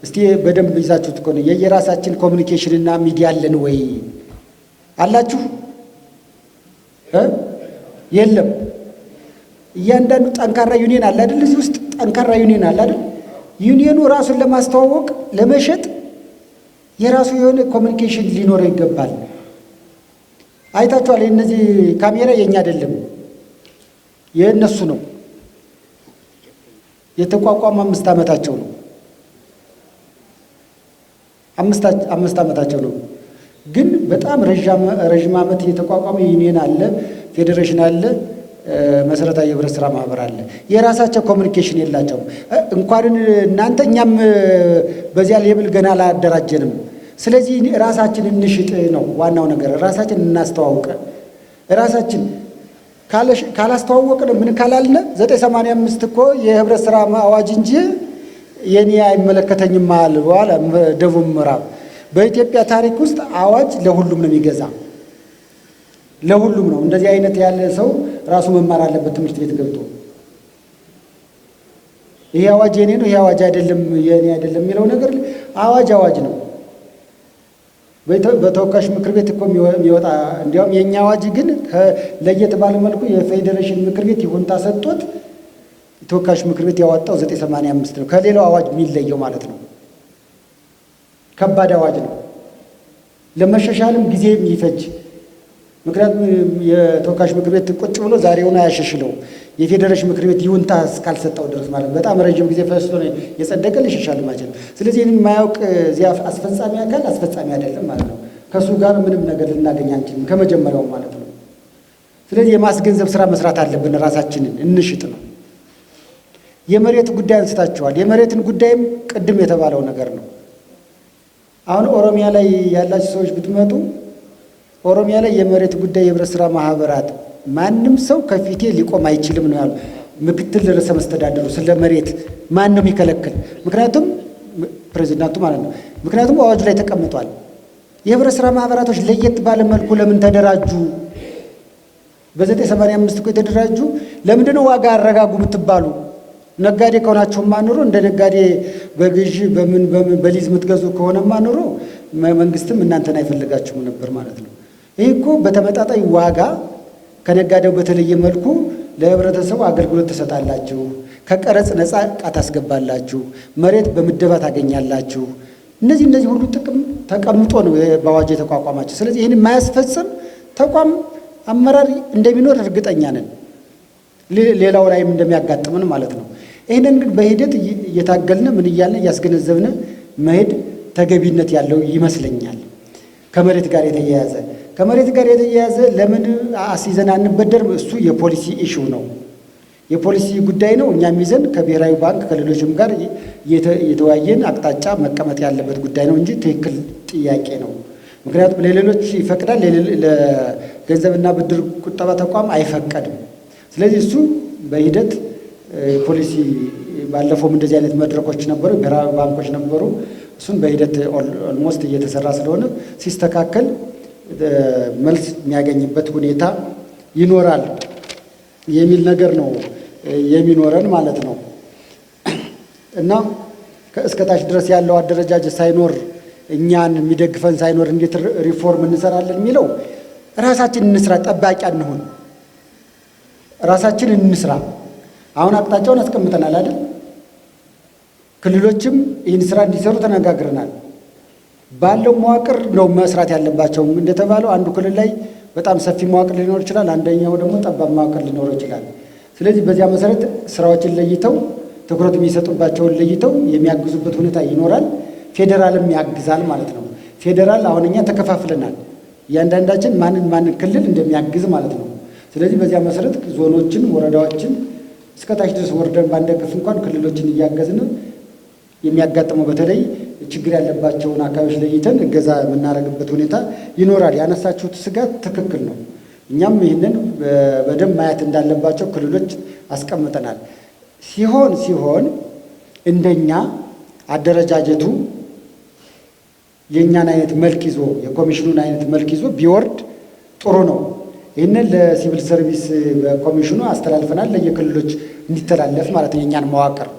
እስቲ በደንብ ይዛችሁት ከሆነ የየራሳችን ኮሚኒኬሽን እና ሚዲያ አለን ወይ? አላችሁ? የለም። እያንዳንዱ ጠንካራ ዩኒየን አለ አይደል? እዚህ ውስጥ ጠንካራ ዩኒየን አለ አይደል? ዩኒየኑ ራሱን ለማስተዋወቅ ለመሸጥ የራሱ የሆነ ኮሚኒኬሽን ሊኖረው ይገባል። አይታችኋል። እነዚህ ካሜራ የኛ አይደለም የእነሱ ነው። የተቋቋመ 5 ዓመታቸው ነው። 5 ዓመታቸው ነው። ግን በጣም ረዥም ዓመት የተቋቋመ ዩኒየን አለ፣ ፌዴሬሽን አለ፣ መሰረታዊ የህብረት ስራ ማህበር አለ። የራሳቸው ኮሚኒኬሽን የላቸው። እንኳን እናንተ እኛም በዚያ ሌብል ገና አላደራጀንም። ስለዚህ ራሳችን እንሽጥ ነው ዋናው ነገር። ራሳችን እናስተዋውቅ። ራሳችን ካላስተዋወቅን ምን ካላልነ 985 እኮ የህብረት ስራ አዋጅ እንጂ የኔ አይመለከተኝም አለ በኋላ ደቡብ ምዕራብ። በኢትዮጵያ ታሪክ ውስጥ አዋጅ ለሁሉም ነው የሚገዛ፣ ለሁሉም ነው። እንደዚህ አይነት ያለ ሰው ራሱ መማር አለበት ትምህርት ቤት ገብቶ። ይሄ አዋጅ የኔ ነው፣ ይሄ አዋጅ አይደለም የኔ አይደለም የሚለው ነገር አዋጅ ነው። በተወካዮች ምክር ቤት እኮ የሚወጣ እንዲያውም የኛ አዋጅ ግን ለየት ባለ መልኩ የፌዴሬሽን ምክር ቤት ይሁንታ ሰጥቶት የተወካዮች ምክር ቤት ያወጣው 985 ነው። ከሌላው አዋጅ የሚለየው ማለት ነው። ከባድ አዋጅ ነው። ለመሻሻልም ጊዜ የሚፈጅ ምክንያቱም የተወካዮች ምክር ቤት ቁጭ ብሎ ዛሬውን አያሻሽለው የፌዴሬሽን ምክር ቤት ይሁንታ እስካልሰጠው ድረስ ማለት በጣም ረጅም ጊዜ ፈጅቶ ነው የጸደቀ። ሊሻሻል ማለት ነው። ስለዚህ ይህንን የማያውቅ እዚያ አስፈጻሚ አካል አስፈጻሚ አይደለም ማለት ነው። ከእሱ ጋር ምንም ነገር ልናገኝ አንችልም ከመጀመሪያው ማለት ነው። ስለዚህ የማስገንዘብ ስራ መስራት አለብን። ራሳችንን እንሽጥ ነው። የመሬት ጉዳይ አንስታችኋል። የመሬትን ጉዳይም ቅድም የተባለው ነገር ነው። አሁን ኦሮሚያ ላይ ያላችሁ ሰዎች ብትመጡ ኦሮሚያ ላይ የመሬት ጉዳይ የህብረት ስራ ማህበራት ማንም ሰው ከፊቴ ሊቆም አይችልም ነው ያሉ። ምክትል ርዕሰ መስተዳድሩ ስለ መሬት ማን ነው የሚከለክል? ምክንያቱም ፕሬዚዳንቱ ማለት ነው። ምክንያቱም አዋጁ ላይ ተቀምጧል። የህብረት ስራ ማህበራቶች ለየት ባለ መልኩ ለምን ተደራጁ? በ985 እኮ የተደራጁ ለምንድን ነው ዋጋ አረጋጉ የምትባሉ? ነጋዴ ከሆናችሁ ማኑሮ እንደ ነጋዴ በግዢ በምን በሊዝ የምትገዙ ከሆነ ማኑሮ መንግስትም እናንተን አይፈልጋችሁም ነበር ማለት ነው። ይህ እኮ በተመጣጣኝ ዋጋ ከነጋዴው በተለየ መልኩ ለህብረተሰቡ አገልግሎት ትሰጣላችሁ፣ ከቀረጽ ነፃ ዕቃ ታስገባላችሁ፣ መሬት በምደባ ታገኛላችሁ። እነዚህ ሁሉ ጥቅም ተቀምጦ ነው በአዋጅ የተቋቋማቸው። ስለዚህ ይህን የማያስፈጽም ተቋም አመራር እንደሚኖር እርግጠኛ ነን፣ ሌላው ላይም እንደሚያጋጥምን ማለት ነው። ይህንን ግን በሂደት እየታገልን ምን እያልን እያስገነዘብን መሄድ ተገቢነት ያለው ይመስለኛል። ከመሬት ጋር የተያያዘ ለምን አስይዘን አንበደርም? እሱ የፖሊሲ ኢሹ ነው፣ የፖሊሲ ጉዳይ ነው። እኛም ይዘን ከብሔራዊ ባንክ ከሌሎችም ጋር የተወያየን አቅጣጫ መቀመጥ ያለበት ጉዳይ ነው እንጂ ትክክል ጥያቄ ነው። ምክንያቱም ለሌሎች ይፈቅዳል፣ ለገንዘብና ብድር ቁጠባ ተቋም አይፈቀድም። ስለዚህ እሱ በሂደት ፖሊሲ ባለፈውም እንደዚህ አይነት መድረኮች ነበሩ፣ ብሔራዊ ባንኮች ነበሩ። እሱን በሂደት ኦልሞስት እየተሰራ ስለሆነ ሲስተካከል መልስ የሚያገኝበት ሁኔታ ይኖራል የሚል ነገር ነው የሚኖረን ማለት ነው። እና ከእስከታች ድረስ ያለው አደረጃጀት ሳይኖር እኛን የሚደግፈን ሳይኖር እንዴት ሪፎርም እንሰራለን የሚለው ራሳችን እንስራ፣ ጠባቂ አንሁን፣ ራሳችን እንስራ። አሁን አቅጣጫውን አስቀምጠናል አይደል? ክልሎችም ይህን ስራ እንዲሰሩ ተነጋግረናል። ባለው መዋቅር ነው መስራት ያለባቸው። እንደተባለው አንዱ ክልል ላይ በጣም ሰፊ መዋቅር ሊኖር ይችላል፣ አንደኛው ደግሞ ጠባብ መዋቅር ሊኖረው ይችላል። ስለዚህ በዚያ መሰረት ስራዎችን ለይተው ትኩረት የሚሰጡባቸውን ለይተው የሚያግዙበት ሁኔታ ይኖራል። ፌዴራልም ያግዛል ማለት ነው። ፌዴራል አሁን እኛ ተከፋፍለናል፣ እያንዳንዳችን ማንን ክልል እንደሚያግዝ ማለት ነው። ስለዚህ በዚያ መሰረት ዞኖችን፣ ወረዳዎችን እስከታች ድረስ ወርደን ባንደግፍ እንኳን ክልሎችን እያገዝን የሚያጋጥመው በተለይ ችግር ያለባቸውን አካባቢዎች ለይተን እገዛ የምናደርግበት ሁኔታ ይኖራል። ያነሳችሁት ስጋት ትክክል ነው። እኛም ይህንን በደንብ ማየት እንዳለባቸው ክልሎች አስቀምጠናል። ሲሆን እንደኛ አደረጃጀቱ የእኛን አይነት መልክ ይዞ የኮሚሽኑን አይነት መልክ ይዞ ቢወርድ ጥሩ ነው። ይህንን ለሲቪል ሰርቪስ በኮሚሽኑ አስተላልፈናል፣ ለየክልሎች እንዲተላለፍ ማለት ነው። የእኛን መዋቅር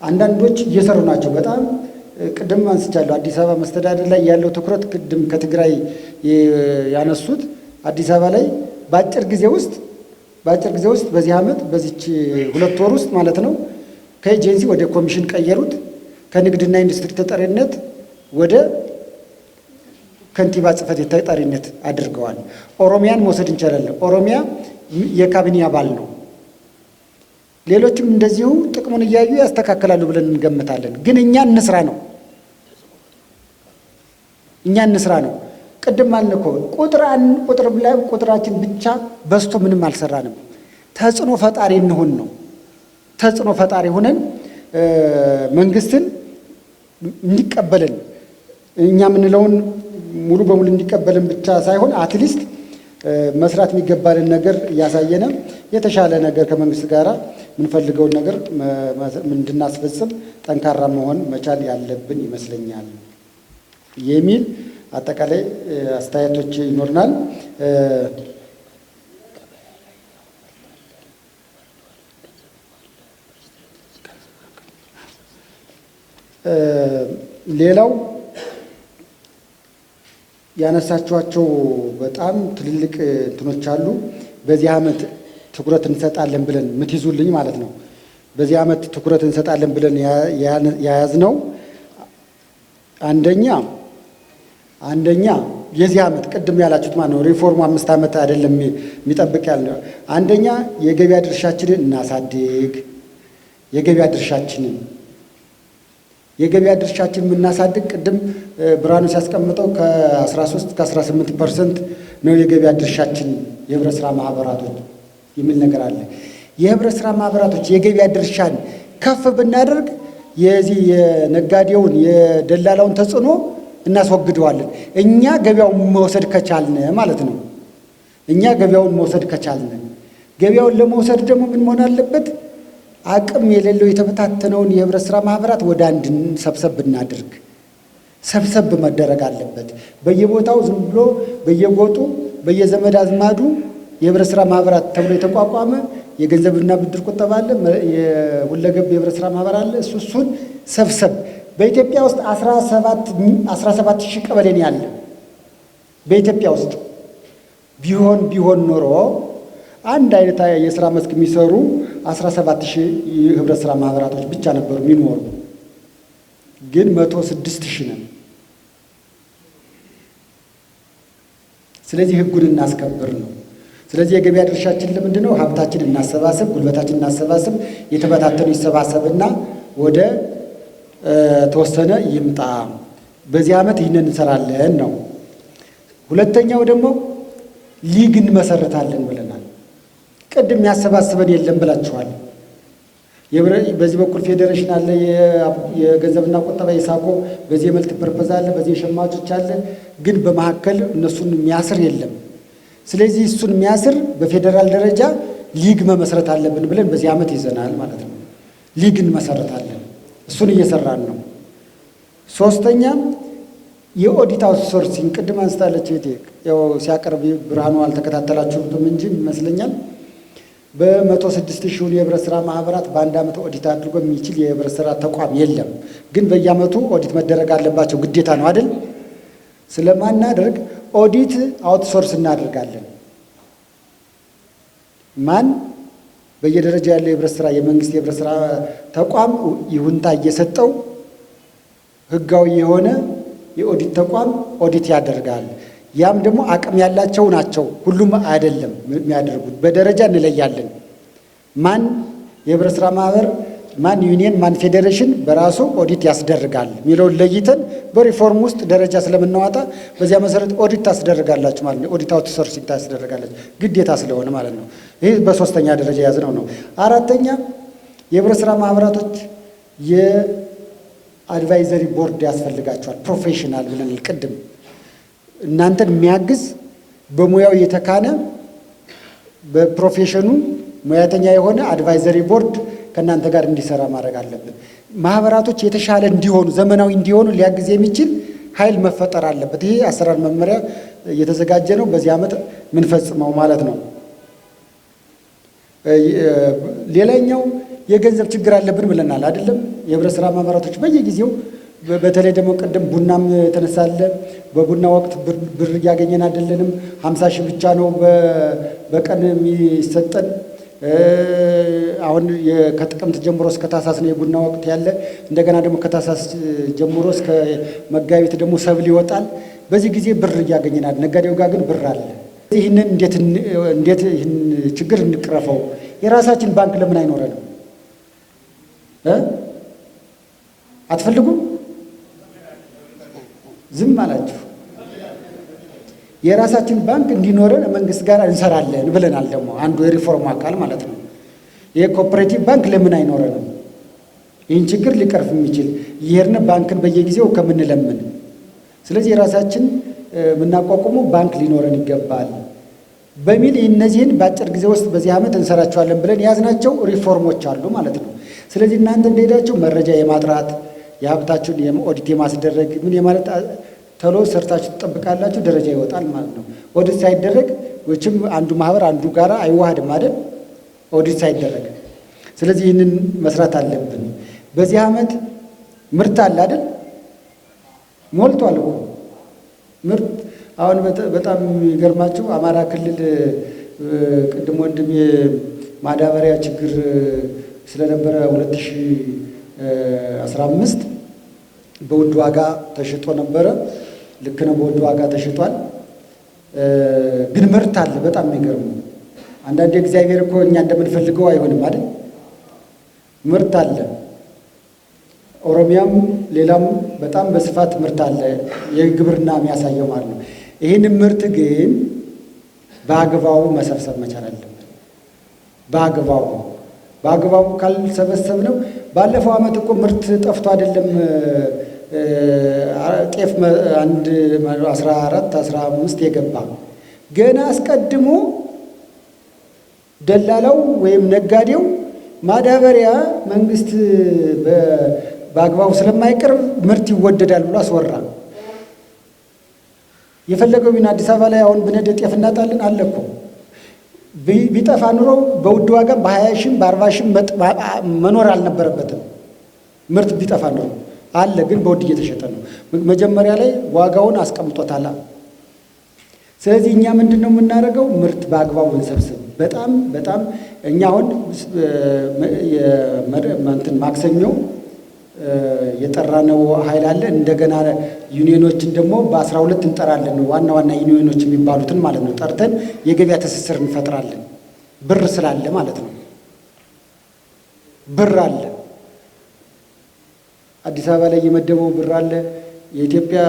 አንዳንዶች እየሰሩ ናቸው። በጣም ቅድም አንስቻለሁ። አዲስ አበባ መስተዳደር ላይ ያለው ትኩረት ቅድም ከትግራይ ያነሱት አዲስ አበባ ላይ በአጭር ጊዜ ውስጥ በዚህ ዓመት በዚች 2 ወር ውስጥ ማለት ነው ከኤጀንሲ ወደ ኮሚሽን ቀየሩት። ከንግድና ኢንዱስትሪ ተጠሪነት ወደ ከንቲባ ጽሕፈት ቤት ተጠሪነት አድርገዋል። ኦሮሚያን መውሰድ እንችላለን። ኦሮሚያ የካቢኔ አባል ነው። ሌሎችም እንደዚሁ ጥቅሙን እያዩ ያስተካከላሉ ብለን እንገምታለን። ግን እኛ እንስራ ነው። ቅድም አልን እኮ ቁጥራችን ብቻ በዝቶ ምንም አልሰራንም። ተጽዕኖ ፈጣሪ እንሁን ነው። ተጽዕኖ ፈጣሪ ሆነን መንግስትን እንዲቀበልን እኛ የምንለውን ሙሉ በሙሉ እንዲቀበልን ብቻ ሳይሆን አትሊስት መስራት የሚገባልን ነገር እያሳየነ የተሻለ ነገር ከመንግስት ጋር የምንፈልገውን ነገር እንድናስፈጽም ጠንካራ መሆን መቻል ያለብን ይመስለኛል የሚል አጠቃላይ አስተያየቶች ይኖርናል። ሌላው ያነሳችኋቸው በጣም ትልልቅ እንትኖች አሉ። በዚህ ዓመት ትኩረት እንሰጣለን ብለን የምትይዙልኝ ማለት ነው። በዚህ ዓመት ትኩረት እንሰጣለን ብለን የያዝነው አንደኛ የዚህ ዓመት ቅድም ያላችሁት ማለት ነው ሪፎርሙ 5 ዓመት አይደለም የሚጠብቅ ያልነው። አንደኛ የገበያ ድርሻችንን እናሳድግ። የገበያ ድርሻችን የምናሳድግ ቅድም ብርሃኑ ሲያስቀምጠው ከ13 ከ18% ነው የገበያ ድርሻችን የህብረት ስራ ማህበራቶች የሚል ነገር አለ። የህብረት ስራ ማህበራቶች የገበያ ድርሻን ከፍ ብናደርግ የዚህ የነጋዴውን የደላላውን ተጽዕኖ እናስወግደዋለን። እኛ ገበያውን መውሰድ ከቻልን ማለት ነው። ገበያውን ለመውሰድ ደግሞ ምን መሆን አለበት? አቅም የሌለው የተበታተነውን የህብረት ስራ ማህበራት ወደ አንድ ሰብሰብ ብናድርግ፣ ሰብሰብ መደረግ አለበት። በየቦታው ዝም ብሎ በየጎጡ በየዘመድ አዝማዱ የህብረት ስራ ማህበራት ተብሎ የተቋቋመ የገንዘብና ብድር ቁጠባ አለ፣ የሁለገብ የህብረት ስራ ማህበር አለ። እሱን ሰብሰብ። በኢትዮጵያ ውስጥ 17 ሺህ ቀበሌ ነው ያለ። በኢትዮጵያ ውስጥ ቢሆን ኖሮ አንድ አይነት የስራ መስክ የሚሰሩ 17 ሺህ የህብረት ስራ ማህበራቶች ብቻ ነበሩ የሚኖሩ። ግን 106 ሺህ ነን። ስለዚህ ህጉን እናስከብር ነው። ስለዚህ የገበያ ድርሻችን ለምንድን ነው? ሀብታችን እናሰባስብ፣ ጉልበታችን እናሰባስብ፣ የተበታተኑ ይሰባሰብና ወደ ተወሰነ ይምጣ። በዚህ ዓመት ይህንን እንሰራለን ነው። ሁለተኛው ደግሞ ሊግ እንመሰርታለን ብለናል። ቅድም ያሰባስበን የለም ብላችኋል። በዚህ በኩል ፌዴሬሽን አለ፣ የገንዘብና ቁጠባ የሳኮ፣ በዚህ የመልቲ ፐርፐዝ አለ፣ በዚህ የሸማቾች አለ። ግን በመካከል እነሱን የሚያስር የለም። ስለዚህ እሱን የሚያስር በፌዴራል ደረጃ ሊግ መመስረት አለብን ብለን በዚህ ዓመት ይዘናል ማለት ነው። ሊግ እንመሰርታለን። እሱን እየሰራን ነው። ሶስተኛ የኦዲት አውትሶርሲንግ ቅድም አንስታለች እህቴ። ያው ሲያቀርብ ብርሃኑ አልተከታተላችሁትም እንጂ ይመስለኛል። በ106 ሺህ የህብረት ስራ ማህበራት በአንድ ዓመት ኦዲት አድርጎ የሚችል የህብረት ስራ ተቋም የለም። ግን በየዓመቱ ኦዲት መደረግ አለባቸው፣ ግዴታ ነው አይደል? ስለማናደርግ ኦዲት አውትሶርስ እናደርጋለን። ማን በየደረጃ ያለው የህብረት ስራ የመንግስት የህብረት ስራ ተቋም ይሁንታ እየሰጠው ህጋዊ የሆነ የኦዲት ተቋም ኦዲት ያደርጋል። ያም ደግሞ አቅም ያላቸው ናቸው፣ ሁሉም አይደለም የሚያደርጉት። በደረጃ እንለያለን። ማን የህብረት ስራ ማህበር፣ ማን ዩኒየን፣ ማን ፌዴሬሽን በራሱ ኦዲት ያስደርጋል የሚለውን ለይተን በሪፎርም ውስጥ ደረጃ ስለምናወጣ በዚያ መሰረት ኦዲት ታስደርጋላችሁ ማለት ነው። ኦዲት አውትሶርሲንግ ታስደርጋላችሁ ግዴታ ስለሆነ ማለት ነው። ይህ በሶስተኛ ደረጃ የያዝነው ነው። አራተኛ የህብረት ስራ ማህበራቶች የአድቫይዘሪ ቦርድ ያስፈልጋቸዋል። ፕሮፌሽናል ብለን ቅድም እናንተን የሚያግዝ በሙያው የተካነ በፕሮፌሽኑ ሙያተኛ የሆነ አድቫይዘሪ ቦርድ ከእናንተ ጋር እንዲሰራ ማድረግ አለብን። ማህበራቶች የተሻለ እንዲሆኑ ዘመናዊ እንዲሆኑ ሊያግዝ የሚችል ኃይል መፈጠር አለበት። ይሄ አሰራር መመሪያ እየተዘጋጀ ነው። በዚህ ዓመት ምንፈጽመው ማለት ነው። ሌላኛው የገንዘብ ችግር አለብን ብለናል አይደለም? የህብረት ስራ ማህበራቶች በየጊዜው በተለይ ደግሞ ቅድም ቡናም ተነሳለ። በቡና ወቅት ብር እያገኘን አይደለንም። 50 ሺህ ብቻ ነው በቀን የሚሰጠን። አሁን ከጥቅምት ጀምሮ እስከ ታህሳስ ነው የቡና ወቅት ያለ። እንደገና ደግሞ ከታህሳስ ጀምሮ እስከ መጋቢት ደግሞ ሰብል ይወጣል። በዚህ ጊዜ ብር እያገኘን አይደል? ነጋዴው ጋር ግን ብር አለ። ይህንን እንዴት ይህን ችግር እንቅረፈው? የራሳችን ባንክ ለምን አይኖረንም? አትፈልጉም? ዝም አላችሁ። የራሳችን ባንክ እንዲኖረን መንግስት ጋር እንሰራለን ብለናል። ደግሞ አንዱ የሪፎርም አካል ማለት ነው። የኮኦፐሬቲቭ ባንክ ለምን አይኖረንም? ይህን ችግር ሊቀርፍ የሚችል ይሄርን ባንክን በየጊዜው ከምንለምን፣ ስለዚህ የራሳችን የምናቋቁመው ባንክ ሊኖረን ይገባል በሚል እነዚህን በአጭር ጊዜ ውስጥ በዚህ ዓመት እንሰራቸዋለን ብለን የያዝናቸው ሪፎርሞች አሉ ማለት ነው። ስለዚህ እናንተ እንደሄዳችሁ መረጃ የማጥራት የሀብታችሁን ኦዲት የማስደረግ ምን የማለት ተሎ ሰርታችሁ ትጠብቃላችሁ፣ ደረጃ ይወጣል ማለት ነው። ኦዲት ሳይደረግ ወችም አንዱ ማህበር አንዱ ጋራ አይዋሃድም አይደል? ኦዲት ሳይደረግ። ስለዚህ ይህንን መስራት አለብን። በዚህ ዓመት ምርት አለ አይደል? ሞልቷል እኮ ምርት። አሁን በጣም የሚገርማችሁ አማራ ክልል ቅድም ወንድም የማዳበሪያ ችግር ስለነበረ 2015 በውድ ዋጋ ተሽጦ ነበረ። ልክ ነው፣ በውድ ዋጋ ተሽጧል። ግን ምርት አለ። በጣም የሚገርም አንዳንድ እግዚአብሔር እኮ እኛ እንደምንፈልገው አይሆንም አይደል? ምርት አለ። ኦሮሚያም ሌላም በጣም በስፋት ምርት አለ፣ የግብርና የሚያሳየው ማለት ነው። ይህን ምርት ግን በአግባቡ መሰብሰብ መቻል አለብን። በአግባቡ ካልሰበሰብ ነው። ባለፈው ዓመት እኮ ምርት ጠፍቶ አይደለም ጤፍ 14 15 የገባ ገና አስቀድሞ ደላላው ወይም ነጋዴው ማዳበሪያ መንግስት በአግባቡ ስለማይቀርብ ምርት ይወደዳል ብሎ አስወራ። የፈለገው ቢሆን አዲስ አበባ ላይ አሁን ብንሄድ ጤፍ እናጣለን አለ እኮ። ቢጠፋ ኑሮ በውድ ዋጋ በ20 ሺህ በ40 ሺህ መኖር አልነበረበትም። ምርት ቢጠፋ ኑሮ አለ፣ ግን በውድ እየተሸጠ ነው። መጀመሪያ ላይ ዋጋውን አስቀምጦታል። ስለዚህ እኛ ምንድን ነው የምናደርገው? ምርት በአግባቡ እንሰብስብ። በጣም እኛ አሁን ማክሰኞ የጠራነው ኃይል አለ። እንደገና ዩኒዮኖችን ደግሞ በ12 እንጠራለን። ዋና ዩኒዮኖች የሚባሉትን ማለት ነው። ጠርተን የገበያ ትስስር እንፈጥራለን። ብር ስላለ ማለት ነው። ብር አለ። አዲስ አበባ ላይ የመደበው ብር አለ። የኢትዮጵያ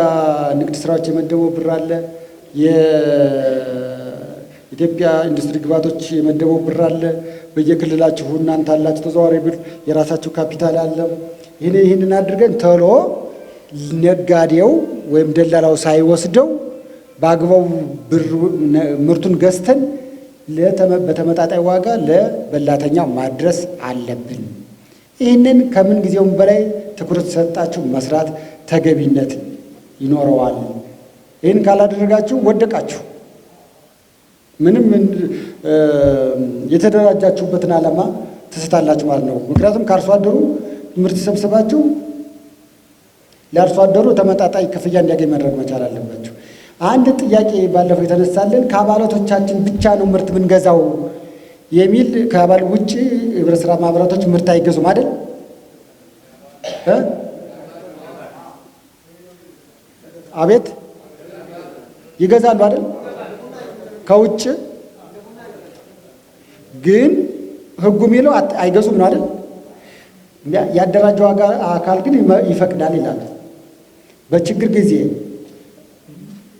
ንግድ ስራዎች የመደበው ብር አለ። የኢትዮጵያ ኢንዱስትሪ ግብዓቶች የመደበው ብር አለ። በየክልላችሁ እናንተ አላችሁ ተዘዋዋሪ ብር፣ የራሳችሁ ካፒታል አለ። ይህንን አድርገን ቶሎ ነጋዴው ወይም ደላላው ሳይወስደው በአግባቡ ምርቱን ገዝተን በተመጣጣኝ ዋጋ ለበላተኛው ማድረስ አለብን። ይህንን ከምን ጊዜውም በላይ ትኩረት ሰጣችሁ መስራት ተገቢነት ይኖረዋል። ይህን ካላደረጋችሁ ወደቃችሁ። ምንም የተደራጃችሁበትን ዓላማ ትስታላችሁ ማለት ነው። ምክንያቱም ከአርሶ አደሩ ምርት ሰብስባችሁ ለአርሶ አደሩ ተመጣጣኝ ክፍያ እንዲያገኝ ማድረግ መቻል አለባችሁ። አንድ ጥያቄ ባለፈው የተነሳልን ከአባላቶቻችን ብቻ ነው ምርት ምንገዛው የሚል፣ ከአባል ውጭ ህብረት ስራ ማህበራቶች ምርት አይገዙም አይደል? አቤት ይገዛሉ አይደል? ከውጭ ግን ህጉ የሚለው አይገዙም ነው አይደል? ያደራጀው አካል ግን ይፈቅዳል ይላል። በችግር ጊዜ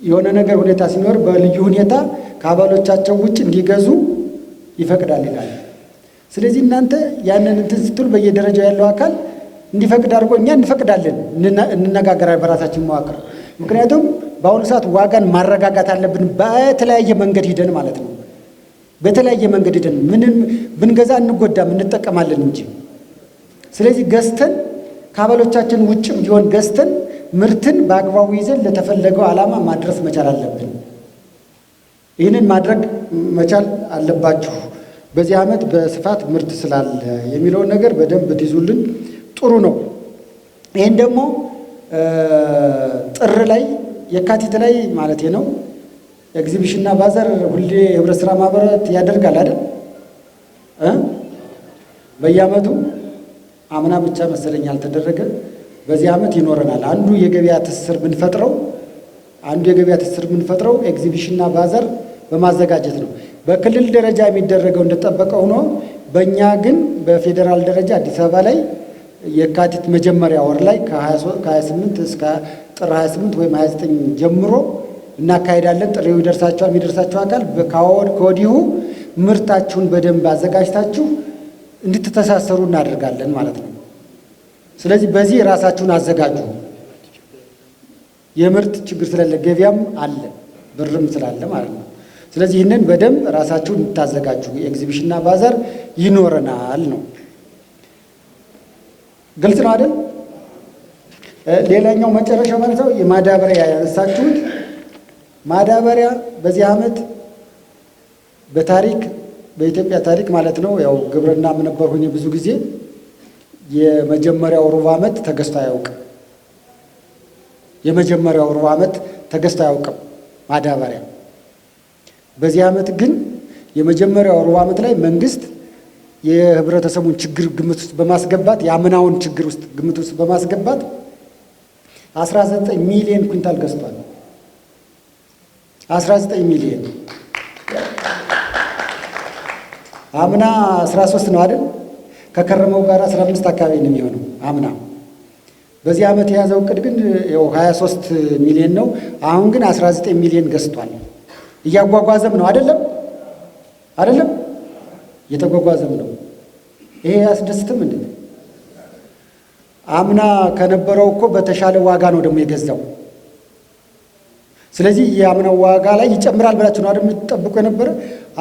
የሆነ ነገር ሁኔታ ሲኖር በልዩ ሁኔታ ከአባሎቻቸው ውጭ እንዲገዙ ይፈቅዳል ይላል። ስለዚህ እናንተ ያንን እንትን ስትሉ በየደረጃው ያለው አካል እንዲፈቅድ አድርጎ እኛ እንፈቅዳለን፣ እንነጋገራለን በራሳችን መዋቅር። ምክንያቱም በአሁኑ ሰዓት ዋጋን ማረጋጋት አለብን፣ በተለያየ መንገድ ሂደን ማለት ነው። በተለያየ መንገድ ሂደን ምንም ብንገዛ እንጎዳም፣ እንጠቀማለን እንጂ። ስለዚህ ገዝተን ከአባሎቻችን ውጭም ቢሆን ገዝተን ምርትን በአግባቡ ይዘን ለተፈለገው ዓላማ ማድረስ መቻል አለብን። ይህንን ማድረግ መቻል አለባችሁ። በዚህ ዓመት በስፋት ምርት ስላለ የሚለውን ነገር በደንብ ትይዙልን ጥሩ ነው። ይህን ደግሞ ጥር ላይ የካቲት ላይ ማለት ነው ኤግዚቢሽንና ባዛር ሁሌ የህብረት ስራ ማህበራት ያደርጋል አይደል? በየዓመቱ አምና ብቻ መሰለኝ ያልተደረገ፣ በዚህ ዓመት ይኖረናል። አንዱ የገበያ ትስስር ብንፈጥረው ኤግዚቢሽንና ባዛር በማዘጋጀት ነው። በክልል ደረጃ የሚደረገው እንደተጠበቀ ሆኖ በእኛ ግን በፌዴራል ደረጃ አዲስ አበባ ላይ የካቲት መጀመሪያ ወር ላይ ከ28 እስከ ጥር 28 ወይም 29 ጀምሮ እናካሄዳለን። ጥሪው ይደርሳችኋል። የሚደርሳችሁ አካል ከወዲሁ ምርታችሁን በደንብ አዘጋጅታችሁ እንድትተሳሰሩ እናደርጋለን ማለት ነው። ስለዚህ በዚህ ራሳችሁን አዘጋጁ። የምርት ችግር ስለሌለ ገበያም አለ ብርም ስላለ ማለት ነው። ስለዚህ ይህንን በደንብ ራሳችሁን እንድታዘጋጁ የኤግዚቢሽንና ባዛር ይኖረናል ነው። ግልጽ ነው አይደል? ሌላኛው መጨረሻው ማለት ነው የማዳበሪያ ያነሳችሁት ማዳበሪያ በዚህ ዓመት በታሪክ በኢትዮጵያ ታሪክ ማለት ነው ያው ግብርና ነበርኩኝ ብዙ ጊዜ የመጀመሪያው ሩብ ዓመት ተገዝቶ አያውቅም። የመጀመሪያው ሩብ ዓመት ተገዝቶ አያውቅም ማዳበሪያ። በዚህ ዓመት ግን የመጀመሪያው ሩብ ዓመት ላይ መንግስት የህብረተሰቡን ችግር ግምት ውስጥ በማስገባት የአምናውን ችግር ውስጥ ግምት ውስጥ በማስገባት 19 ሚሊዮን ኩንታል ገዝቷል። 19 ሚሊዮን አምና 13 ነው አይደል? ከከረመው ጋር 15 አካባቢ ነው የሚሆነው አምና። በዚህ ዓመት የያዘው እቅድ ግን ያው 23 ሚሊዮን ነው። አሁን ግን 19 ሚሊዮን ገዝቷል። እያጓጓዘም ነው አይደለም? እየተጓጓዘም ነው። ይሄ ያስደስትም እንዴ? አምና ከነበረው እኮ በተሻለ ዋጋ ነው ደግሞ የገዛው። ስለዚህ የአምናው ዋጋ ላይ ይጨምራል ብላችሁ ነው አይደል የምትጠብቁ የነበረ?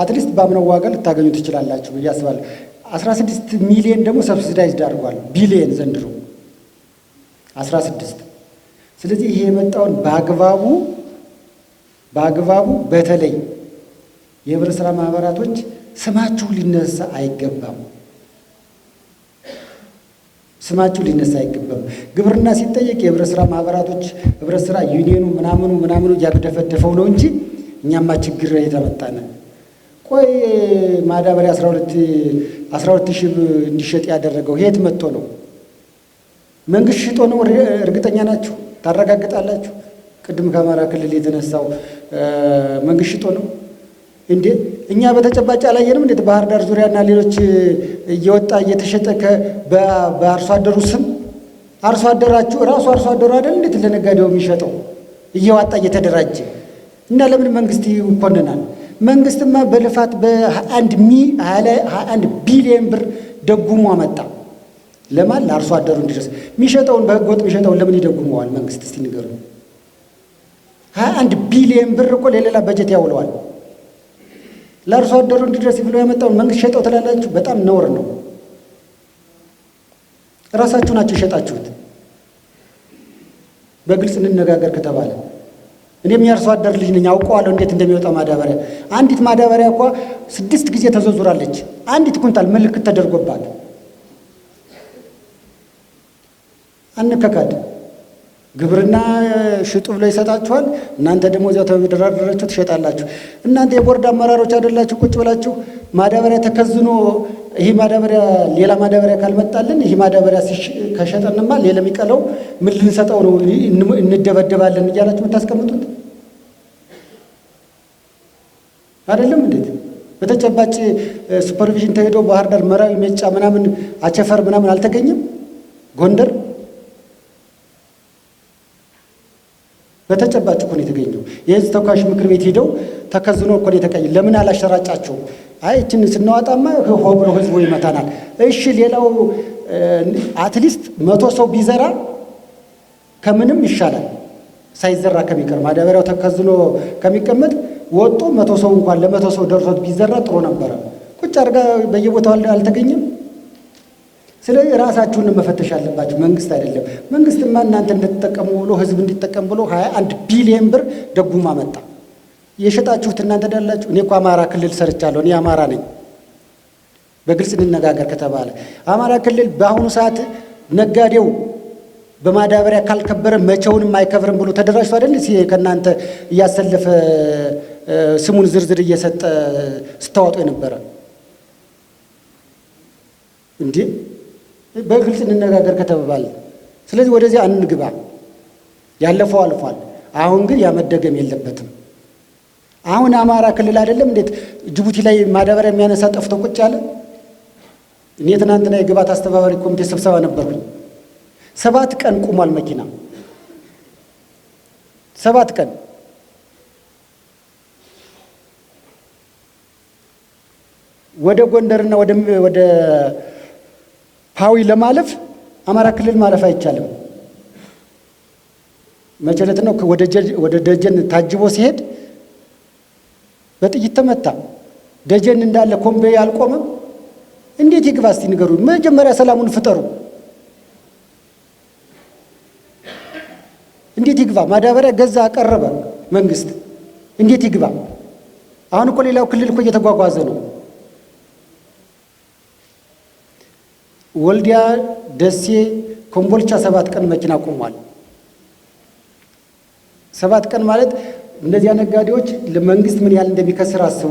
አትሊስት በአምናው ዋጋ ልታገኙ ትችላላችሁ ብዬ አስባለሁ። 16 ሚሊዮን ደግሞ ሰብሲዳይዝድ አድርጓል፣ ቢሊየን ዘንድሮ 16። ስለዚህ ይሄ የመጣውን በአግባቡ በተለይ የህብረት ስራ ማህበራቶች ስማችሁ ሊነሳ አይገባም። ስማችሁ ሊነሳ አይገባም። ግብርና ሲጠየቅ የህብረት ስራ ማህበራቶች ህብረት ስራ ዩኒየኑ ምናምኑ እያገደፈደፈው ነው እንጂ እኛማ ችግር የተመጣነ። ቆይ ማዳበሪያ 12 ሺህ እንዲሸጥ ያደረገው የት መጥቶ ነው? መንግስት ሽጦ ነው? እርግጠኛ ናችሁ? ታረጋግጣላችሁ? ቅድም ከአማራ ክልል የተነሳው መንግስት ሽጦ ነው እንዴ? እኛ በተጨባጭ አላየንም? እንዴት ባህር ዳር ዙሪያና ሌሎች እየወጣ እየተሸጠ በአርሶ አደሩ ስም አርሶ አደሩ አይደል እንዴት ለነጋዴው የሚሸጠው እየዋጣ እየተደራጀ እና ለምን መንግስት ይኮንናል? መንግስትማ በልፋት በ21 ቢሊዮን ብር ደጉሞ አመጣ። ለማን? ለአርሶ አደሩ እንዲደርስ። የሚሸጠውን በህገወጥ የሚሸጠውን ለምን ይደጉመዋል መንግስት? እስቲ ንገሩ። 21 ቢሊዮን ብር እኮ ለሌላ በጀት ያውለዋል። ለአርሶ አደሩ እንዲደርስ ብሎ ያመጣውን መንግስት ሸጠው ትላላችሁ? በጣም ነውር ነው። እራሳችሁ ናችሁ የሸጣችሁት። በግልጽ እንነጋገር ከተባለ እኔም የአርሶ አደር ልጅ ነኝ፣ አውቀዋለሁ እንዴት እንደሚወጣ ማዳበሪያ። አንዲት ማዳበሪያ እኮ 6 ጊዜ ተዘዙራለች። አንዲት ኩንታል ምልክት ተደርጎባት። አንከካድ። ግብርና ሽጡ ብሎ ይሰጣችኋል። እናንተ ደግሞ እዚያው ተደራድራችሁ ትሸጣላችሁ። እናንተ የቦርድ አመራሮች አይደላችሁ? ቁጭ ብላችሁ ማዳበሪያ ተከዝኖ ይሄ ማዳበሪያ ሌላ ማዳበሪያ ካልመጣልን ይሄ ማዳበሪያ ከሸጠንማ ሌላ የሚቀለው ምን ልንሰጠው ነው? እንደበደባለን እያላችሁ የምታስቀምጡት አይደለም? እንዴት በተጨባጭ ሱፐርቪዥን ተሄዶ ባህር ዳር፣ መራዊ፣ ሜጫ ምናምን አቸፈር ምናምን አልተገኘም? ጎንደር በተጨባጭ እኮ ነው የተገኘው። የህዝብ ተወካዮች ምክር ቤት ሄደው ተከዝኖ እኮ ነው የተቀየ። ለምን አላሸራጫቸው? አይ እችን ስናወጣማ ሆ ብሎ ህዝቡ ይመታናል። እሺ ሌላው አትሊስት 100 ሰው ቢዘራ ከምንም ይሻላል፣ ሳይዘራ ከሚቀር ማዳበሪያው ተከዝኖ ከሚቀመጥ ወጡ 100 ሰው እንኳን ለ100 ሰው ደርሶት ቢዘራ ጥሩ ነበረ። ቁጭ አድርጋ በየቦታው አልተገኘም። ስለዚህ ራሳችሁን መፈተሽ አለባችሁ፣ መንግስት አይደለም። መንግስትማ እናንተ እንድትጠቀሙ ብሎ ህዝብ እንዲጠቀም ብሎ 21 ቢሊዮን ብር ደጉማ መጣ። የሸጣችሁት እናንተ አይደላችሁ? እኔ እኮ አማራ ክልል ሰርቻለሁ። እኔ አማራ ነኝ። በግልጽ እንነጋገር ከተባለ አማራ ክልል በአሁኑ ሰዓት ነጋዴው በማዳበሪያ ካልከበረ መቼውንም አይከብርም ብሎ ተደራጅቶ አይደል ከእናንተ እያሰለፈ ስሙን ዝርዝር እየሰጠ ስታወጡ የነበረ እንዴ? በግልጽ እንነጋገር ከተባለ ስለዚህ ወደዚህ አንግባ። ያለፈው አልፏል። አሁን ግን ያመደገም የለበትም። አሁን አማራ ክልል አይደለም እንዴት ጅቡቲ ላይ ማዳበሪያ የሚያነሳ ጠፍቶ ቁጭ ያለ? እኔ ትናንትና የግብዓት አስተባባሪ ኮሚቴ ስብሰባ ነበርኩኝ። 7 ቀን ቁሟል መኪና 7 ቀን። ወደ ጎንደርና ወደ ፓዊ ለማለፍ አማራ ክልል ማለፍ አይቻልም። መቸለት ነው ወደ ደጀን ታጅቦ ሲሄድ በጥይት ተመታ። ደጀን እንዳለ ኮምቤ አልቆመም። እንዴት ይግባ እስቲ ንገሩ። መጀመሪያ ሰላሙን ፍጠሩ። እንዴት ይግባ? ማዳበሪያ ገዛ አቀረበ መንግስት። እንዴት ይግባ? አሁን እኮ ሌላው ክልል እኮ እየተጓጓዘ ነው። ወልዲያ፣ ደሴ፣ ኮምቦልቻ 7 ቀን መኪና ቆሟል። 7 ቀን ማለት እነዚያ ነጋዴዎች ለመንግስት ምን ያህል እንደሚከስር አስቡ።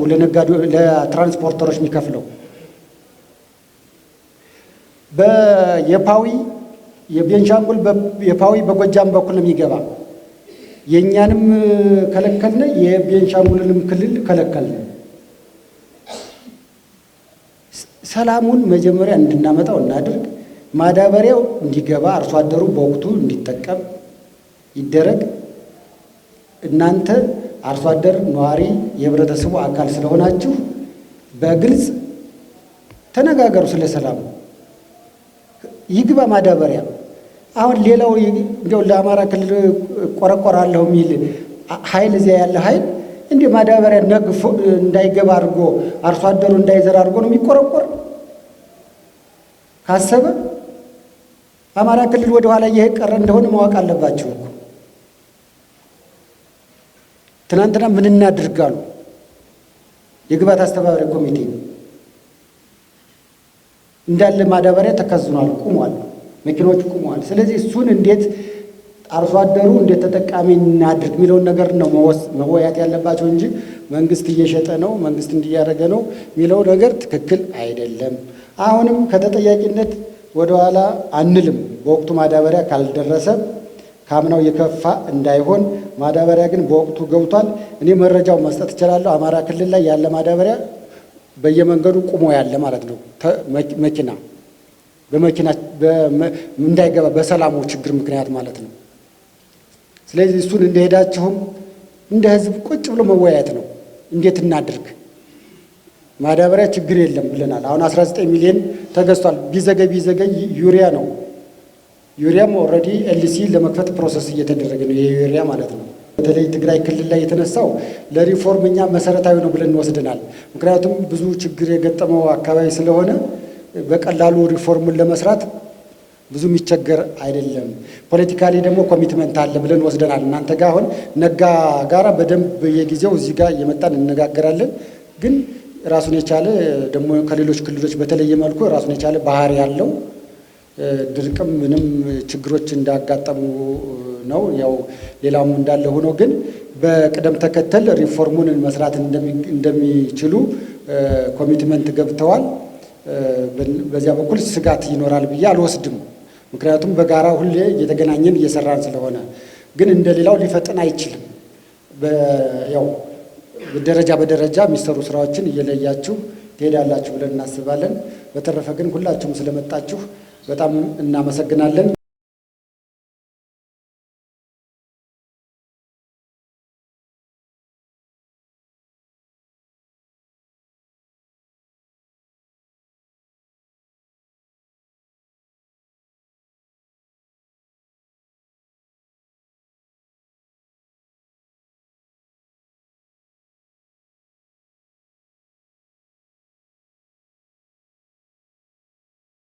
ለትራንስፖርተሮች የሚከፍለው የቤንሻንጉል የፓዊ በጎጃም በኩል ነው የሚገባ። የእኛንም ከለከልነ፣ የቤንሻንጉልንም ክልል ከለከልነ። ሰላሙን መጀመሪያ እንድናመጣው እናድርግ። ማዳበሪያው እንዲገባ አርሶ አደሩ በወቅቱ እንዲጠቀም ይደረግ። እናንተ አርሶ አደር ነዋሪ የህብረተሰቡ አካል ስለሆናችሁ በግልጽ ተነጋገሩ። ስለ ሰላሙ ይግባ ማዳበሪያ። አሁን ሌላው እንደው ለአማራ ክልል ቆረቆራለሁ የሚል ኃይል እዚያ ያለ ኃይል እንደ ማዳበሪያ ነግፎ እንዳይገባ አድርጎ አርሶ አደሩ እንዳይዘራ አድርጎ ነው የሚቆረቆር ካሰበ አማራ ክልል ወደ ኋላ እየቀረ እንደሆነ ማወቅ አለባቸው እኮ። ትናንትና ምን እናድርጋሉ? የግብዓት አስተባባሪ ኮሚቴ እንዳለ ማዳበሪያ ተከዝኗል፣ ቁሟል፣ መኪኖቹ ቁመዋል። ስለዚህ እሱን እንዴት አርሶ አደሩ እንዴት ተጠቃሚ እናድርግ የሚለውን ነገር ነው መወያየት ያለባቸው እንጂ መንግስት እየሸጠ ነው፣ መንግስት እንዲያደረገ ነው የሚለው ነገር ትክክል አይደለም። አሁንም ከተጠያቂነት ወደኋላ አንልም። በወቅቱ ማዳበሪያ ካልደረሰ ካምናው የከፋ እንዳይሆን ማዳበሪያ ግን በወቅቱ ገብቷል። እኔ መረጃው መስጠት እችላለሁ። አማራ ክልል ላይ ያለ ማዳበሪያ በየመንገዱ ቁሞ ያለ ማለት ነው። መኪና እንዳይገባ በሰላሙ ችግር ምክንያት ማለት ነው። ስለዚህ እሱን እንደሄዳችሁም እንደ ህዝብ ቁጭ ብሎ መወያየት ነው። እንዴት እናድርግ? ማዳበሪያ ችግር የለም ብለናል። አሁን 19 ሚሊዮን ተገዝቷል። ቢዘገይ ዩሪያ ነው። ዩሪያም ኦልሬዲ ኤልሲ ለመክፈት ፕሮሰስ እየተደረገ ነው። የዩሪያ ማለት ነው። በተለይ ትግራይ ክልል ላይ የተነሳው ለሪፎርም እኛ መሰረታዊ ነው ብለን እንወስደናል። ምክንያቱም ብዙ ችግር የገጠመው አካባቢ ስለሆነ በቀላሉ ሪፎርሙን ለመስራት ብዙ የሚቸገር አይደለም። ፖለቲካሊ ደግሞ ኮሚትመንት አለ ብለን ወስደናል። እናንተ ጋር አሁን ነጋ ጋራ በደንብ በየጊዜው እዚህ ጋር እየመጣን እንነጋገራለን። ግን ራሱን የቻለ ደግሞ ከሌሎች ክልሎች በተለየ መልኩ ራሱን የቻለ ባህሪ ያለው ድርቅም ምንም ችግሮች እንዳጋጠሙ ነው። ያው ሌላውም እንዳለ ሆኖ ግን በቅደም ተከተል ሪፎርሙን መስራት እንደሚችሉ ኮሚትመንት ገብተዋል። በዚያ በኩል ስጋት ይኖራል ብዬ አልወስድም። ምክንያቱም በጋራ ሁሌ እየተገናኘን እየሰራን ስለሆነ። ግን እንደሌላው ሊፈጥን አይችልም። ያው ደረጃ በደረጃ የሚሰሩ ስራዎችን እየለያችሁ ትሄዳላችሁ ብለን እናስባለን። በተረፈ ግን ሁላችሁም ስለመጣችሁ በጣም እናመሰግናለን።